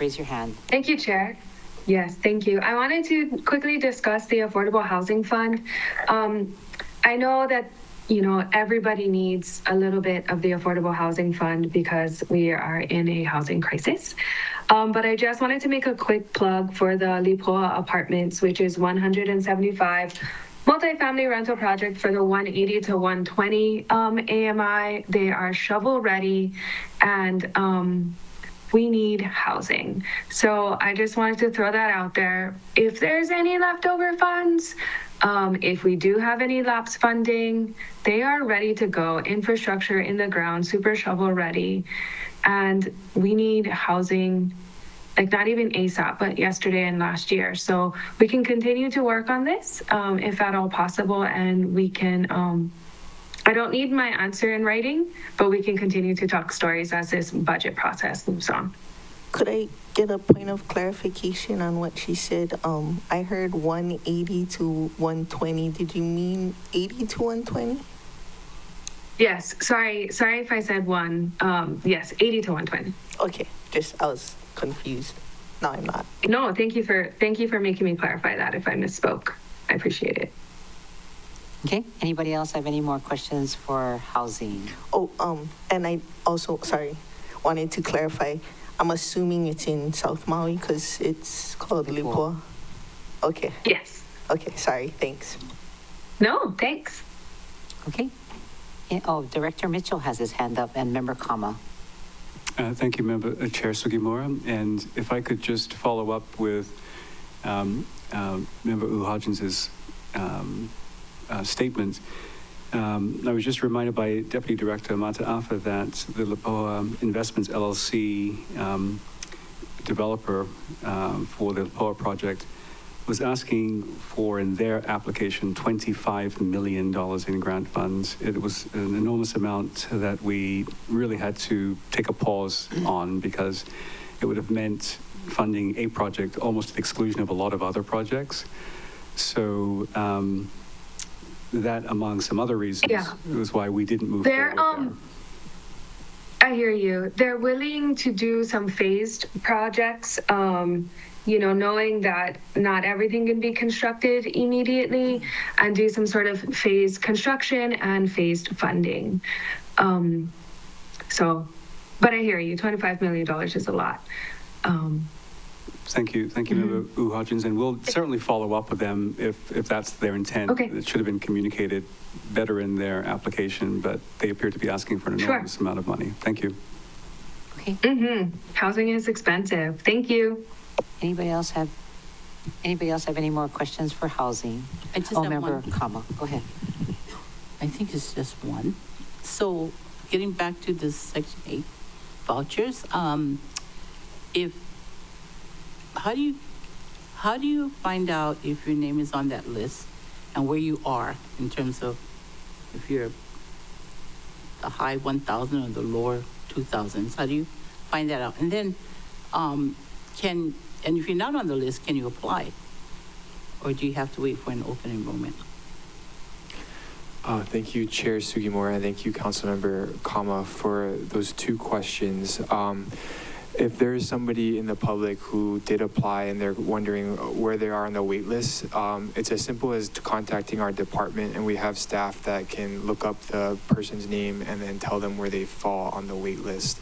Speaker 9: Raise your hand.
Speaker 2: Thank you, Chair. Yes, thank you. I wanted to quickly discuss the Affordable Housing Fund. I know that, everybody needs a little bit of the Affordable Housing Fund because we are in a housing crisis. But I just wanted to make a quick plug for the Lipoa Apartments, which is 175 multifamily rental project for the 180 to 120 AMI. They are shovel ready and we need housing. So I just wanted to throw that out there. If there's any leftover funds, if we do have any lapse funding, they are ready to go. Infrastructure in the ground, super shovel ready. And we need housing, like not even ASAP, but yesterday and last year. So we can continue to work on this if at all possible. And we can, I don't need my answer in writing, but we can continue to talk stories as this budget process moves on.
Speaker 4: Could I get a point of clarification on what she said? I heard 180 to 120. Did you mean 80 to 120?
Speaker 2: Yes, sorry if I said one. Yes, 80 to 120.
Speaker 4: Okay, I was confused. No, I'm not.
Speaker 2: No, thank you for making me clarify that if I misspoke. I appreciate it.
Speaker 9: Okay, anybody else have any more questions for housing?
Speaker 4: And I also, wanted to clarify. I'm assuming it's in South Maui because it's called Lipoa. Okay.
Speaker 2: Yes.
Speaker 4: Okay, sorry, thanks.
Speaker 2: No, thanks.
Speaker 9: Okay. Director Mitchell has his hand up and Member Kama.
Speaker 8: Thank you, Chair Sugimura. And if I could just follow up with Member Hodgins' statement. I was just reminded by Deputy Director Mataafa that the Lipoa Investments LLC developer for the Lipoa project was asking for, in their application, $25 million in grant funds. It was an enormous amount that we really had to take a pause on because it would have meant funding a project almost to the exclusion of a lot of other projects. So that, among some other reasons, was why we didn't move forward there.
Speaker 2: I hear you. They're willing to do some phased projects, knowing that not everything can be constructed immediately, and do some sort of phased construction and phased funding. But I hear you, $25 million is a lot.
Speaker 8: Thank you, Member Hodgins, and we'll certainly follow up with them if that's their intent.
Speaker 2: Okay.
Speaker 8: It should have been communicated better in their application, but they appear to be asking for an enormous amount of money. Thank you.
Speaker 9: Okay.
Speaker 2: Housing is expensive. Thank you.
Speaker 9: Anybody else have any more questions for housing?
Speaker 14: I just have
Speaker 9: Member
Speaker 14: one.
Speaker 9: Kama, go ahead.
Speaker 14: I think it's just one. So getting back to the Section 8 vouchers, how do you find out if your name is on that list and where you are in terms of if you're the high 1,000 or the lower 2,000s? How do you find that out? And then and if you're not on the list, can you apply? Or do you have to wait for an open enrollment?
Speaker 11: Thank you, Chair Sugimura, and thank you, Councilmember Kama, for those two questions. If there is somebody in the public who did apply and they're wondering where they are on the wait list, it's as simple as contacting our department, and we have staff that can look up the person's name and then tell them where they fall on the wait list.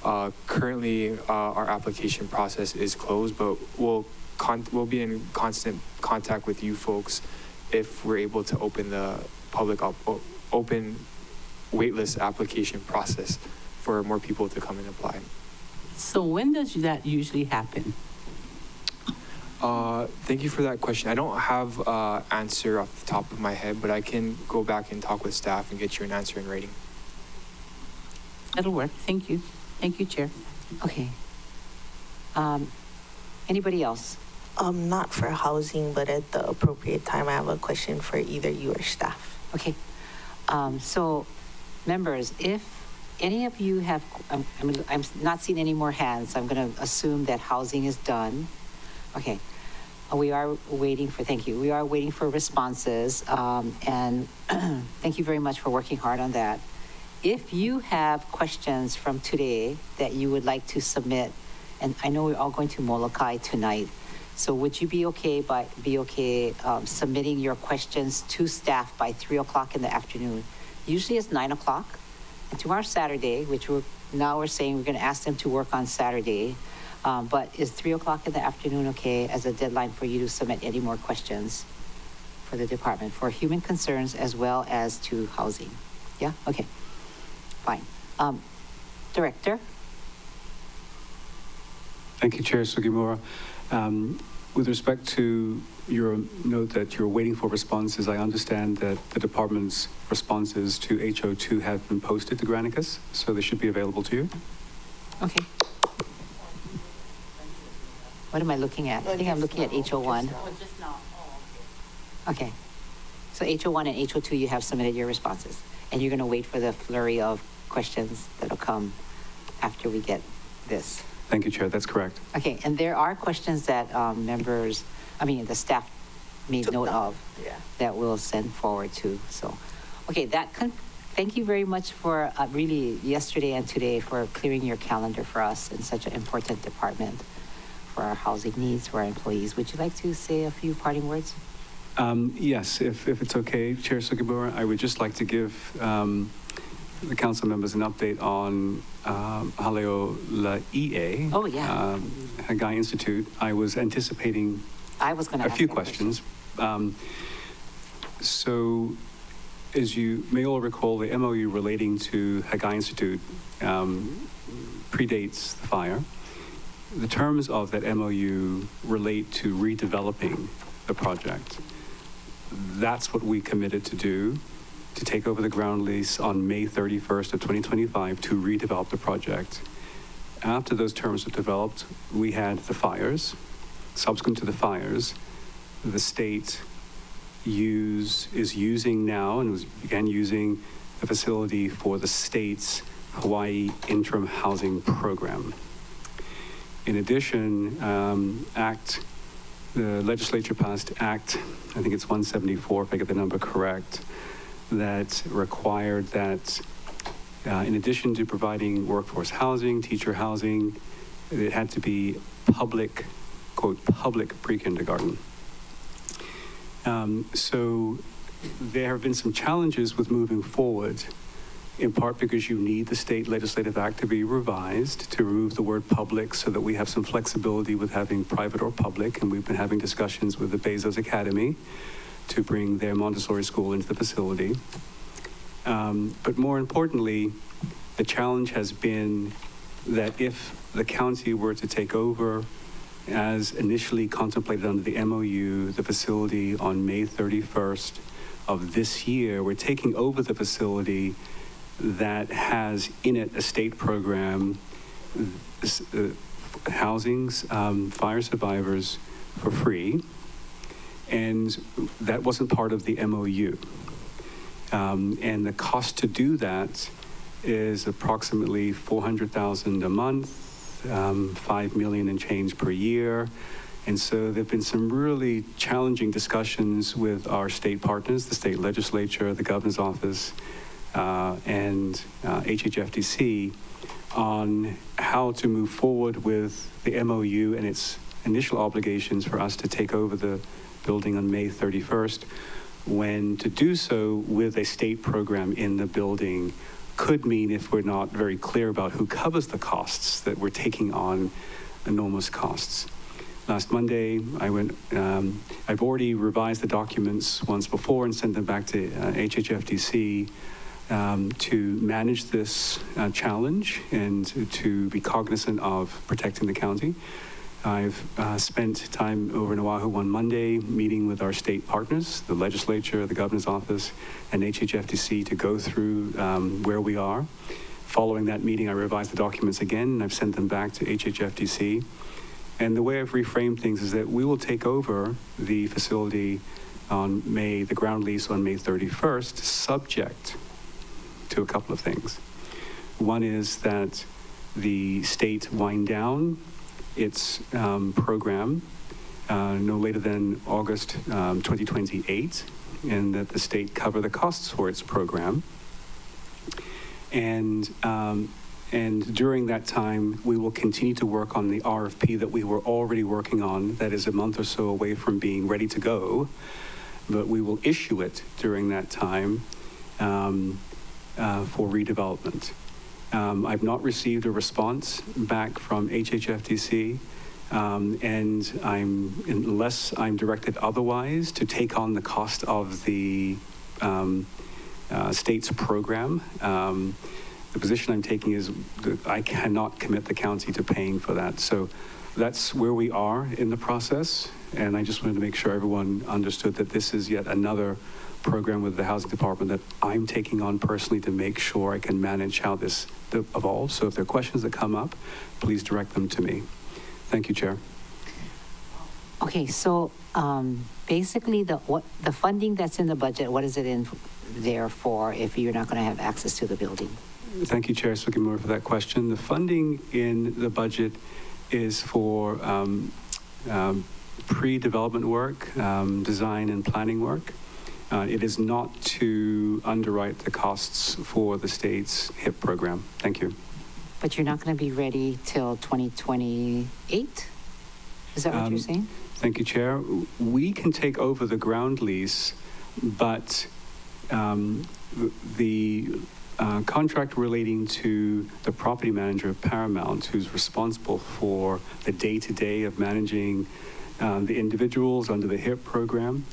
Speaker 11: Currently, our application process is closed, but we'll be in constant contact with you folks if we're able to open the public open waitlist application process for more people to come and apply.
Speaker 14: So when does that usually happen?
Speaker 11: Thank you for that question. I don't have an answer off the top of my head, but I can go back and talk with staff and get you an answer in writing.
Speaker 14: That'll work. Thank you. Thank you, Chair.
Speaker 9: Okay. Anybody else?
Speaker 4: Not for housing, but at the appropriate time, I have a question for either you or staff.
Speaker 9: Okay. So, members, if any of you have, I'm not seeing any more hands. I'm going to assume that housing is done. Okay. We are waiting for, thank you. We are waiting for responses. And thank you very much for working hard on that. If you have questions from today that you would like to submit, and I know we're all going to Molokai tonight, so would you be okay submitting your questions to staff by 3 o'clock in the afternoon? Usually it's 9 o'clock. And tomorrow's Saturday, which we're saying we're going to ask them to work on Saturday. But is 3 o'clock in the afternoon okay as a deadline for you to submit any more questions for the department for human concerns as well as to housing? Yeah? Okay. Fine. Director?
Speaker 8: Thank you, Chair Sugimura. With respect to your note that you're waiting for responses, I understand that the department's responses to HO2 have been posted to Granicus, so they should be available to you.
Speaker 9: Okay. What am I looking at? I think I'm looking at HO1. Okay. So HO1 and HO2, you have submitted your responses, and you're going to wait for the flurry of questions that'll come after we get this.
Speaker 8: Thank you, Chair. That's correct.
Speaker 9: Okay, and there are questions that the staff made note of that we'll send forward to. So, okay, thank you very much for really yesterday and today for clearing your calendar for us in such an important department for our housing needs for our employees. Would you like to say a few parting words?
Speaker 8: Yes, if it's okay, Chair Sugimura, I would just like to give the council members an update on Haleola'i'e.
Speaker 9: Oh, yeah.
Speaker 8: Hagai Institute. I was anticipating a few questions. So, as you may all recall, the MOU relating to Hagai Institute predates the fire. The terms of that MOU relate to redeveloping the project. That's what we committed to do, to take over the ground lease on May 31st of 2025 to redevelop the project. After those terms were developed, we had the fires. Subsequent to the fires, the state is using now and began using the facility for the state's Hawaii Interim Housing Program. In addition, the legislature passed Act, I think it's 174, if I get the number correct, that required that in addition to providing workforce housing, teacher housing, it had to be public, quote, public pre-kindergarten. So there have been some challenges with moving forward, in part because you need the state legislative act to be revised to remove the word public so that we have some flexibility with having private or public, and we've been having discussions with the Bezos Academy to bring their Montessori school into the facility. But more importantly, the challenge has been that if the county were to take over, as initially contemplated under the MOU, the facility on May 31st of this year, we're taking over the facility that has in it a state program, housings, fire survivors for free, and that wasn't part of the MOU. And the cost to do that is approximately $400,000 a month, $5 million and change per year. And so there have been some really challenging discussions with our state partners, the state legislature, the governor's office, and HHFDC on how to move forward with the MOU and its initial obligations for us to take over the building on May 31st, when to do so with a state program in the building could mean, if we're not very clear about who covers the costs, that we're taking on enormous costs. Last Monday, I've already revised the documents once before and sent them back to HHFDC to manage this challenge and to be cognizant of protecting the county. I've spent time over in Oahu on Monday meeting with our state partners, the legislature, the governor's office, and HHFDC to go through where we are. Following that meeting, I revised the documents again, and I've sent them back to HHFDC. And the way I've reframed things is that we will take over the facility on the ground lease on May 31st, subject to a couple of things. One is that the state wind down its program no later than August 2028, and that the state cover the costs for its program. And during that time, we will continue to work on the RFP that we were already working on, that is a month or so away from being ready to go, but we will issue it during that time for redevelopment. I've not received a response back from HHFDC, and unless I'm directed otherwise to take on the cost of the state's program, the position I'm taking is that I cannot commit the county to paying for that. So that's where we are in the process, and I just wanted to make sure everyone understood that this is yet another program with the housing department that I'm taking on personally to make sure I can manage how this evolves. So if there are questions that come up, please direct them to me. Thank you, Chair.
Speaker 9: Okay, so basically the funding that's in the budget, what is it in there for if you're not going to have access to the building?
Speaker 8: Thank you, Chair Sugimura, for that question. The funding in the budget is for pre-development work, design and planning work. It is not to underwrite the costs for the state's HIP program. Thank you.
Speaker 9: But you're not going to be ready till 2028? Is that what you're saying?
Speaker 8: Thank you, Chair. We can take over the ground lease, but the contract relating to the property manager of Paramount, who's responsible for the day-to-day of managing the individuals under the HIP program,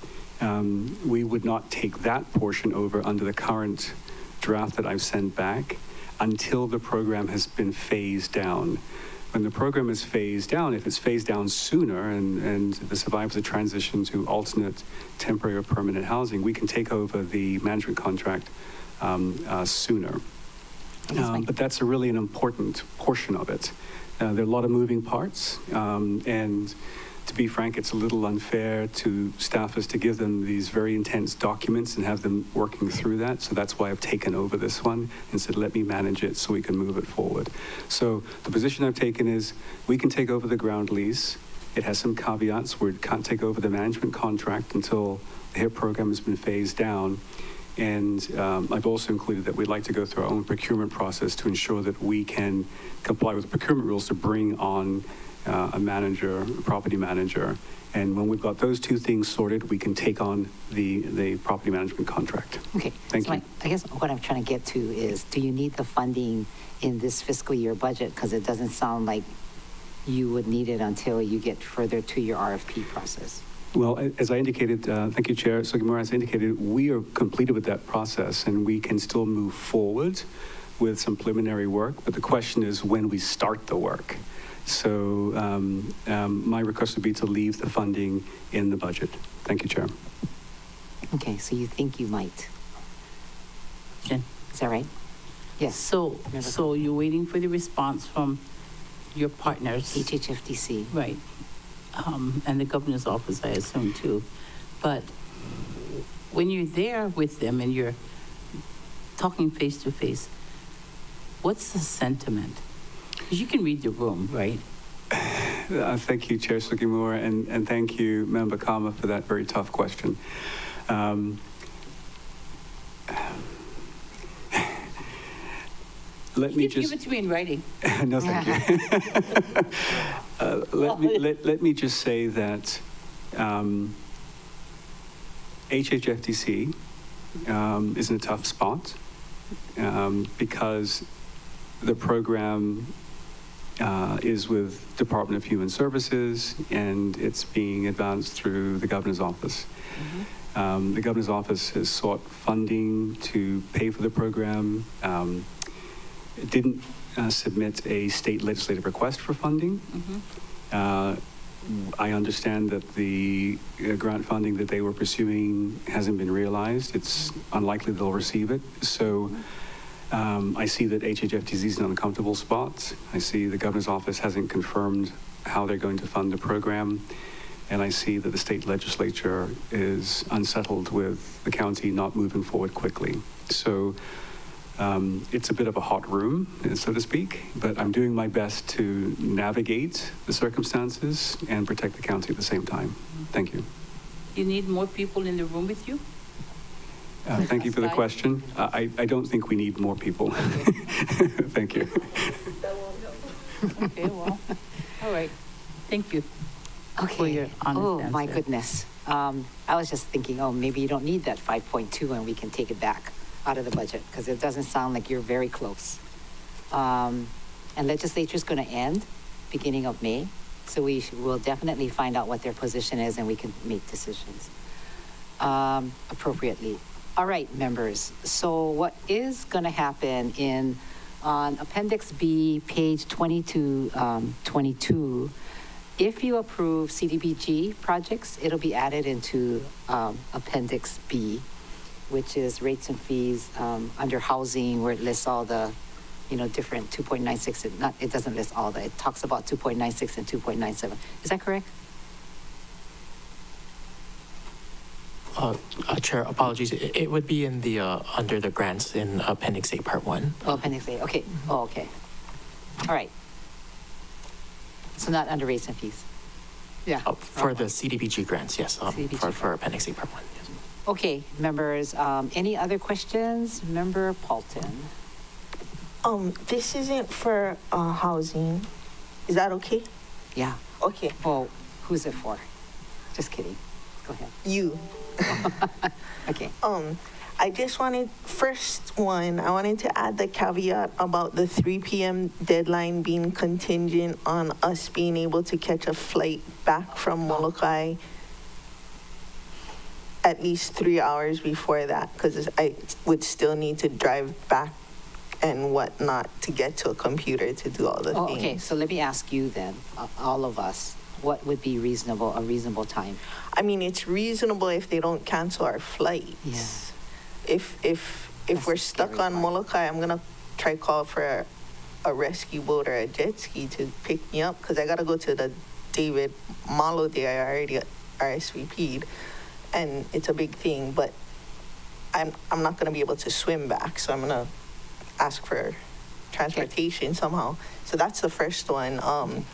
Speaker 8: we would not take that portion over under the current draft that I've sent back until the program has been phased down. When the program is phased down, if it's phased down sooner and the survivors are transitioned to alternate temporary or permanent housing, we can take over the management contract sooner. But that's really an important portion of it. There are a lot of moving parts, and to be frank, it's a little unfair to staffers to give them these very intense documents and have them working through that. So that's why I've taken over this one and said, let me manage it so we can move it forward. So the position I've taken is we can take over the ground lease. It has some caveats where it can't take over the management contract until the HIP program has been phased down. And I've also included that we'd like to go through our own procurement process to ensure that we can comply with the procurement rules to bring on a manager, a property manager. And when we've got those two things sorted, we can take on the property management contract.
Speaker 9: Okay.
Speaker 8: Thank you.
Speaker 9: I guess what I'm trying to get to is, do you need the funding in this fiscal year budget? Because it doesn't sound like you would need it until you get further to your RFP process.
Speaker 8: Well, as I indicated, thank you, Chair Sugimura, as indicated, we are completed with that process and we can still move forward with some preliminary work, but the question is when we start the work. So my request would be to leave the funding in the budget. Thank you, Chair.
Speaker 9: Okay, so you think you might?
Speaker 14: Okay.
Speaker 9: Is that right? Yes.
Speaker 14: So you're waiting for the response from your partners?
Speaker 9: HHFDC.
Speaker 14: Right. and the governor's office, I assume too. But when you're there with them and you're talking face to face, what's the sentiment? 'Cause you can read the room, right?
Speaker 8: Thank you, Chair Sugimura, and thank you, Member Kama, for that very tough question. Let me
Speaker 14: Give
Speaker 8: just
Speaker 14: it to me in writing.
Speaker 8: no, thank you. Let me just say that HHFDC is in a tough spot because the program is with Department of Human Services, and it's being advanced through the Governor's Office. The Governor's Office has sought funding to pay for the program. It didn't submit a state legislative request for funding. I understand that the grant funding that they were pursuing hasn't been realized. It's unlikely they'll receive it. So I see that HHFTZ is in an uncomfortable spot. I see the Governor's Office hasn't confirmed how they're going to fund the program. And I see that the state legislature is unsettled with the county not moving forward quickly. So it's a bit of a hot room, so to speak, but I'm doing my best to navigate the circumstances and protect the county at the same time. Thank you.
Speaker 14: You need more people in the room with you?
Speaker 8: Thank you for the question. I don't think we need more people. Thank you.
Speaker 14: Okay, well, all right. Thank you.
Speaker 9: Okay.
Speaker 14: For your honest
Speaker 9: Oh, my
Speaker 14: answer.
Speaker 9: goodness. I was just thinking, oh, maybe you don't need that 5.2 and we can take it back out of the budget, because it doesn't sound like you're very close. And legislature's going to end beginning of May, so will definitely find out what their position is and we can make decisions appropriately. All right, members. So what is going to happen on Appendix B, page 22, if you approve CDBG projects, it'll be added into Appendix B, which is rates and fees under housing, where it lists all the, different 2.96. It doesn't list all that. It talks about 2.96 and 2.97. Is that correct?
Speaker 7: Chair, apologies. It would be in the under the grants in Appendix A, Part 1.
Speaker 9: Oh, Appendix A. Okay. Oh, okay. All right. So not under rates and fees. Yeah.
Speaker 7: For the CDBG grants, yes. For Appendix A, Part 1. Yes.
Speaker 9: Okay, members. Any other questions? Member Paulton.
Speaker 4: This isn't for housing. Is that okay?
Speaker 9: Yeah.
Speaker 4: Okay.
Speaker 9: Well, who's it for? Just kidding. Go ahead.
Speaker 4: You.
Speaker 9: Okay.
Speaker 4: I just wanted, I wanted to add the caveat about the 3 p.m. deadline being contingent on us being able to catch a flight back from Molokai at least 3 hours before that, because I would still need to drive back and whatnot to get to a computer to do all the things.
Speaker 9: Okay, so let me ask you then, all of us, what would be a reasonable time?
Speaker 4: I mean, it's reasonable if they don't cancel our flights.
Speaker 9: Yeah.
Speaker 4: If
Speaker 9: That's
Speaker 4: we're
Speaker 9: the
Speaker 4: stuck
Speaker 9: scary
Speaker 4: on
Speaker 9: part.
Speaker 4: Molokai, I'm gonna try call for a rescue boat or a jet ski to pick me up, because I gotta go to the David Malo Day. I already RSVP'd, and it's a big thing. But I'm not gonna be able to swim back, so I'm gonna ask for transportation somehow. So that's the first one.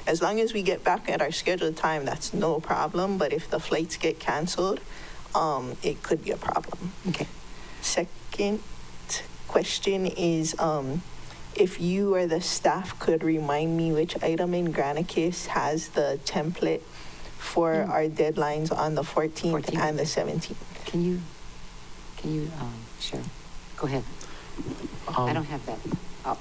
Speaker 4: As long as we get back at our scheduled time, that's no problem. But if the flights get canceled, it could be a problem.
Speaker 9: Okay.
Speaker 4: Second question is, if you or the staff could remind me which item in Granicus has the template for our deadlines on the 14th and the 17th.
Speaker 9: Can you, sure. Go ahead. I don't have that up.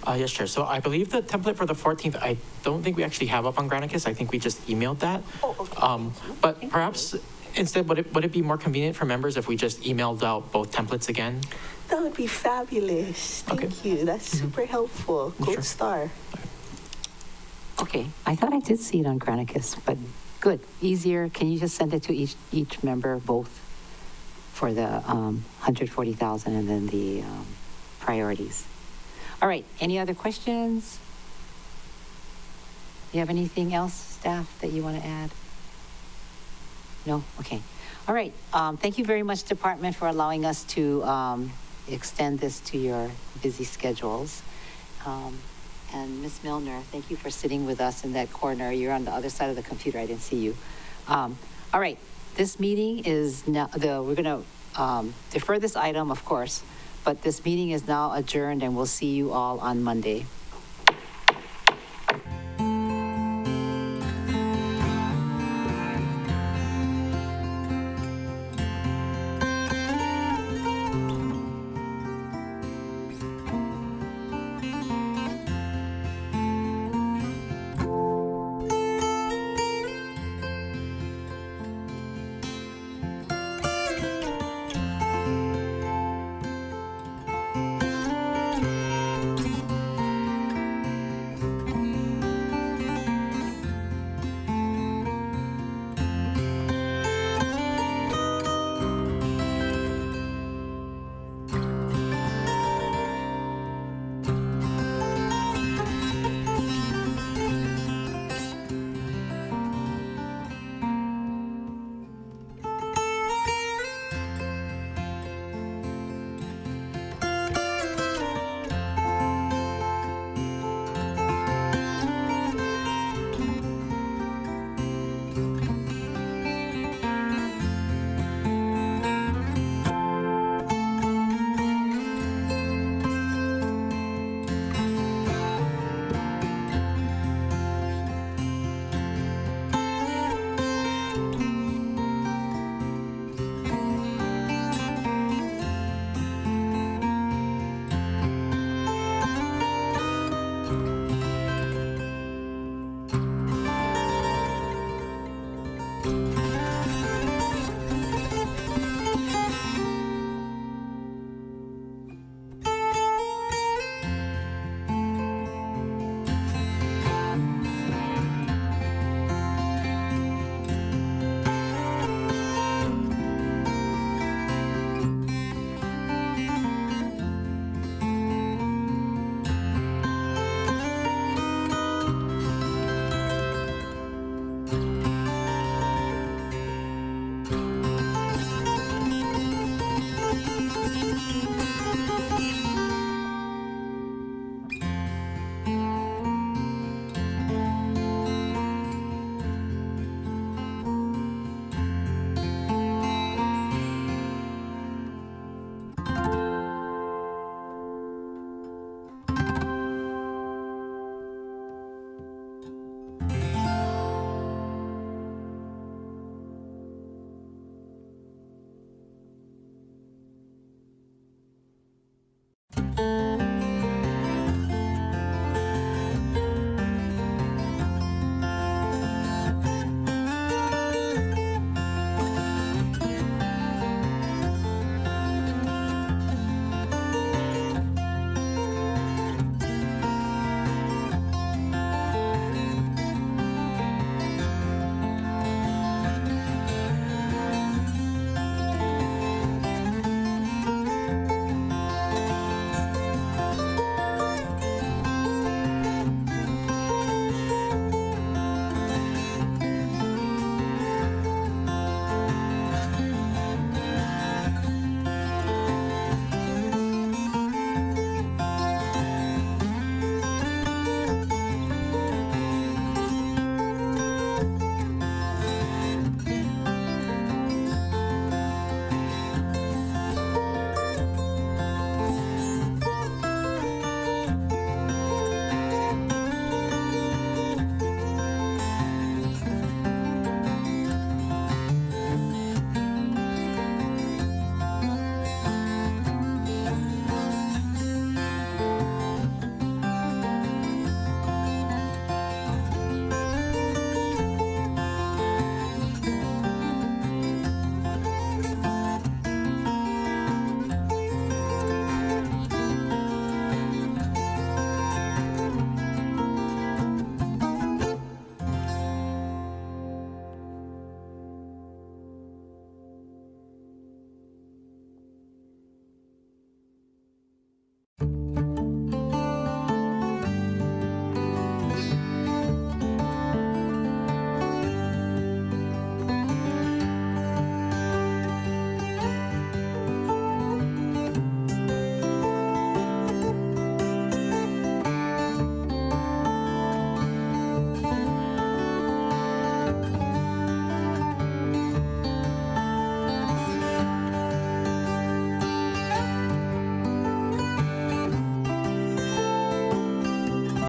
Speaker 7: Yes, Chair. So I believe the template for the 14th, I don't think we actually have up on Granicus. I think we just emailed that.
Speaker 4: Oh, okay.
Speaker 7: But perhaps instead, would it be more convenient for members if we just emailed out both templates again?
Speaker 4: That would be fabulous. Thank you. That's super helpful. Gold star.
Speaker 9: Okay, I thought I did see it on Granicus, but good, easier. Can you just send it to each member, both for the 140,000 and then the priorities? All right, any other questions? you have anything else, staff, that you want to add? No? Okay. All right. Thank you very much, Department, for allowing us to extend this to your busy schedules. And Ms. Milner, thank you for sitting with us in that corner. You're on the other side of the computer. I didn't see you. All right. This meeting is now, we're going to defer this item, of course, but this meeting is now adjourned, and we'll see you all on Monday.